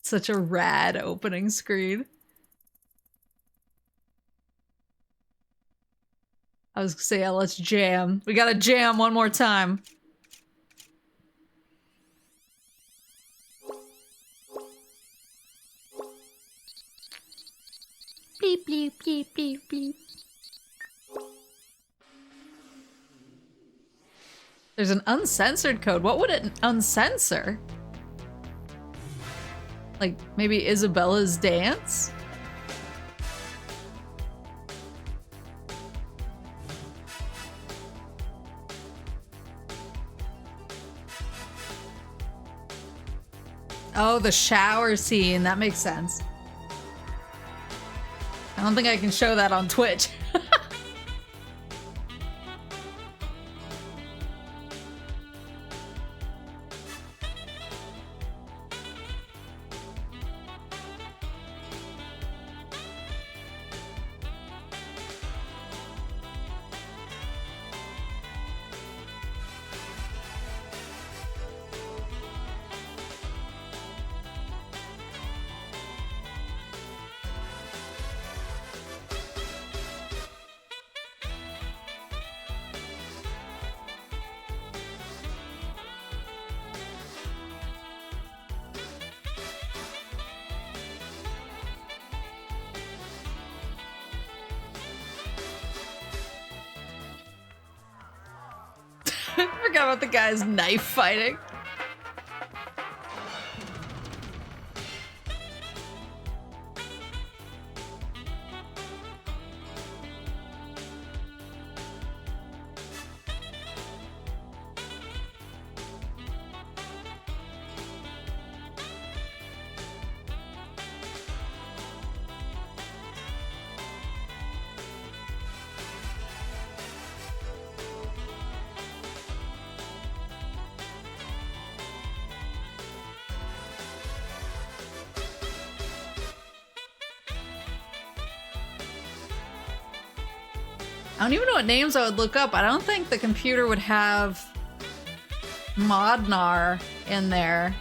Such a rad opening screen. I was gonna say, yeah, let's jam. We gotta jam one more time. Beep, beep, beep, beep, beep. There's an uncensored code. What would it uncensor? Like, maybe Isabella's dance? Oh, the shower scene. That makes sense. I don't think I can show that on Twitch. I forgot about the guy's knife fighting. I don't even know what names I would look up. I don't think the computer would have Modnar in there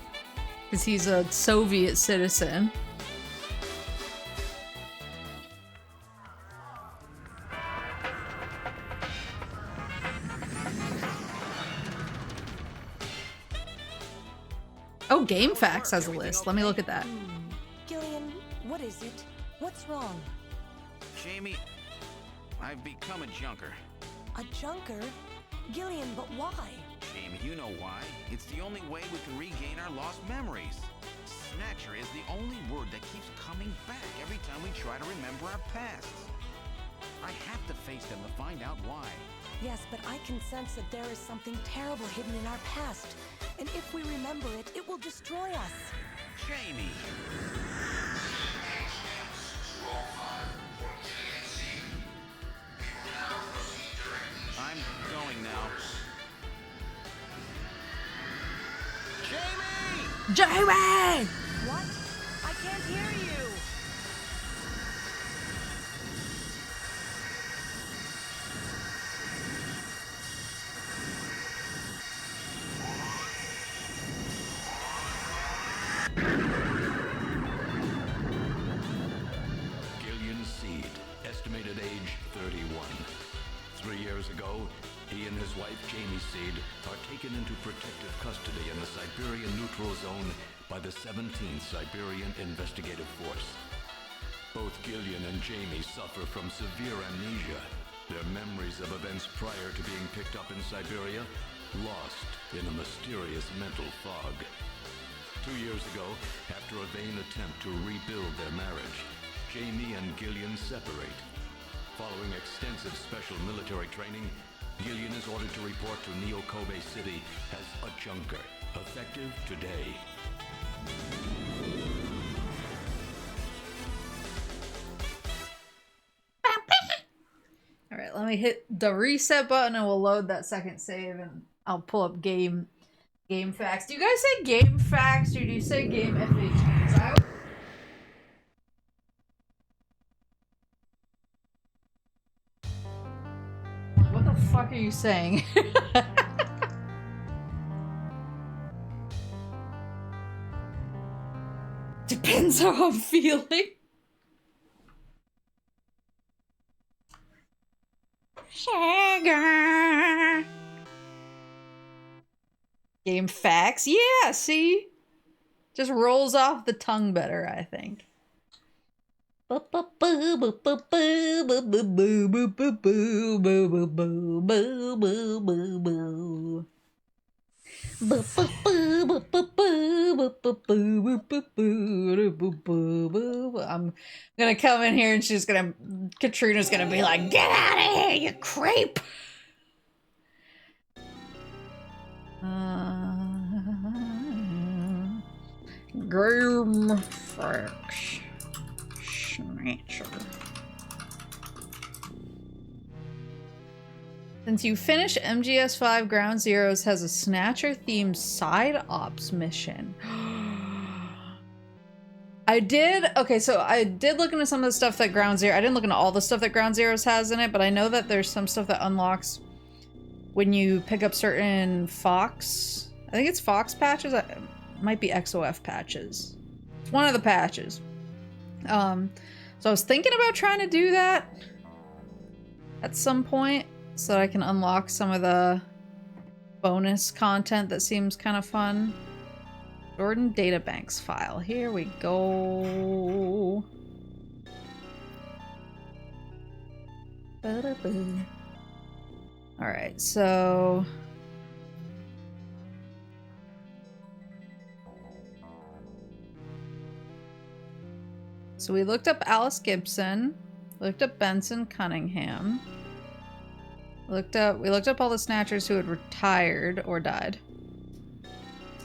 because he's a Soviet citizen. Oh, GameFAQs has a list. Let me look at that. Gillian, what is it? What's wrong? Jamie, I've become a junker. A junker? Gillian, but why? Jamie, you know why. It's the only way we can regain our lost memories. Snatcher is the only word that keeps coming back every time we try to remember our past. I have to face them to find out why. Yes, but I can sense that there is something terrible hidden in our past. And if we remember it, it will destroy us. Jamie! I'm going now. Jamie! Jamie! What? I can't hear you! Gillian Seed, estimated age 31. 3 years ago, he and his wife Jamie Seed are taken into protective custody in the Siberian Neutral Zone by the 17th Siberian Investigative Force. Both Gillian and Jamie suffer from severe amnesia. Their memories of events prior to being picked up in Siberia lost in a mysterious mental fog. 2 years ago, after a vain attempt to rebuild their marriage, Jamie and Gillian separate. Following extensive special military training, Gillian is ordered to report to Neo Kobe City as a junker, effective today. Alright, let me hit the reset button and we'll load that second save and I'll pull up game facts. Do you guys say game facts or do you say game FAQs? What the fuck are you saying? Depends how I'm feeling. Sugar. Game facts? Yeah, see? Just rolls off the tongue better, I think. I'm gonna come in here and Katrina's gonna be like, get out of here, you creep! Game facts. Snatcher. Since you finished MGS5, Ground Zeroes has a Snatcher-themed side ops mission. Okay, so I did look into some of the stuff that Ground Zero, I didn't look into all the stuff that Ground Zeroes has in it, but I know that there's some stuff that unlocks when you pick up certain Fox, I think it's Fox patches, it might be XOF patches. It's one of the patches. So I was thinking about trying to do that at some point so that I can unlock some of the bonus content that seems kind of fun. Jordan Databanks file. Here we go. Alright, so... So we looked up Alice Gibson, looked up Benson Cunningham, we looked up all the Snatchers who had retired or died.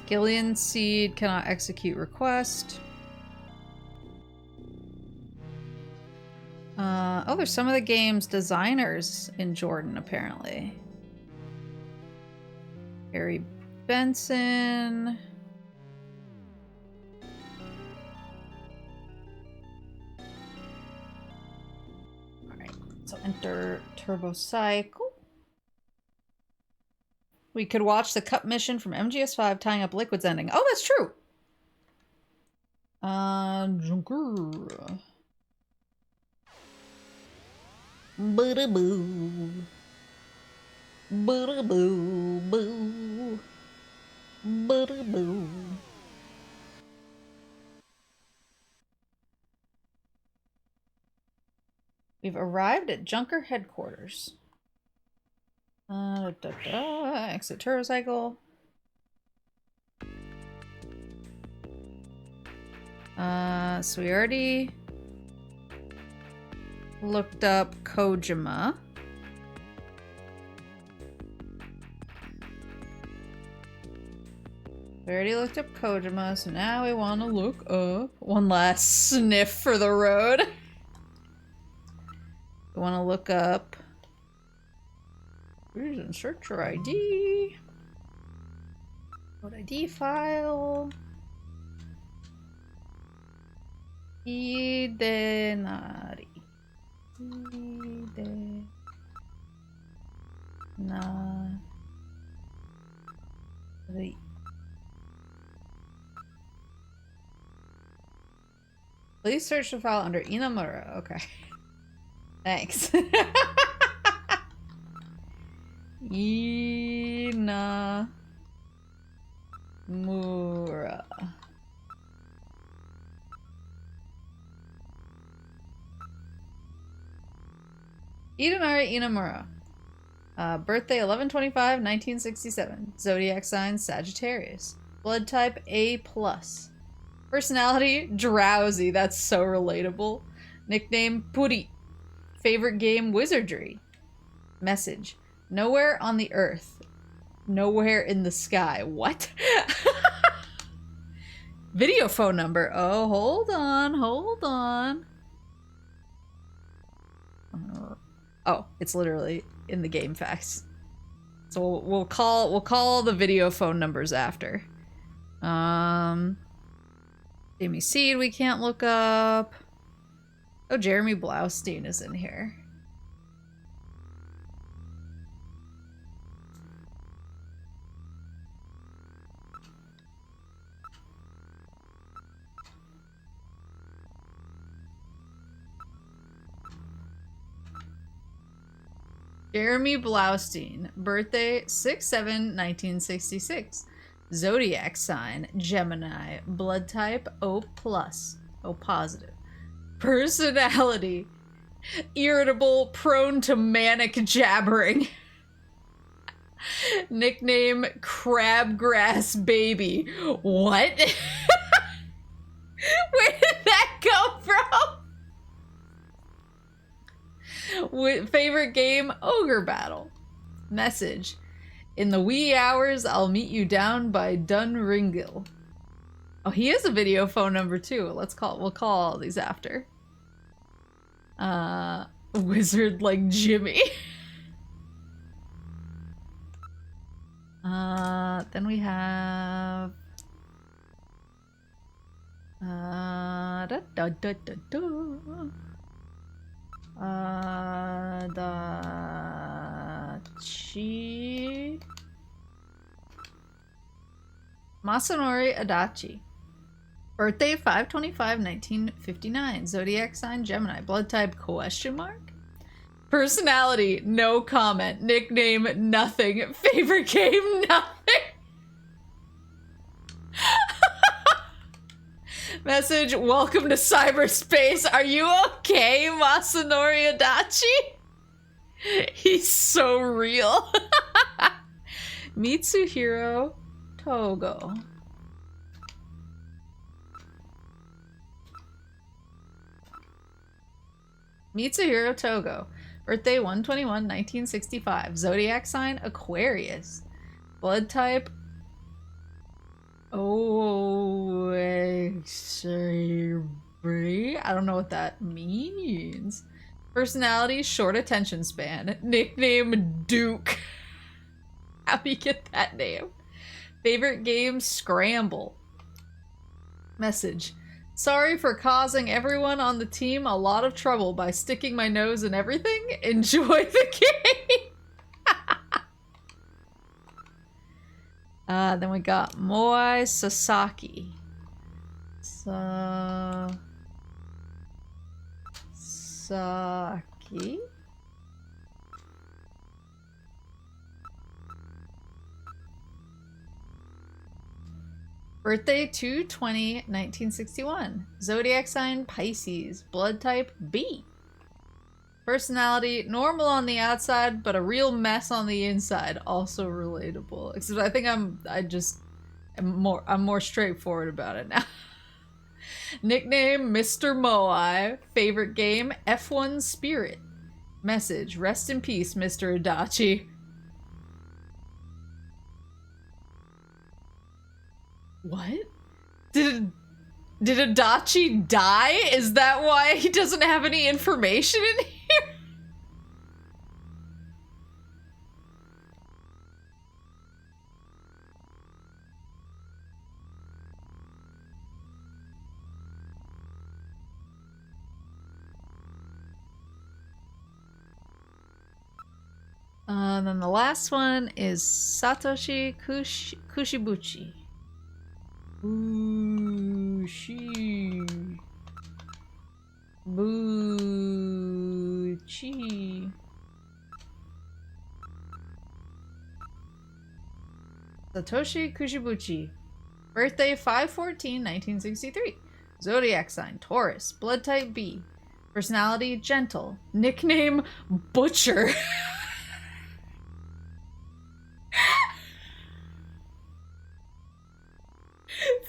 Gillian Seed cannot execute request. Oh, there's some of the game's designers in Jordan, apparently. Harry Benson. Alright, so enter Turbo Cycle. We could watch the Cup mission from MGS5 tying up Liquid's ending. Oh, that's true. Junker. Boo-da-boo. Boo-da-boo. Boo. Boo-da-boo. We've arrived at Junker headquarters. Exit Turbocycle. So we already looked up Kojima. We already looked up Kojima, so now we want to look up one last sniff for the road. We want to look up Reason Searcher ID. Code ID file. Idenari. Idenari. Please search the file under Inamura. Okay. Thanks. Inamura. Idenari Inamura. Birthday 11/25/1967. Zodiac sign Sagittarius. Blood type A+. Personality drowsy. That's so relatable. Nickname Puri. Favorite game Wizardry. Message. Nowhere on the earth. Nowhere in the sky. What? Video phone number. Oh, hold on. Hold on. Oh, it's literally in the game facts. So we'll call the video phone numbers after. Jamie Seed we can't look up. Oh, Jeremy Blaustein is in here. Jeremy Blaustein, birthday 6/7/1966. Zodiac sign Gemini, blood type O+, O positive. Personality irritable, prone to manic jabbering. Nickname Crabgrass Baby. What? Where did that come from? Favorite game Ogre Battle. Message. In the wee hours, I'll meet you down by Dunringill. Oh, he has a video phone number too. We'll call all these after. Wizard like Jimmy. Then we have Masanori Adachi. Birthday 5/25/1959. Zodiac sign Gemini. Blood type ? Personality no comment. Nickname nothing. Favorite game nothing. Message, welcome to cyberspace. Are you okay, Masanori Adachi? He's so real. Mitsuhiro Togo. Mitsuhiro Togo. Birthday 1/21/1965. Zodiac sign Aquarius. Blood type I don't know what that means. Personality short attention span. Nickname Duke. How do you get that name? Favorite game Scramble. Message. Sorry for causing everyone on the team a lot of trouble by sticking my nose in everything. Enjoy the game. Then we got Moai Sasaki. Saki? Birthday 2/20/1961. Zodiac sign Pisces. Blood type B. Personality normal on the outside, but a real mess on the inside. Also relatable. Except I think I'm more straightforward about it now. Nickname Mr. Moai. Favorite game F1 Spirit. Message rest in peace, Mr. Adachi. What? Did Adachi die? Is that why he doesn't have any information in here? And then the last one is Satoshi Kushibuchi. Buchi. Satoshi Kushibuchi. Birthday 5/14/1963. Zodiac sign Taurus. Blood type B. Personality gentle. Nickname Butcher.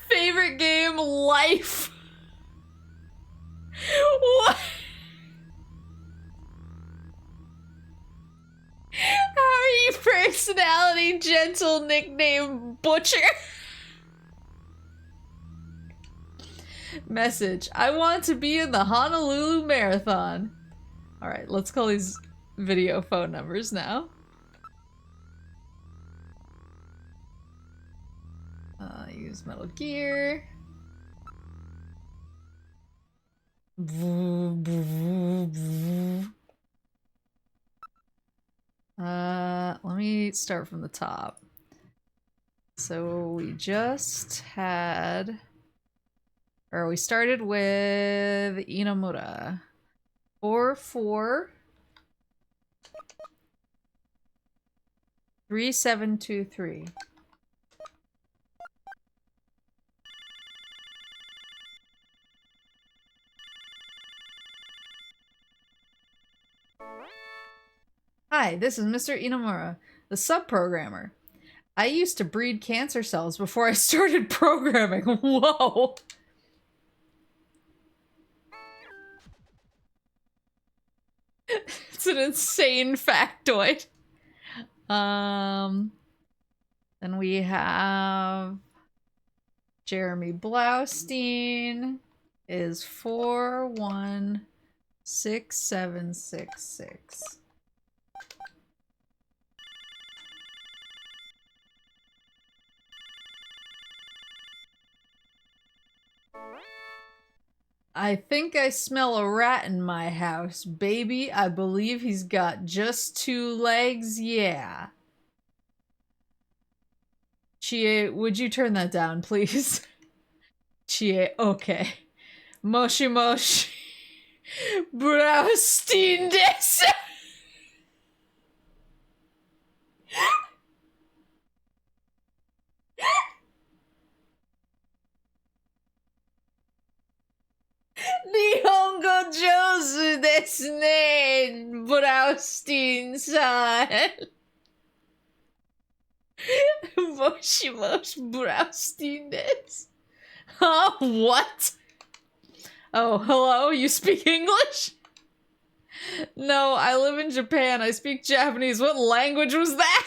Favorite game Life. What? How are you personality gentle nickname Butcher? Message. I want to be in the Honolulu Marathon. Alright, let's call these video phone numbers now. Use Metal Gear. Let me start from the top. So we just had, or we started with Inamura. 443723. Hi, this is Mr. Inamura, the sub-programmer. I used to breed cancer cells before I started programming. Whoa! It's an insane factoid. Then we have Jeremy Blaustein is 416766. I think I smell a rat in my house, baby. I believe he's got just 2 legs, yeah. Chie, would you turn that down, please? Chie, okay. Moshi moshi. Blaustein desu. Nihongo jouzu desu ne, Blaustein-san. Moshi moshi Blaustein desu. Huh? What? Oh, hello? You speak English? No, I live in Japan. I speak Japanese. What language was that?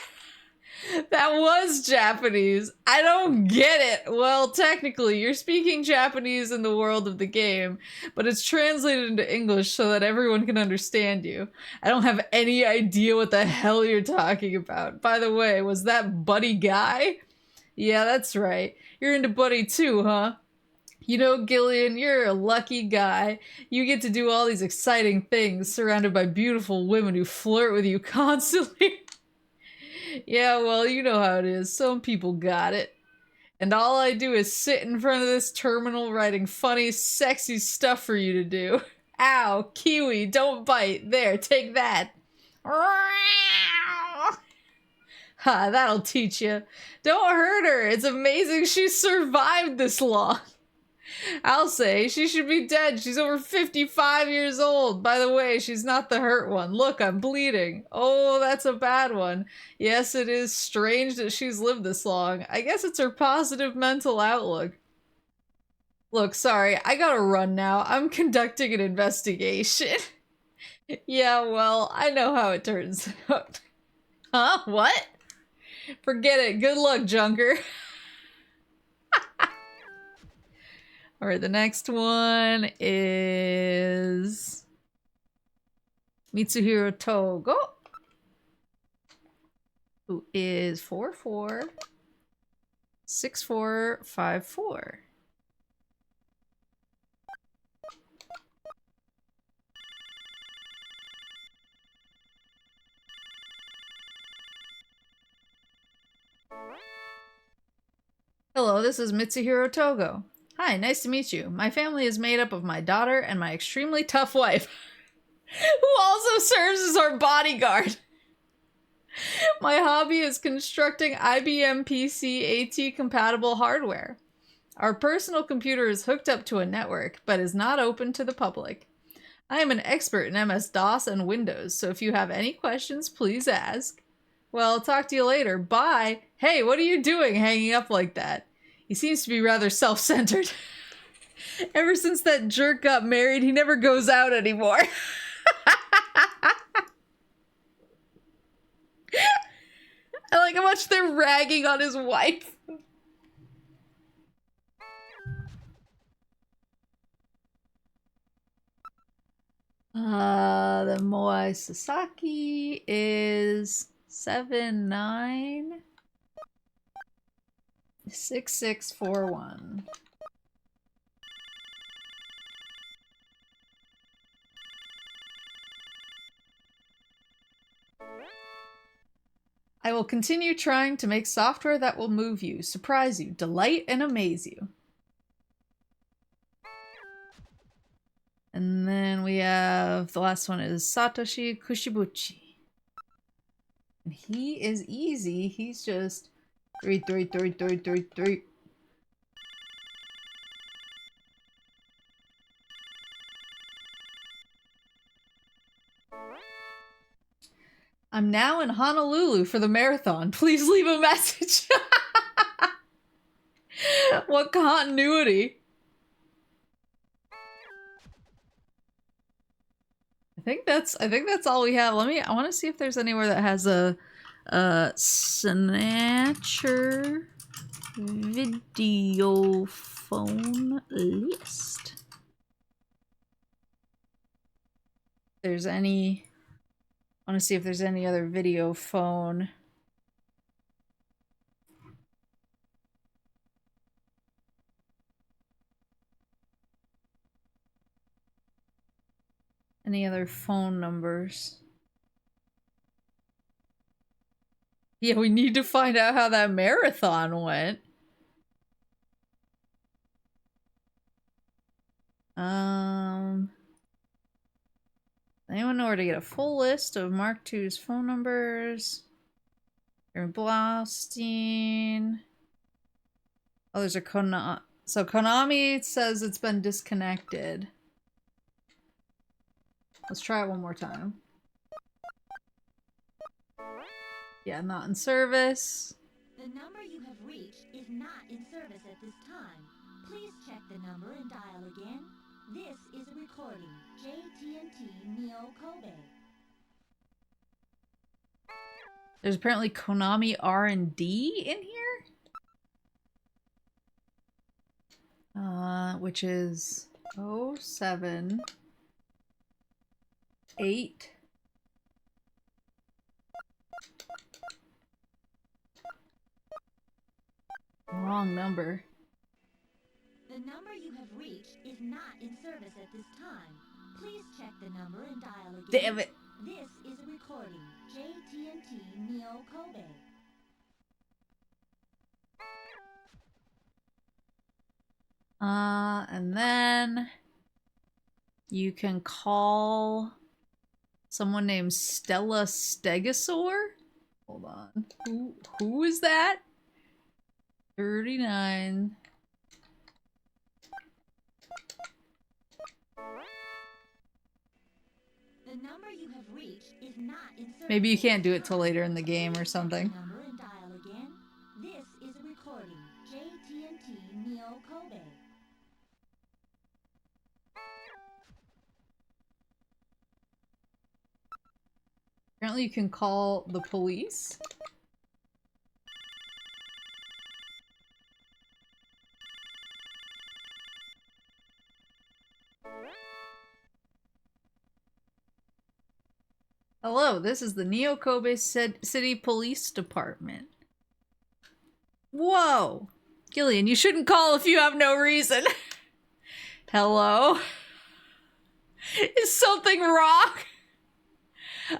That was Japanese. I don't get it. Well, technically, you're speaking Japanese in the world of the game, but it's translated into English so that everyone can understand you. I don't have any idea what the hell you're talking about. By the way, was that Buddy Guy? Yeah, that's right. You're into Buddy too, huh? You know, Gillian, you're a lucky guy. You get to do all these exciting things surrounded by beautiful women who flirt with you constantly. Yeah, well, you know how it is. Some people got it. And all I do is sit in front of this terminal writing funny, sexy stuff for you to do. Ow, Kiwi, don't bite. There, take that. Ha, that'll teach you. Don't hurt her. It's amazing she survived this long. I'll say she should be dead. She's over 55 years old. By the way, she's not the hurt one. Look, I'm bleeding. Oh, that's a bad one. Yes, it is strange that she's lived this long. I guess it's her positive mental outlook. Look, sorry, I gotta run now. I'm conducting an investigation. Yeah, well, I know how it turns out. Huh? What? Forget it. Good luck, Junker. Alright, the next one is Mitsuhiro Togo, who is 446454. Hello, this is Mitsuhiro Togo. Hi, nice to meet you. My family is made up of my daughter and my extremely tough wife, who also serves as our bodyguard. My hobby is constructing IBM PC AT compatible hardware. Our personal computer is hooked up to a network, but is not open to the public. I am an expert in MS-DOS and Windows, so if you have any questions, please ask. Well, I'll talk to you later. Bye. Hey, what are you doing hanging up like that? He seems to be rather self-centered. Ever since that jerk got married, he never goes out anymore. I like how much they're ragging on his wife. The Moai Sasaki is 796641. I will continue trying to make software that will move you, surprise you, delight, and amaze you. And then we have, the last one is Satoshi Kushibuchi. And he is easy, he's just 3. I'm now in Honolulu for the marathon. Please leave a message. What continuity? I think that's all we have. I want to see if there's anywhere that has a Snatcher video phone list. If there's any, I want to see if there's any other video phone. Any other phone numbers? Yeah, we need to find out how that marathon went. Anyone know where to get a full list of Mark II's phone numbers? Blaustein. Oh, there's a Konami. So Konami says it's been disconnected. Let's try it one more time. Yeah, not in service. The number you have reached is not in service at this time. Please check the number and dial again. This is a recording. JT&T Neo Kobe. There's apparently Konami R&D in here. Which is 078. Wrong number. The number you have reached is not in service at this time. Please check the number and dial again. Damn it. This is a recording. JT&T Neo Kobe. And then you can call someone named Stella Stegosaur. Hold on. Who is that? 39. The number you have reached is not in service. Maybe you can't do it till later in the game or something. Number and dial again. This is a recording. JTNT Neo Kobe. Apparently you can call the police. Hello, this is the Neo Kobe City Police Department. Whoa! Gillian, you shouldn't call if you have no reason. Hello? Is something wrong?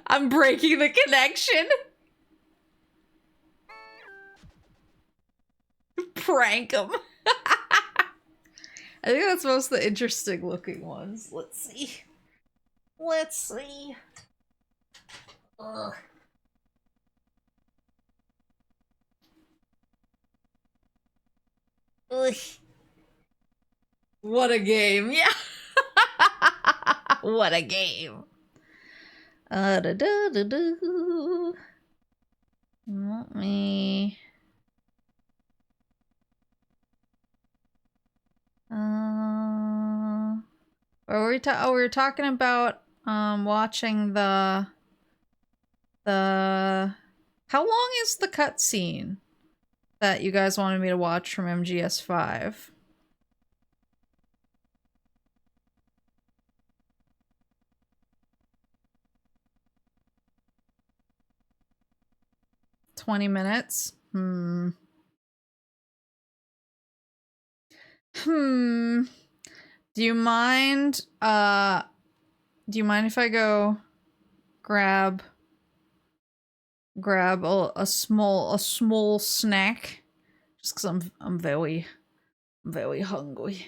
I'm breaking the connection. Prank him. I think that's most of the interesting looking ones. Let's see. Let's see. Ugh. Ugh. What a game. Yeah. What a game. Da da da da. Let me. What were we we were talking about watching the how long is the cutscene that you guys wanted me to watch from MGS5? $20 minutes? Do you mind if I go grab a small snack? Just cuz I'm very hungry.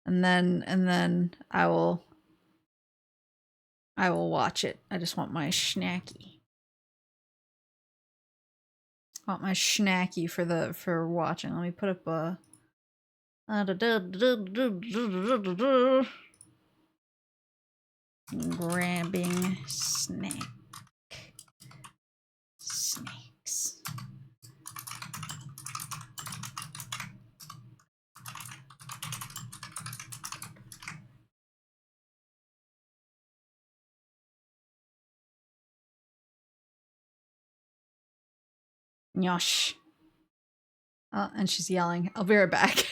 And then I will watch it. I just want my snacky. I want my snacky for watching. Let me put up a grabbing snack. Snakes. Nyosh. Oh, and she's yelling. I'll be right back.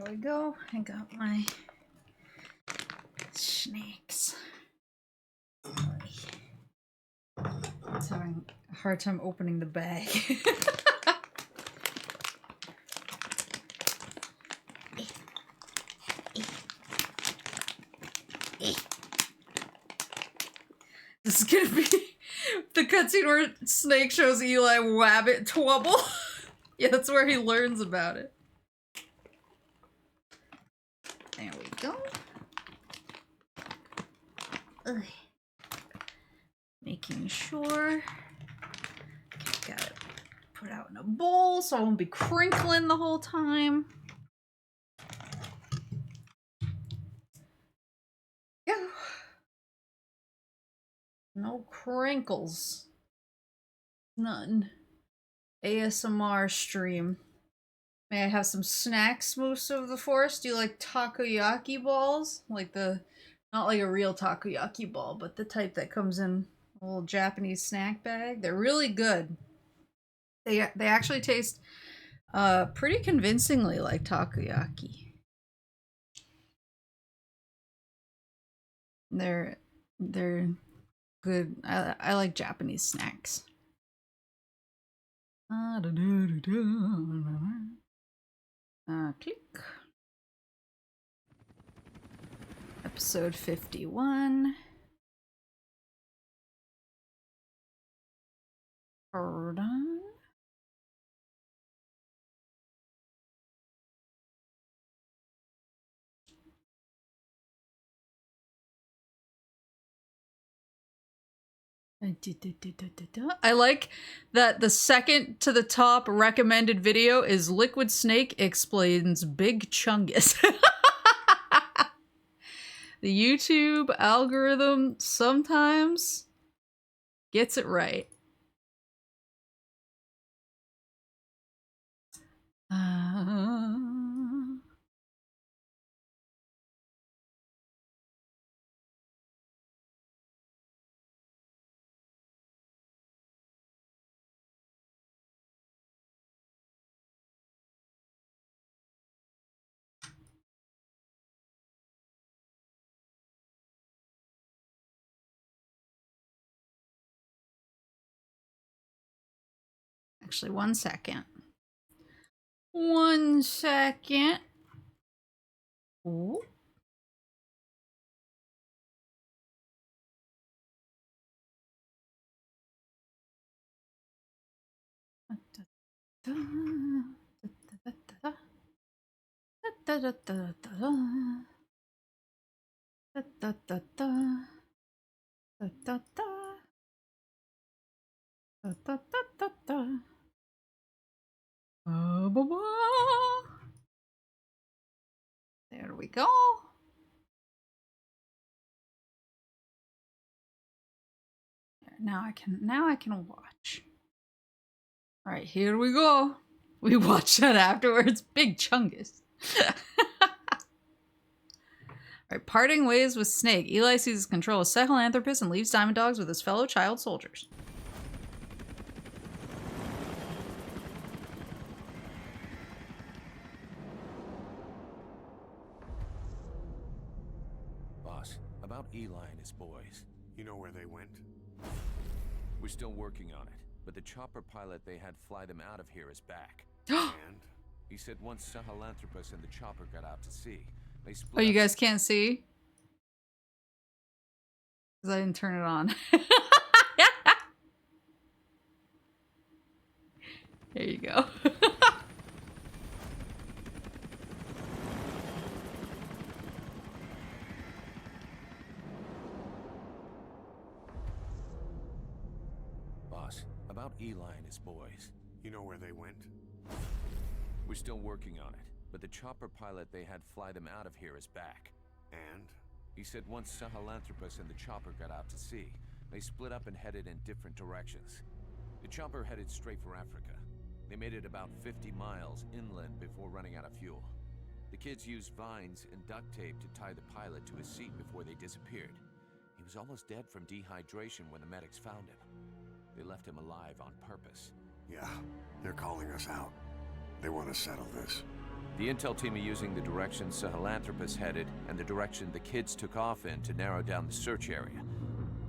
Here we go. I got my snakes. It's having a hard time opening the bag. This is gonna be the cutscene where Snake shows Eli Wabbit Twubble. Yeah, that's where he learns about it. There we go. Ugh. Making sure. Okay, got it put out in a bowl so I won't be crinkling the whole time. Go. No crinkles. None. ASMR stream. May I have some snacks, Moose of the Forest? Do you like takoyaki balls? Like the, not like a real takoyaki ball, but the type that comes in a little Japanese snack bag. They're really good. They actually taste pretty convincingly like takoyaki. They're good. I like Japanese snacks. Click. Episode 51. Hold on. I like that the second to the top recommended video is Liquid Snake Explains Big Chungus. The YouTube algorithm sometimes gets it right. Actually, 1 second. 1 second. Ooh. There we go. Now I can watch. All right, here we go. We watch that afterwards. Big Chungus. Alright, parting ways with Snake. Eli seizes control of Sahelanthropus and leaves Diamond Dogs with his fellow child soldiers. Boss, about Eli and his boys. You know where they went? We're still working on it, but the chopper pilot they had fly them out of here is back. And? He said once Sahelanthropus and the chopper got out to sea, they split Oh, you up. guys can't see? Because I didn't turn it on. There you go. Boss, about Eli and his boys. You know where they went? We're still working on it, but the chopper pilot they had fly them out of here is back. And? He said once Sahelanthropus and the chopper got out to sea, they split up and headed in different directions. The chopper headed straight for Africa. They made it about 50 miles inland before running out of fuel. The kids used vines and duct tape to tie the pilot to his seat before they disappeared. He was almost dead from dehydration when the medics found him. They left him alive on purpose. Yeah, they're calling us out. They want to settle this. The intel team are using the direction Sahelanthropus headed and the direction the kids took off in to narrow down the search area.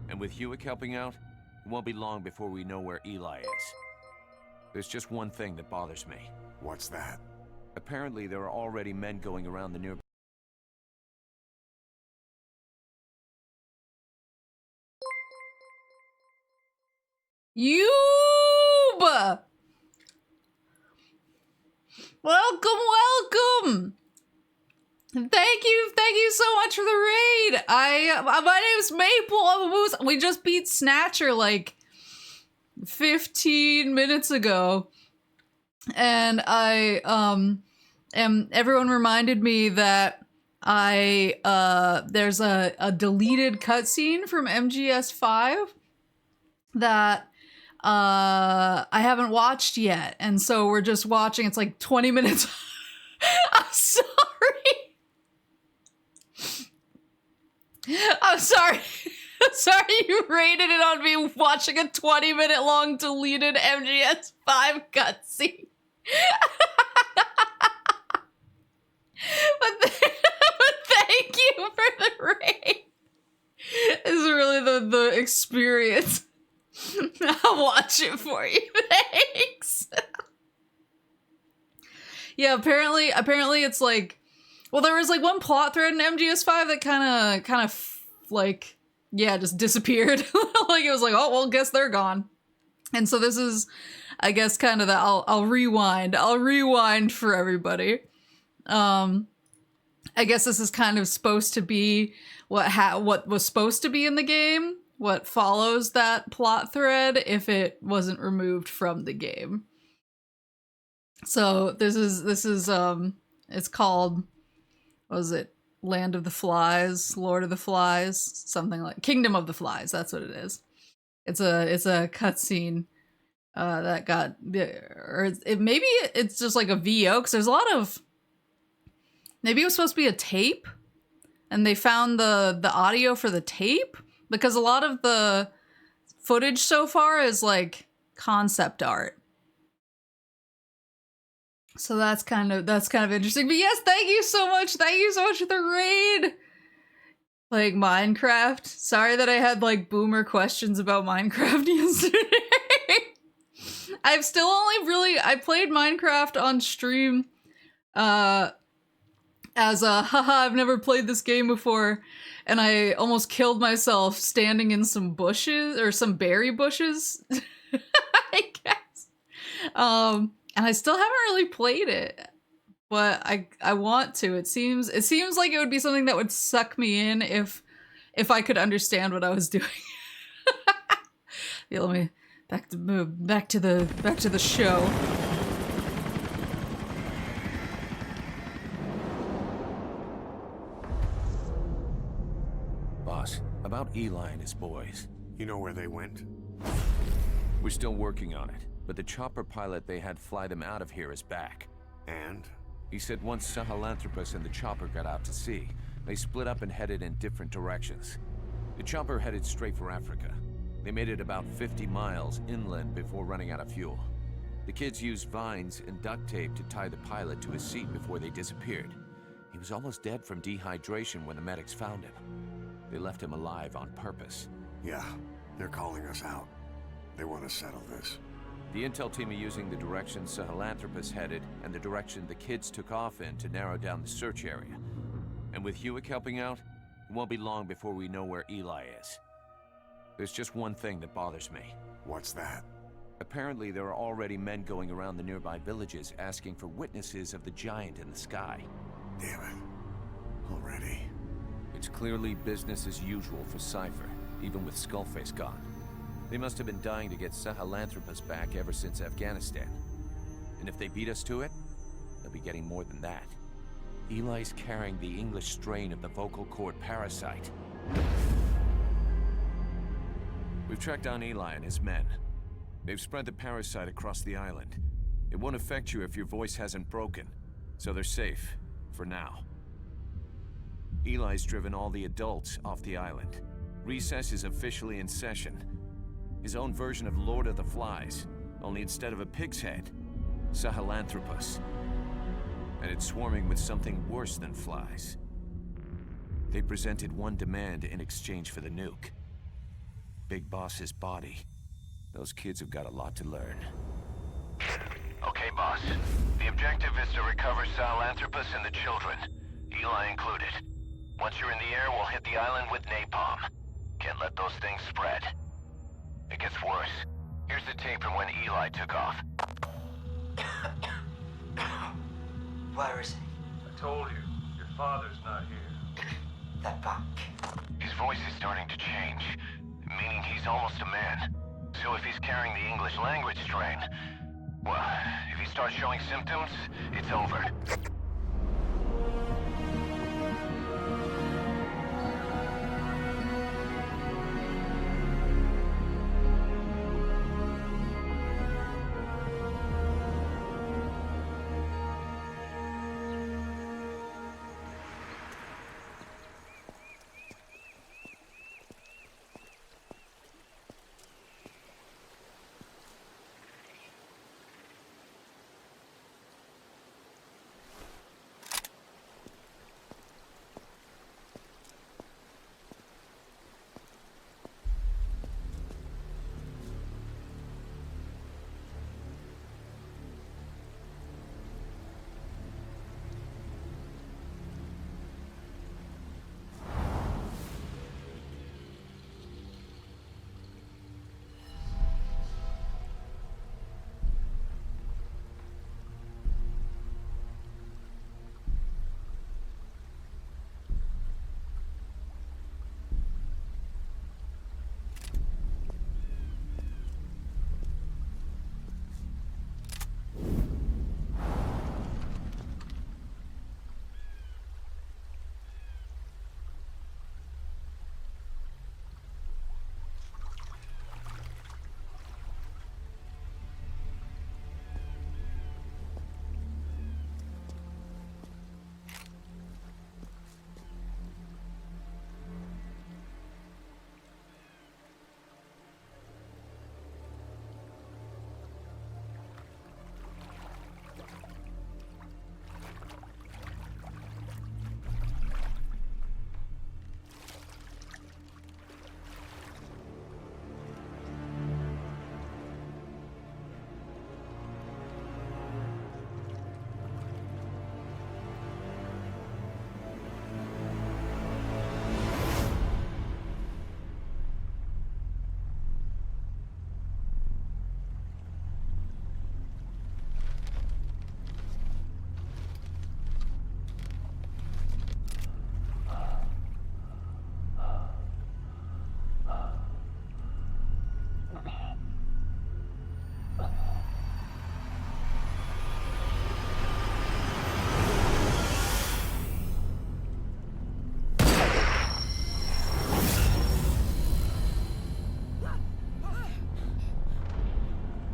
And with Hewick helping out, it won't be long before we know where Eli is. There's just one thing that bothers me. What's that? Apparently there are already men going around the nearby... Yoob! Welcome! Thank you so much for the raid! My name's Maple, I'm a moose. We just beat Snatcher like 15 minutes ago. And everyone reminded me that there's a deleted cutscene from MGS5 that I haven't watched yet, and so we're just watching. It's like 20 minutes. I'm sorry. I'm sorry. I'm sorry you rated it on me watching a 20-minute long deleted MGS5 cutscene. but thank you for the raid. This is really the experience. I'll watch it for you. Thanks. Yeah, apparently it's like, well, there was like one plot thread in MGS5 that kind of like, yeah, just disappeared. Like it was like, oh well, guess they're gone. And so this is, I guess, kind of that. I'll rewind for everybody. I guess this is kind of supposed to be what was supposed to be in the game. What follows that plot thread if it wasn't removed from the game. So this is it's called, what was it? Land of the Flies, Lord of the Flies, something like Kingdom of the Flies. That's what it is. It's a cutscene that got, or maybe it's just like a VO, because there's a lot of, maybe it was supposed to be a tape, and they found the audio for the tape, because a lot of the footage so far is like concept art. So that's kind of interesting. But yes, thank you so much for the raid. Like Minecraft. Sorry that I had like boomer questions about Minecraft yesterday. I've still only I played Minecraft on stream as a haha, I've never played this game before, and I almost killed myself standing in some bushes or some berry bushes. I guess. And I still haven't really played it, but I want to. It seems like it would be something that would suck me in if I could understand what I was doing. Yeah, let me back to the show. Boss, about Eli and his boys. You know where they went? We're still working on it, but the chopper pilot they had fly them out of here is back. And? He said once Sahelanthropus and the chopper got out to sea, they split up and headed in different directions. The chopper headed straight for Africa. They made it about 50 miles inland before running out of fuel. The kids used vines and duct tape to tie the pilot to his seat before they disappeared. He was almost dead from dehydration when the medics found him. They left him alive on purpose. Yeah, they're calling us out. They want to settle this. The intel team are using the direction Sahelanthropus headed and the direction the kids took off in to narrow down the search area. And with Hewick helping out, it won't be long before we know where Eli is. There's just one thing that bothers me. What's that? Apparently there are already men going around the nearby villages asking for witnesses of the giant in the sky. Damn it. Already? It's clearly business as usual for Cypher, even with Skullface gone. They must have been dying to get Sahelanthropus back ever since Afghanistan. And if they beat us to it, they'll be getting more than that. Eli's carrying the English strain of the vocal cord parasite. We've tracked down Eli and his men. They've spread the parasite across the island. It won't affect you if your voice hasn't broken, so they're safe, for now. Eli's driven all the adults off the island. Recess is officially in session. His own version of Lord of the Flies, only instead of a pig's head, Sahelanthropus. and it's swarming with something worse than flies. They presented one demand in exchange for the nuke. Big Boss's body. Those kids have got a lot to learn. Okay, boss. The objective is to recover Sahelanthropus and the children, Eli included. Once you're in the air, we'll hit the island with napalm. Can't let those things spread. It gets worse. Here's the tape from when Eli took off. Where is he? I told you, your father's not here. They're back. His voice is starting to change, meaning he's almost a man. So if he's carrying the English language strain, well, if he starts showing symptoms, it's over.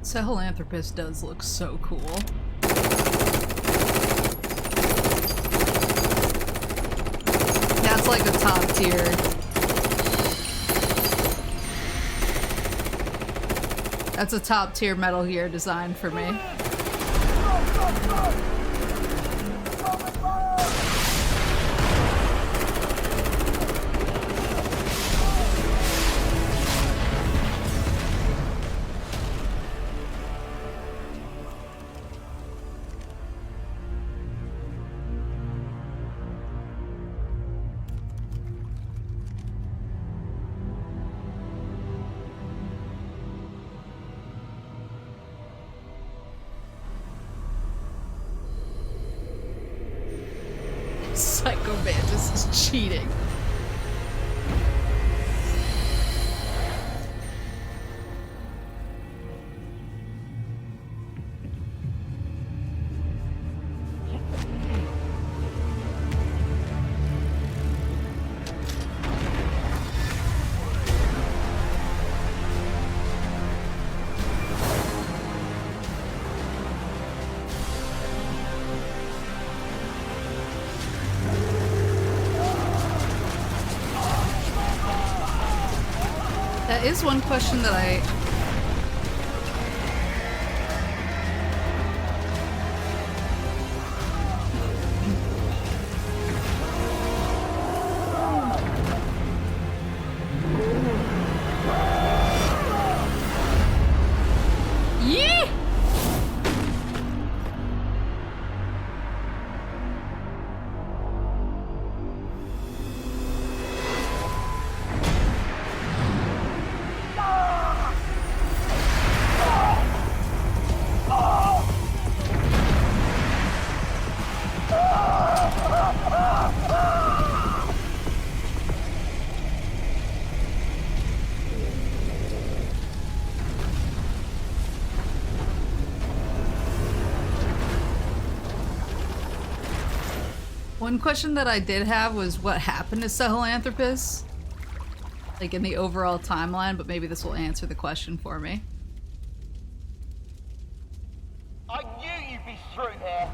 Sahelanthropus does look so cool. That's like a top tier. That's a top tier Metal Gear design for me. Psycho Mantis is cheating. That is one question that I... One question that I did have was what happened to Sahelanthropus? Like in the overall timeline, but maybe this will answer the question for me. I knew you'd be through here!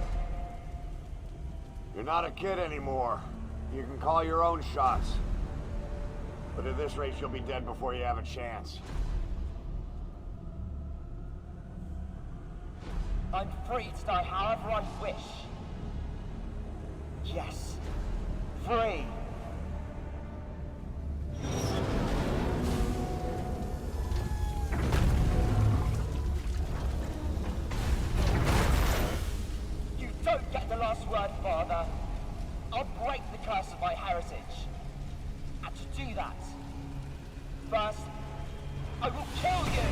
You're not a kid anymore. You can call your own shots. But at this rate, you'll be dead before you have a chance. I'm free to die however I wish. Yes. Free. You don't get the last word, Father. I'll break the curse of my heritage. And to do that, first, I will kill you!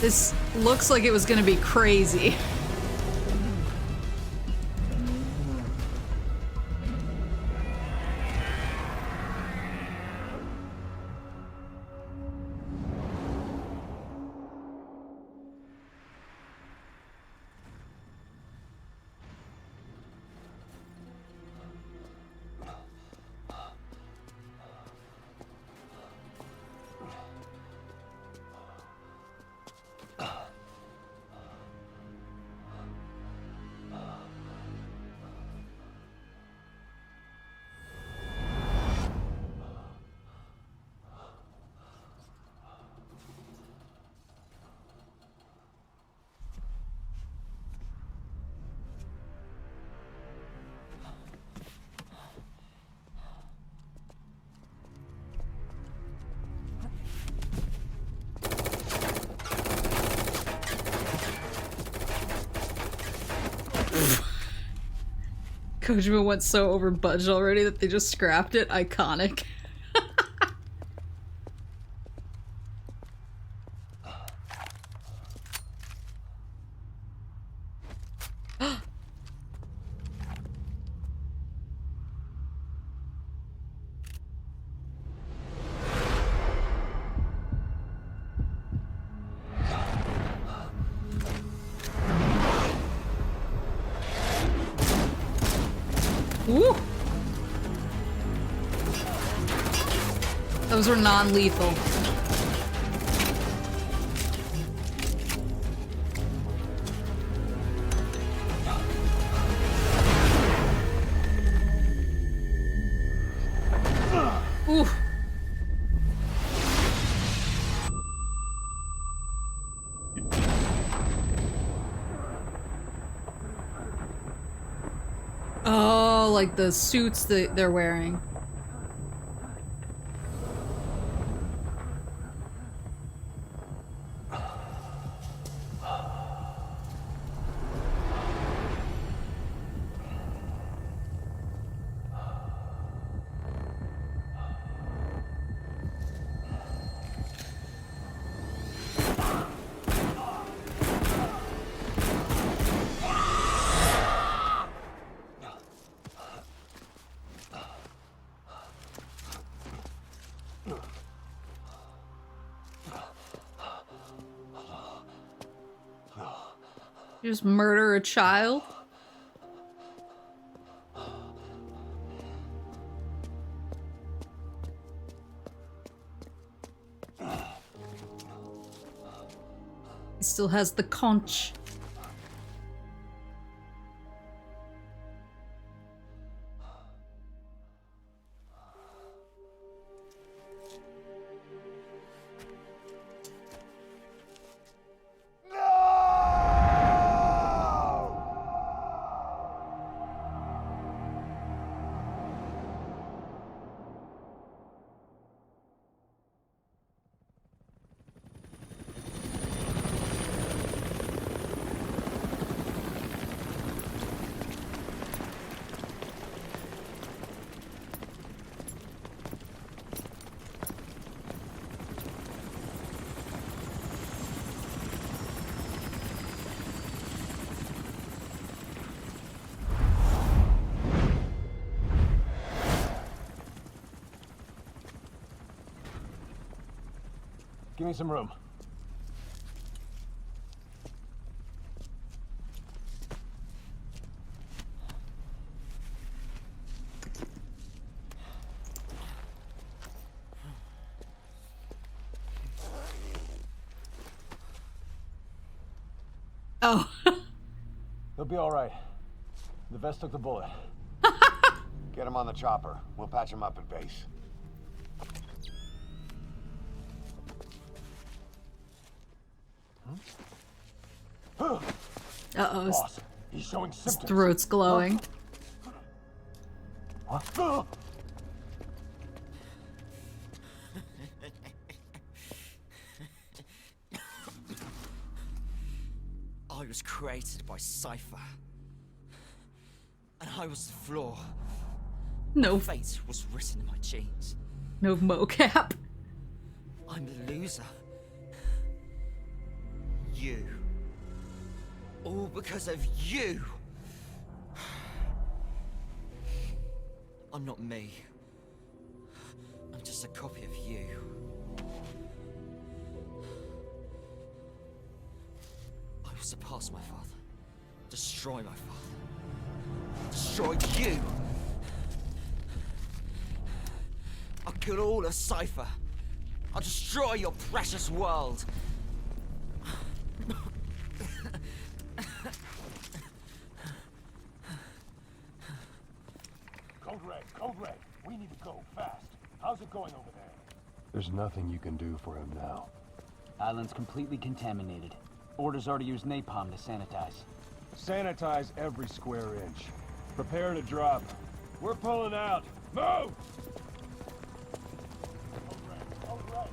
This looks like it was gonna be crazy. Kojima went so over budget already that they just scrapped it. Iconic. Woo! Those were non-lethal. Ooh. Oh, like the suits that they're wearing. You just murder a child? He still has the conch. Give me some room. Oh. He'll be all right. The vest took the bullet. Get him on the chopper. We'll patch him up at base. Uh-oh. Boss, he's showing His symptoms. throat's glowing. What? I was created by Cypher. And I was the flaw. No. Fate was written in my genes. No mocap. I'm the loser. You. All because of you. I'm not me. I'm just a copy of you. I will surpass my father. Destroy my father. Destroy you. I'll kill all of Cypher. I'll destroy your precious world. Code Red, we need to go fast. How's it going over there? There's nothing you can do for him now. Island's completely contaminated. Orders are to use napalm to sanitize. Sanitize every square inch. Prepare to drop. We're pulling out. Move! Code Red.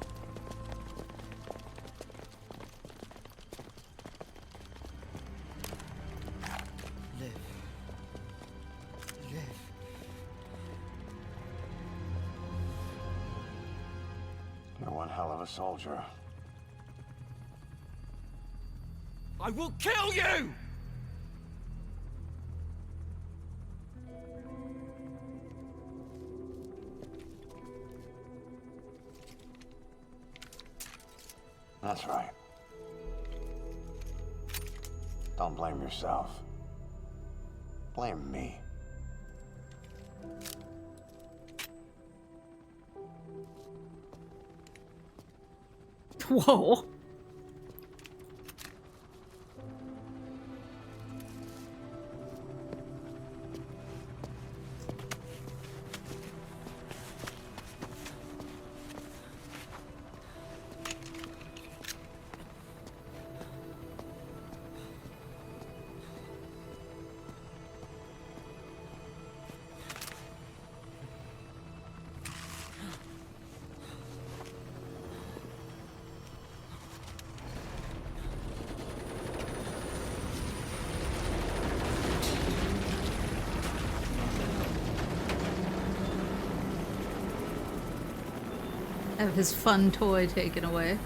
Live. Live. You're one hell of a soldier. I will kill you! That's right. Don't blame yourself. Blame me. Whoa. Have his fun toy taken away.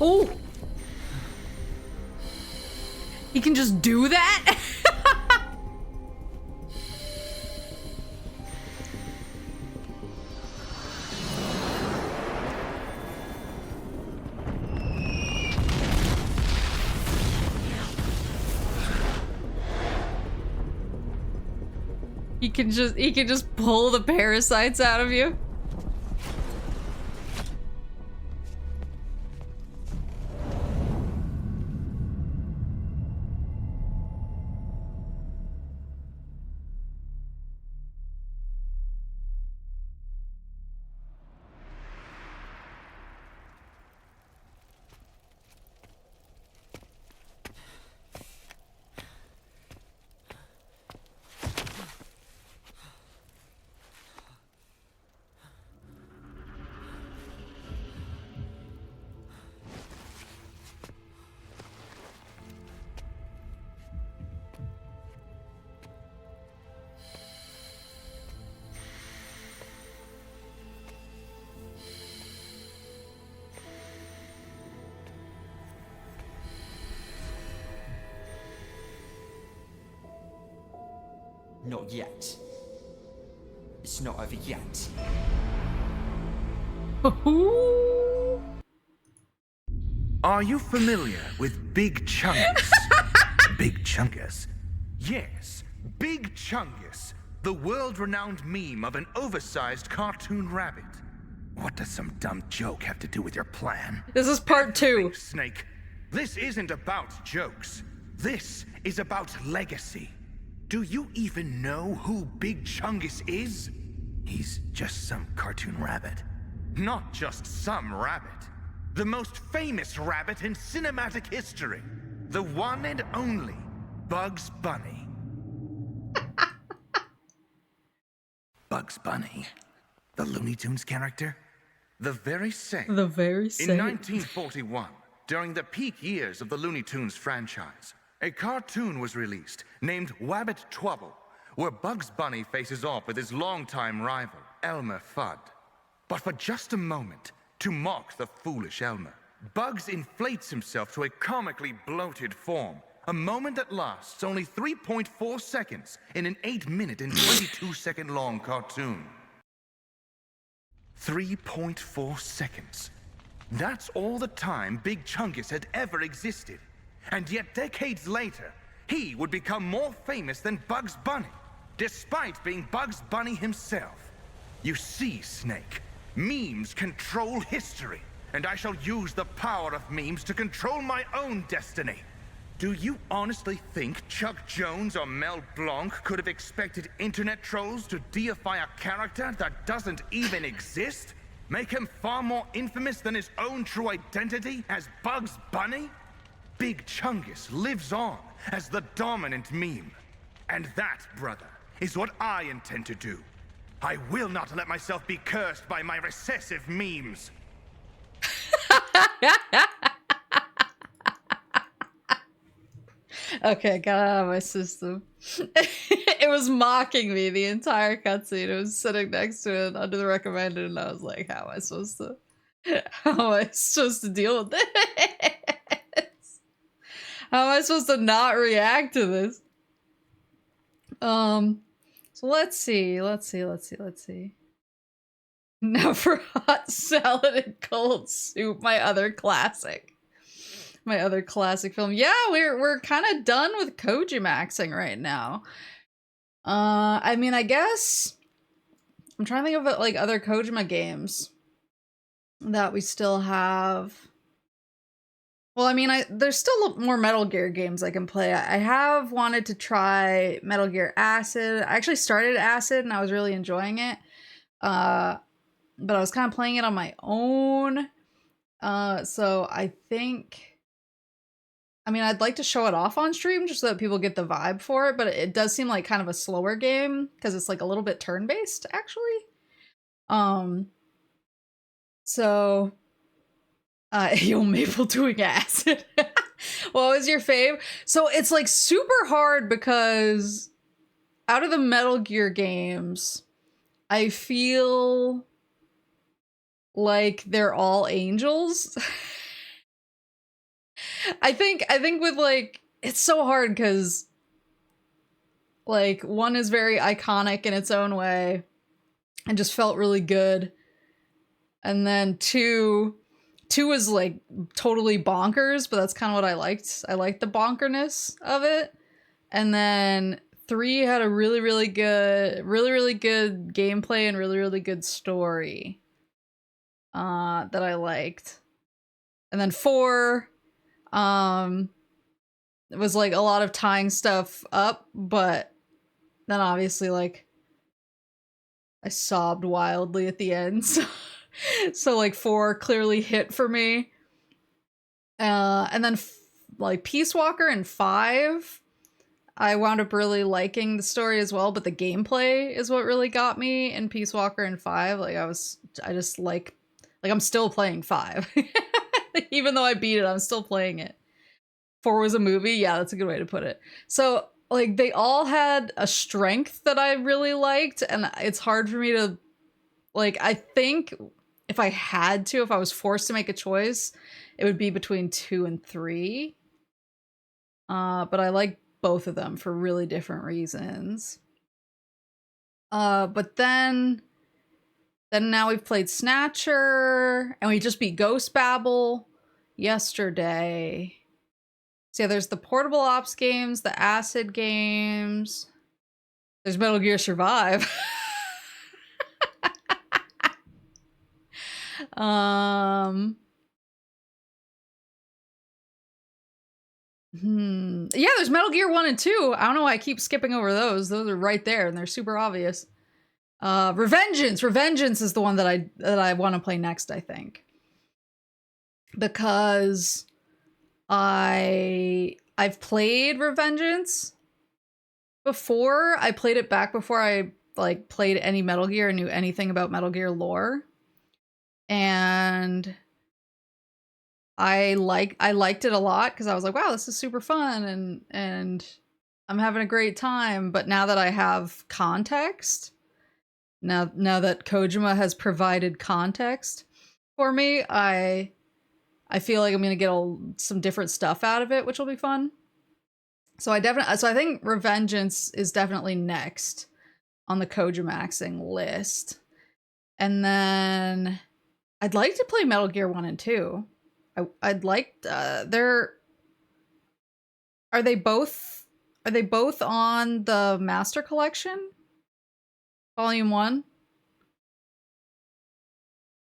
Oh! He can just do that? He can just pull the parasites out of you. Not yet. It's not over yet. Are you familiar with Big Chungus? Big Chungus? Yes, Big Chungus, the world-renowned meme of an oversized cartoon rabbit. What does some dumb joke have to do with your plan? This is part 2. Snake, this isn't about jokes. This is about legacy. Do you even know who Big Chungus is? He's just some cartoon rabbit. Not just some rabbit. The most famous rabbit in cinematic history. The one and only Bugs Bunny. Bugs Bunny? The Looney Tunes character? The very same. The very same. In 1941, during the peak years of the Looney Tunes franchise, a cartoon was released named Wabbit Twubble, where Bugs Bunny faces off with his longtime rival, Elmer Fudd. But for just a moment, to mock the foolish Elmer, Bugs inflates himself to a comically bloated form, a moment that lasts only 3.4 seconds in an 8-minute and 22-second long cartoon. 3.4 seconds. That's all the time Big Chungus had ever existed. And yet decades later, he would become more famous than Bugs Bunny, despite being Bugs Bunny himself. You see, Snake, memes control history, and I shall use the power of memes to control my own destiny. Do you honestly think Chuck Jones or Mel Blanc could have expected internet trolls to deify a character that doesn't even exist? Make him far more infamous than his own true identity as Bugs Bunny? Big Chungus lives on as the dominant meme. And that, brother, is what I intend to do. I will not let myself be cursed by my recessive memes. Okay, got it out of my system. It was mocking me the entire cutscene. It was sitting next to it under the recommended, and I was like, how am I supposed to deal with this? How am I supposed to not react to this? So let's see. Now for hot salad and cold soup, my other classic film. Yeah, we're kind of done with Kojimaxing right now. I mean, I guess I'm trying to think of like other Kojima games that we still have. Well, I mean, there's still more Metal Gear games I can play. I have wanted to try Metal Gear Acid. I actually started Acid and I was really enjoying it. But I was kind of playing it on my own. So I think, I mean, I'd like to show it off on stream just so that people get the vibe for it, but it does seem like kind of a slower game because it's like a little bit turn-based, actually. So, yo, Maple doing Acid. What was your fave? So it's like super hard because out of the Metal Gear games, I feel like they're all angels. I think with like, it's so hard because like one is very iconic in its own way and just felt really good. And then two is like totally bonkers, but that's kind of what I liked. I liked the bonkerness of it. And then 3 had a really good gameplay and really good story that I liked. And then 4 it was like a lot of tying stuff up, but then obviously like I sobbed wildly at the end. So like 4 clearly hit for me. And then like Peace Walker and 5, I wound up really liking the story as well, but the gameplay is what really got me in Peace Walker and 5. Like I just like I'm still playing 5. Even though I beat it, I'm still playing it. 4 was a movie. Yeah, that's a good way to put it. So like they all had a strength that I really liked, and it's hard for me to like, I think if I was forced to make a choice, it would be between 2 and 3. But I like both of them for really different reasons. But then now we've played Snatcher, and we just beat Ghost Babel yesterday. So yeah, there's the Portable Ops games, the Acid games. There's Metal Gear Survive. Yeah, there's Metal Gear 1 and 2. I don't know why I keep skipping over those. Those are right there, and they're super obvious. Revengeance. Revengeance is the one that I want to play next, I think. Because I've played Revengeance before. I played it back before I like played any Metal Gear and knew anything about Metal Gear lore. And I liked it a lot because I was like, wow, this is super fun and I'm having a great time. But now that I have context, now that Kojima has provided context for me, I feel like I'm gonna get some different stuff out of it, which will be fun. So I think Revengeance is definitely next on the Kojimaxing list. And then I'd like to play Metal Gear 1 and 2. I'd like are they both on the Master Collection? Volume 1?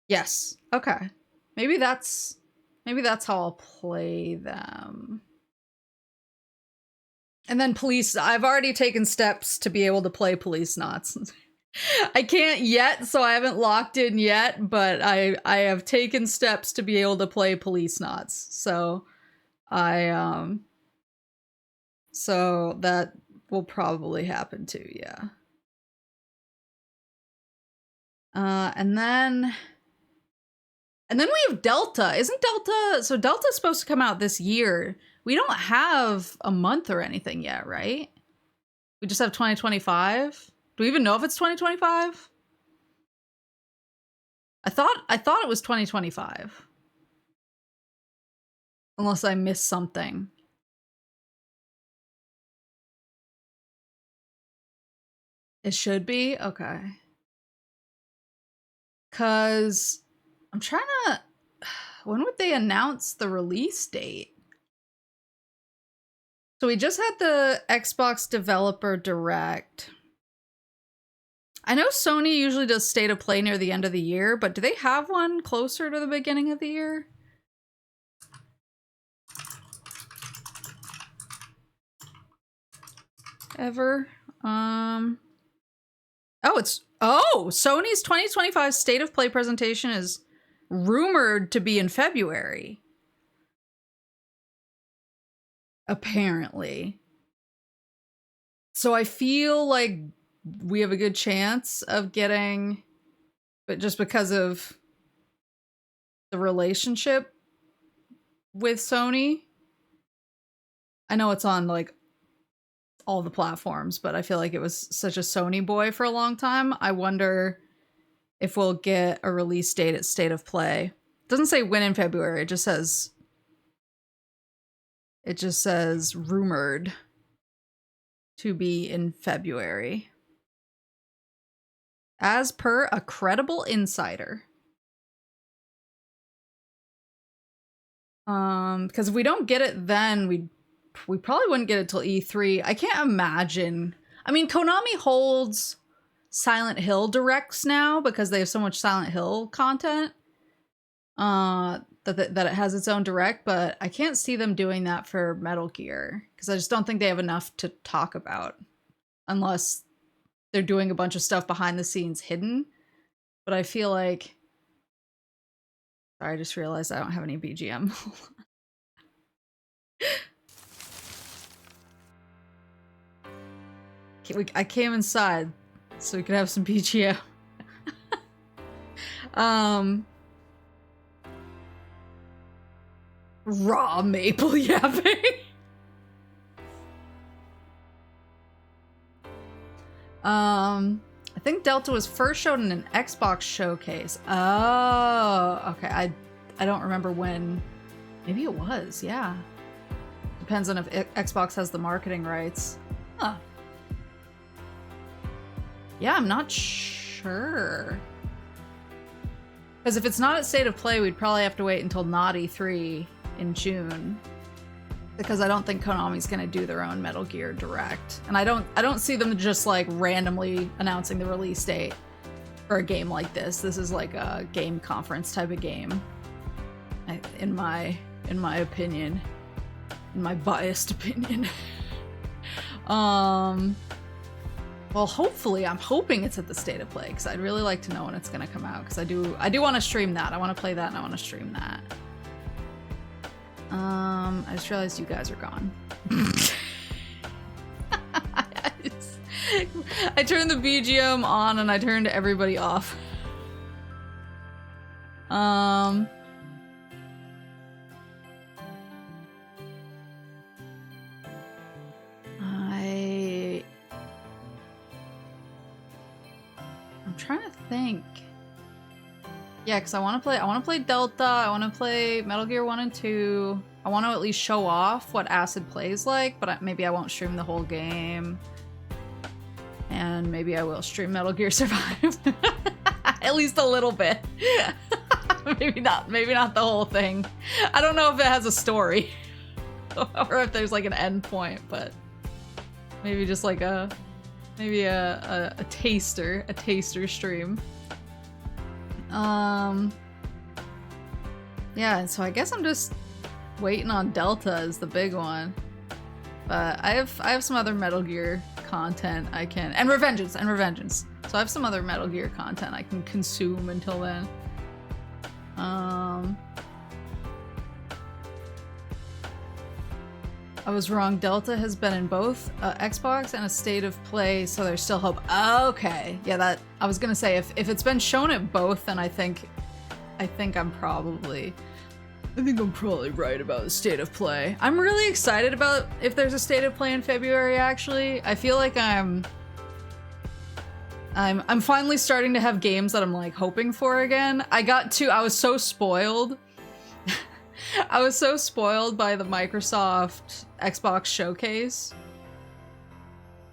Yes. Okay. Maybe that's how I'll play them. And then I've already taken steps to be able to play Police Knots. I can't yet, so I haven't locked in yet, but I have taken steps to be able to play Police Knots. So so that will probably happen too, yeah. And then we have Delta. Isn't Delta... So Delta's supposed to come out this year. We don't have a month or anything yet, right? We just have 2025? Do we even know if it's 2025? I thought it was 2025. Unless I missed something. It should be? Okay. 'Cause I'm trying to... When would they announce the release date? So we just had the Xbox Developer Direct. I know Sony usually does State of Play near the end of the year, but do they have one closer to the beginning of the year? Ever? Sony's 2025 State of Play presentation is rumored to be in February. Apparently. So I feel like we have a good chance of getting, but just because of the relationship with Sony. I know it's on like all the platforms, but I feel like it was such a Sony boy for a long time. I wonder if we'll get a release date at State of Play. It doesn't say when in February, it just says rumored to be in February. As per a credible insider. Because if we don't get it then, we probably wouldn't get it till E3. I can't imagine. I mean, Konami holds Silent Hill directs now because they have so much Silent Hill content. That it has its own direct, but I can't see them doing that for Metal Gear because I just don't think they have enough to talk about unless they're doing a bunch of stuff behind the scenes hidden. But I feel like... Sorry, I just realized I don't have any BGM. I came inside so we could have some BGM. Raw maple yapping. I think Delta was first shown in an Xbox showcase. Oh, okay. I don't remember when. Maybe it was, yeah. Depends on if Xbox has the marketing rights. Huh. Yeah, I'm not sure. Because if it's not at State of Play, we'd probably have to wait until not E3 in June. Because I don't think Konami's gonna do their own Metal Gear Direct. And I don't see them just like randomly announcing the release date for a game like this. This is like a game conference type of game. In my opinion. In my biased opinion. Well, hopefully, I'm hoping it's at the State of Play, because I'd really like to know when it's gonna come out, because I do want to stream that. I want to play that and I want to stream that. I just realized you guys are gone. I turned the BGM on and I turned everybody off. I'm trying to think. Yeah, because I want to play Delta, I want to play Metal Gear 1 and 2. I want to at least show off what Acid plays like, but maybe I won't stream the whole game. And maybe I will stream Metal Gear Survive. At least a little bit. maybe not the whole thing. I don't know if it has a story. Or if there's like an end point, but maybe just like a taster stream. Yeah, so I guess I'm just waiting on Delta as the big one. But I have some other Metal Gear content I can, and Revengeance. So I have some other Metal Gear content I can consume until then. I was wrong. Delta has been in both Xbox and a State of Play, so there's still hope. Okay, yeah, that I was gonna say if it's been shown at both, then I think I'm probably right about the State of Play. I'm really excited about if there's a State of Play in February. Actually, I feel like I'm finally starting to have games that I'm like hoping for again. I was so spoiled. I was so spoiled by the Microsoft Xbox showcase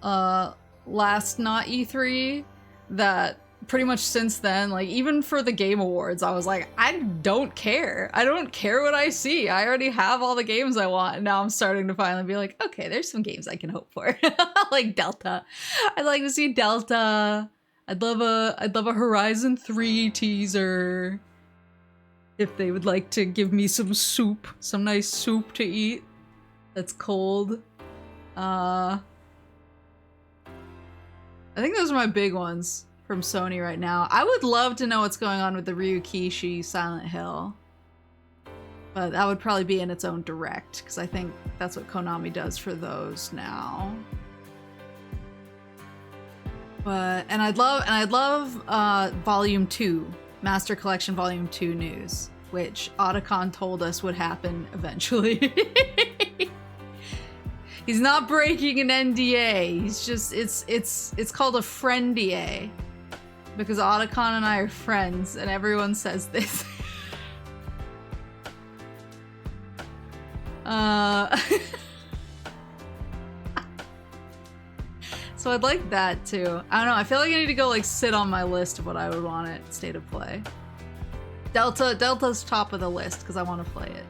last not E3 that pretty much since then, like even for the Game Awards, I was like, I don't care. I don't care what I see. I already have all the games I want, and now I'm starting to finally be like, okay, there's some games I can hope for. Like Delta. I'd like to see Delta. I'd love a Horizon 3 teaser. If they would like to give me some soup, some nice soup to eat that's cold. I think those are my big ones from Sony right now. I would love to know what's going on with the Ryukishi Silent Hill. But that would probably be in its own direct, because I think that's what Konami does for those now. And I'd love Volume 2. Master Collection Volume 2 news, which Otacon told us would happen eventually. He's not breaking an NDA. He's just it's called a friendia. Because Otacon and I are friends and everyone says this. So I'd like that too. I don't know, I feel like I need to go like sit on my list of what I would want at State of Play. Delta's top of the list because I want to play it.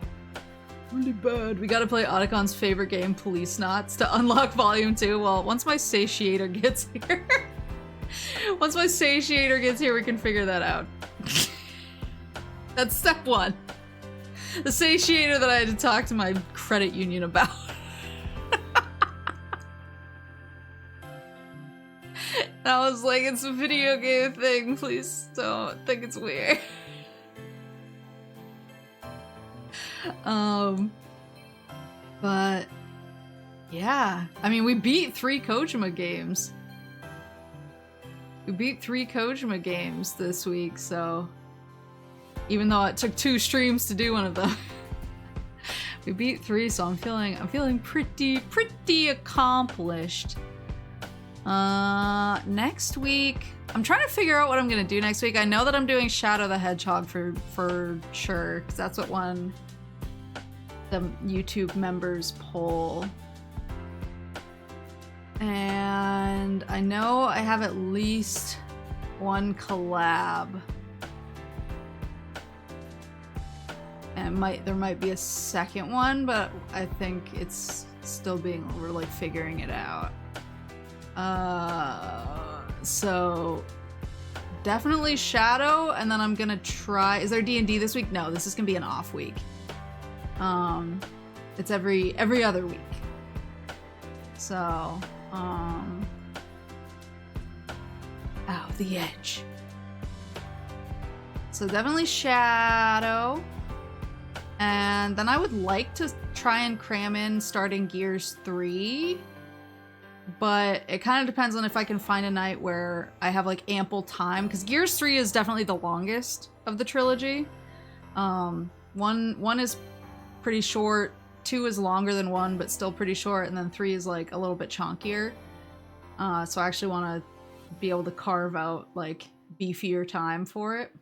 Really bad. We gotta play Otacon's favorite game, Police Knots, to unlock Volume 2. Well, once my satiator gets here. Once my satiator gets here, we can figure that out. That's step 1. The satiator that I had to talk to my credit union about. And I was like, it's a video game thing, please don't think it's weird. But yeah, I mean, we beat 3 Kojima games. We beat 3 Kojima games this week, so even though it took 2 streams to do one of them, we beat 3, so I'm feeling pretty accomplished. Next week, I'm trying to figure out what I'm gonna do next week. I know that I'm doing Shadow the Hedgehog for sure, because that's what won the YouTube members poll. And I know I have at least one collab. And there might be a second one, but I think it's still we're like figuring it out. So definitely Shadow, and then I'm gonna try. Is there D&D this week? No, this is gonna be an off week. It's every other week. So, the edge. So definitely Shadow. And then I would like to try and cram in starting Gears 3. But it kind of depends on if I can find a night where I have like ample time. Because Gears 3 is definitely the longest of the trilogy. One is pretty short. 2 is longer than 1, but still pretty short. And then 3 is like a little bit chunkier. So I actually want to be able to carve out like beefier time for it.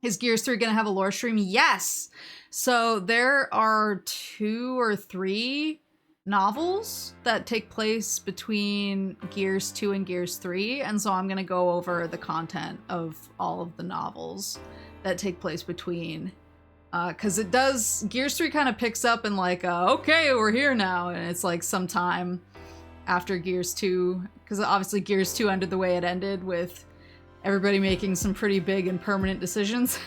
Is Gears 3 gonna have a lore stream? Yes! So there are 2 or 3 novels that take place between Gears 2 and Gears 3, and so I'm gonna go over the content of all of the novels that take place between, because Gears 3 kind of picks up and like, okay, we're here now, and it's like sometime after Gears 2, because obviously Gears 2 ended the way it ended, with everybody making some pretty big and permanent decisions.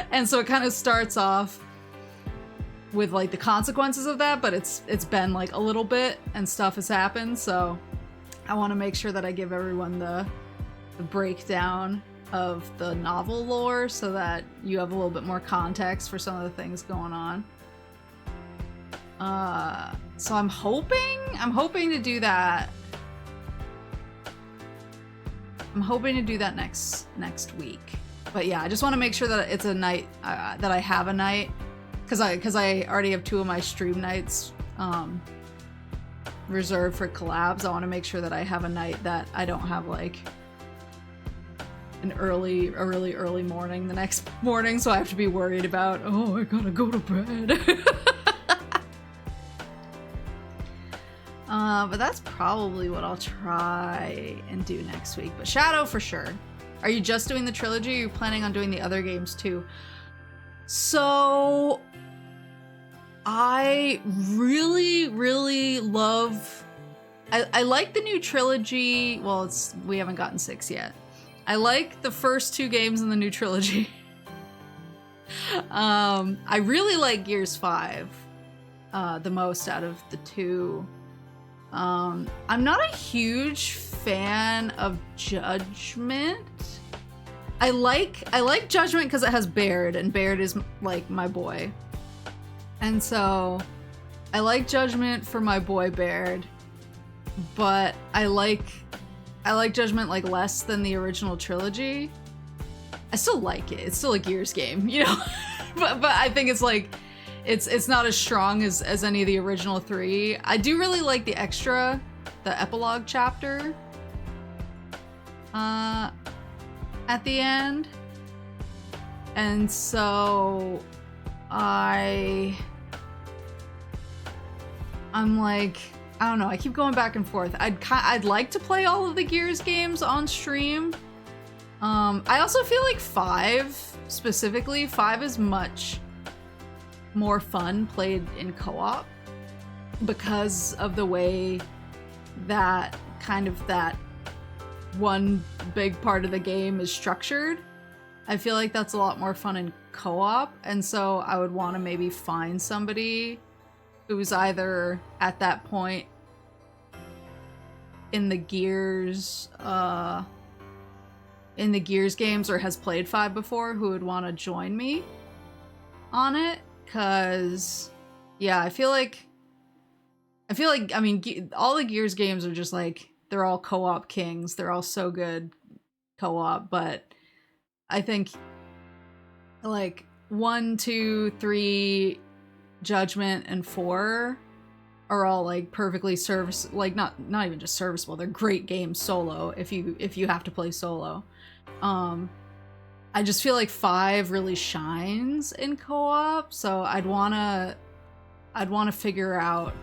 And so it kind of starts off with like the consequences of that, but it's been like a little bit and stuff has happened, so I want to make sure that I give everyone the breakdown of the novel lore so that you have a little bit more context for some of the things going on. So I'm hoping to do that. I'm hoping to do that next week. But yeah, I just want to make sure that it's a night, that I have a night, because I already have 2 of my stream nights reserved for collabs. I want to make sure that I have a night that I don't have like a really early morning the next morning, so I have to be worried about, oh, I gotta go to bed. But that's probably what I'll try and do next week. But Shadow for sure. Are you just doing the trilogy, or are you planning on doing the other games too? So I really love, I like the new trilogy. Well, we haven't gotten 6 yet. I like the first 2 games in the new trilogy. I really like Gears 5 the most out of the 2. I'm not a huge fan of Judgment. I like Judgment because it has Baird, and Baird is like my boy. And so I like Judgment for my boy Baird, but I like Judgment like less than the original trilogy. I still like it. It's still a Gears game, you know? but I think it's like it's not as strong as any of the original 3. I do really like the epilogue chapter at the end. And so I'm like, I don't know, I keep going back and forth. I'd like to play all of the Gears games on stream. I also feel like 5 specifically, 5 is much more fun played in co-op because of the way that that one big part of the game is structured. I feel like that's a lot more fun in co-op, and so I would want to maybe find somebody who's either at that point in the Gears games or has played 5 before, who would want to join me on it. Cause yeah, I feel like I mean, all the Gears games are just like, they're all co-op kings. They're all so good co-op, but I think like 1, 2, 3, Judgment, and 4 are all like perfectly like not even just serviceable. They're great games solo if you have to play solo. I just feel like 5 really shines in co-op, so I'd wanna figure out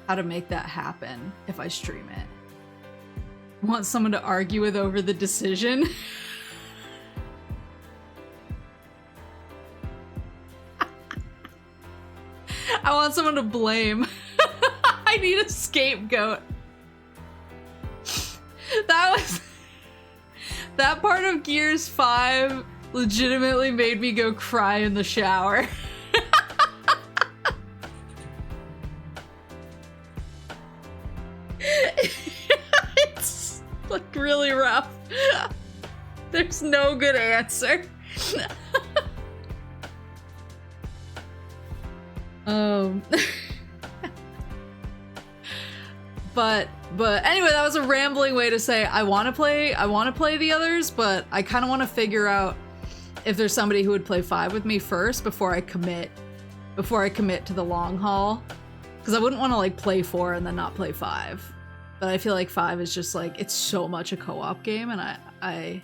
how to make that happen if I stream it. Want someone to argue with over the decision? I want someone to blame. I need a scapegoat. That part of Gears 5 legitimately made me go cry in the shower. It's like really rough. There's no good answer. But anyway, that was a rambling way to say I want to play the others, but I kind of want to figure out if there's somebody who would play 5 with me first before I commit to the long haul, because I wouldn't want to like play 4 and then not play 5. But I feel like 5 is just like, it's so much a co-op game, and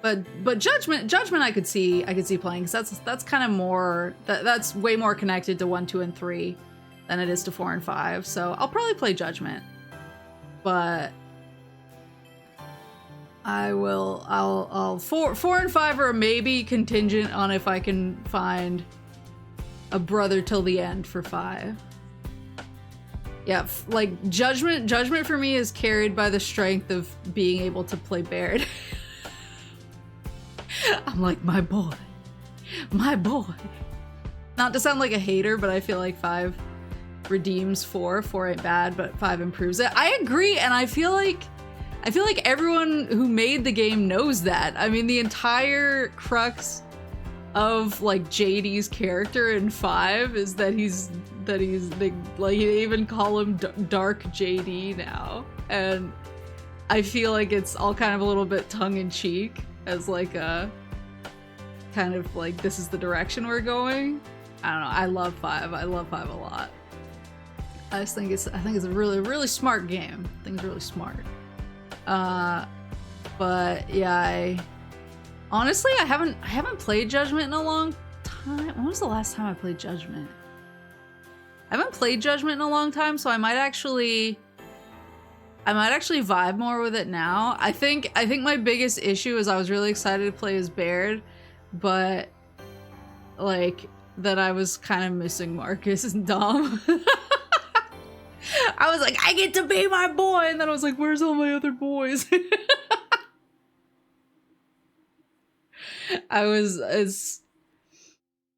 but Judgment I could see playing, because that's kind of more that's way more connected to 1, 2, and 3 than it is to 4 and 5. So I'll probably play Judgment, but I'll 4 and 5 are a maybe, contingent on if I can find a brother till the end for 5. Yeah, like Judgment for me is carried by the strength of being able to play Baird. I'm like, my boy. Not to sound like a hater, but I feel like 5 redeems 4. 4 ain't bad, but 5 improves it. I agree, and I feel like everyone who made the game knows that. I mean, the entire crux of like JD's character in 5 is that he's like, they even call him Dark JD now, and I feel like it's all kind of a little bit tongue-in-cheek as like a kind of like, this is the direction we're going. I don't know. I love 5. I love 5 a lot. I just think it's a really, really smart game. I think it's really smart. But yeah, honestly, I haven't played Judgment in a long time. When was the last time I played Judgment? I haven't played Judgment in a long time, so I might actually vibe more with it now. I think my biggest issue is I was really excited to play as Baird, but like that I was kind of missing Marcus and Dom. I was like, I get to be my boy, and then I was like, where's all my other boys?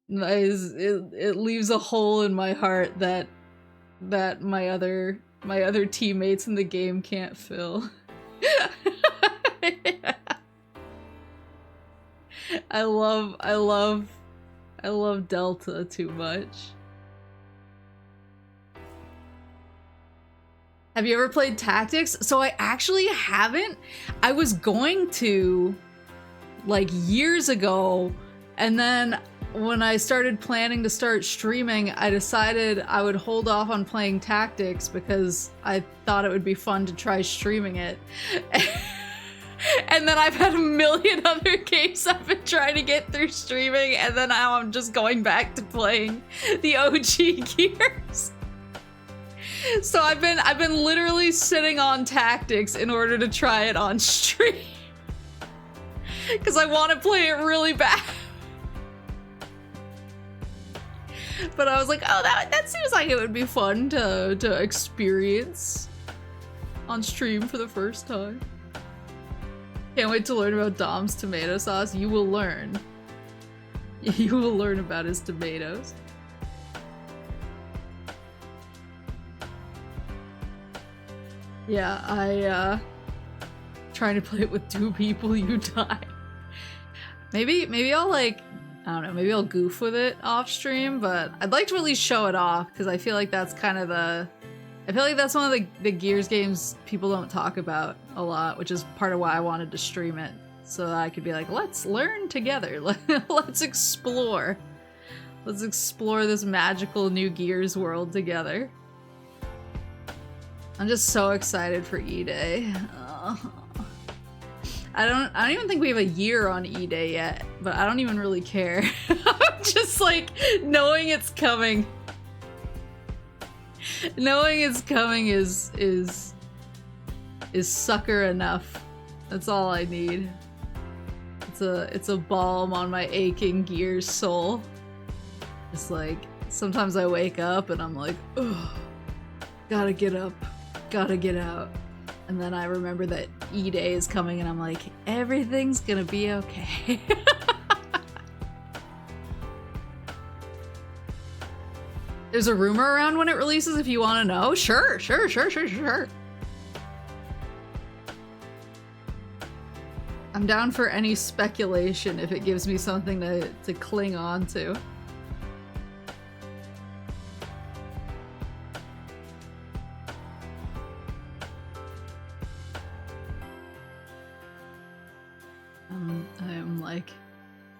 It leaves a hole in my heart that my other teammates in the game can't fill. I love Delta too much. Have you ever played Tactics? So I actually haven't. I was going to like years ago, and then when I started planning to start streaming, I decided I would hold off on playing Tactics because I thought it would be fun to try streaming it. And then I've had a million other games I've been trying to get through streaming, and then now I'm just going back to playing the OG Gears. So I've been literally sitting on Tactics in order to try it on stream. Because I want to play it really bad. But I was like, oh, that seems like it would be fun to experience on stream for the first time. Can't wait to learn about Dom's tomato sauce. You will learn. You will learn about his tomatoes. Yeah, trying to play it with 2 people, you die. Maybe I'll like, I don't know, maybe I'll goof with it off stream, but I'd like to at least show it off, because I feel like that's kind of I feel like that's one of the Gears games people don't talk about a lot, which is part of why I wanted to stream it. So that I could be like, let's learn together. Let's explore. Let's explore this magical new Gears world together. I'm just so excited for E-Day. I don't even think we have a year on E-Day yet, but I don't even really care. I'm just like, knowing it's coming Knowing it's coming is sucker enough. That's all I need. It's a balm on my aching Gears soul. It's like sometimes I wake up and I'm like, ugh, gotta get up, gotta get out. And then I remember that E-Day is coming and I'm like, everything's gonna be okay. There's a rumor around when it releases if you want to know. Sure. I'm down for any speculation if it gives me something to cling on to.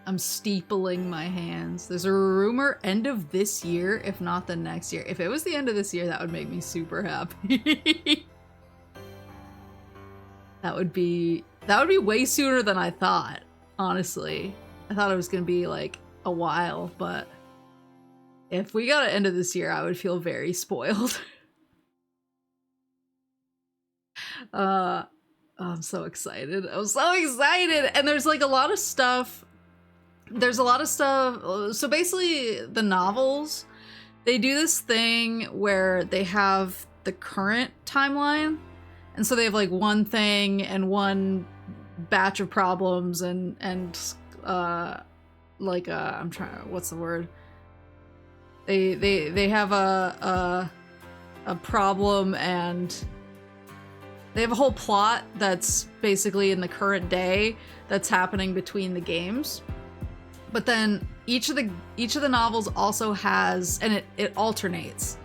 I'm steepling my hands. There's a rumor end of this year, if not the next year. If it was the end of this year, that would make me super happy. That would be way sooner than I thought, honestly. I thought it was gonna be like a while, but if we got an end of this year, I would feel very spoiled. I'm so excited. I'm so excited! And there's like a lot of stuff. There's a lot of stuff. So basically, the novels, they do this thing where they have the current timeline. And so they have like one thing and one batch of problems and like I'm trying, what's the word? They have a problem and they have a whole plot that's basically in the current day that's happening between the games. But then each of the novels also has, and it alternates.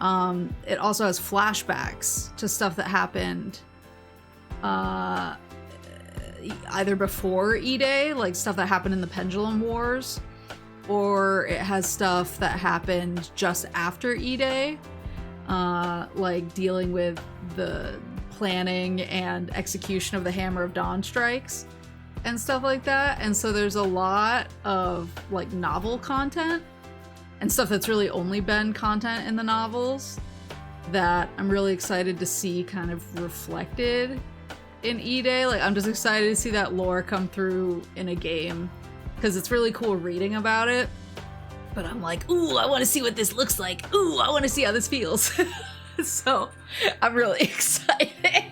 It also has flashbacks to stuff that happened either before E-Day, like stuff that happened in the Pendulum Wars, or it has stuff that happened just after E-Day, like dealing with the planning and execution of the Hammer of Dawn strikes and stuff like that. And so there's a lot of like novel content and stuff that's really only been content in the novels that I'm really excited to see kind of reflected in E-Day. Like, I'm just excited to see that lore come through in a game because it's really cool reading about it. But I'm like, ooh, I want to see what this looks like. Ooh, I want to see how this feels. So I'm really excited.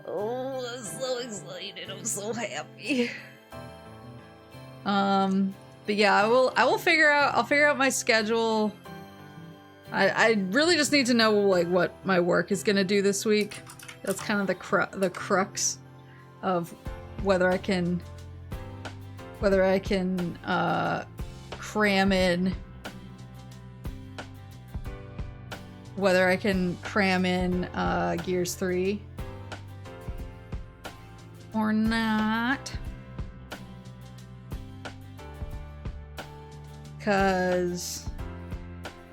Oh, I'm so excited. I'm so happy. But yeah, I'll figure out my schedule. I really just need to know like what my work is gonna do this week. That's kind of the crux of whether I can cram in Gears 3 or not. Cause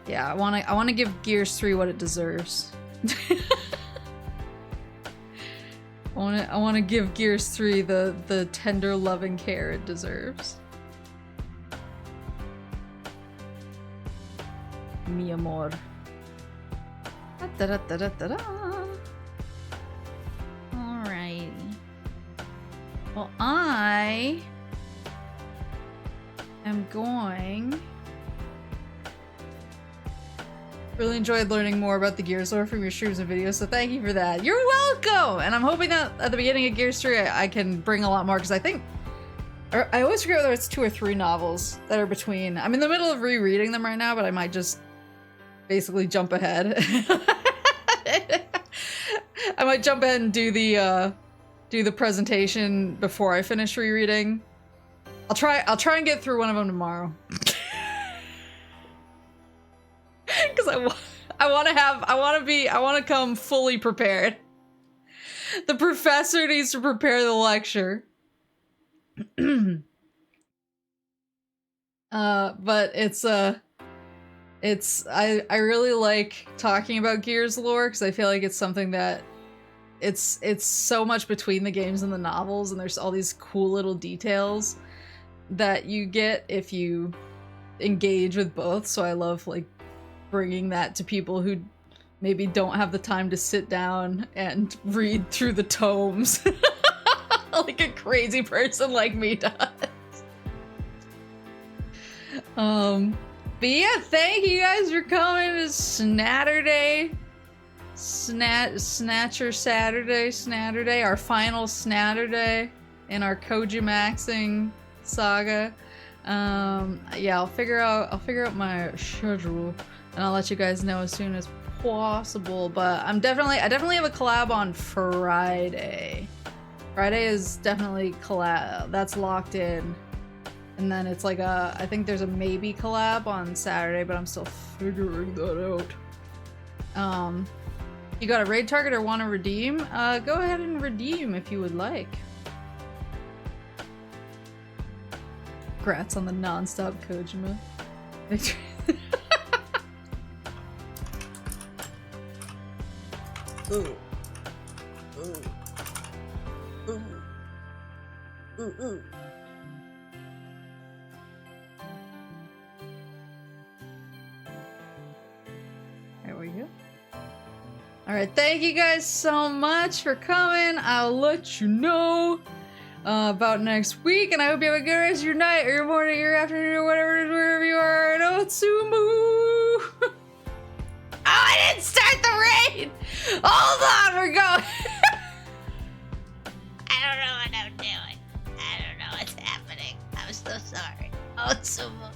yeah, I want to give Gears 3 what it deserves. I want to give Gears 3 the tender loving care it deserves. Mi amor. Alrighty. Well, I am going... Really enjoyed learning more about the Gears lore from your streams and videos, so thank you for that. You're welcome! And I'm hoping that at the beginning of Gears 3 I can bring a lot more, because I think... I always forget whether it's 2 or 3 novels that are between... I'm in the middle of rereading them right now, but I might just basically jump ahead. I might jump ahead and do the presentation before I finish rereading. I'll try and get through one of them tomorrow. Because I want to come fully prepared. The professor needs to prepare the lecture. But I really like talking about Gears lore because I feel like it's something that it's so much between the games and the novels, and there's all these cool little details that you get if you engage with both, so I love like bringing that to people who maybe don't have the time to sit down and read through the tomes like a crazy person like me does. But yeah, thank you guys for coming to Snatterday. Snatcher Saturday, our final Snatterday in our Koji Maxing saga. Yeah, I'll figure out my schedule and I'll let you guys know as soon as possible. But I definitely have a collab on Friday. Friday is definitely collab. That's locked in. And then it's like I think there's a maybe collab on Saturday, but I'm still figuring that out. You got a raid target or want to redeem? Go ahead and redeem if you would like. Congrats on the non-stop Kojima. Ooh. Ooh. Ooh. Ooh, ooh. There we go. Alright, thank you guys so much for coming. I'll let you know about next week, and I hope you have a good rest of your night, or your morning, or your afternoon, or whatever it is, wherever you are in Otsumu! Oh, I didn't start the raid! Hold on, we're going! I don't know what I'm doing. I don't know what's happening. I'm so sorry. Otsumu.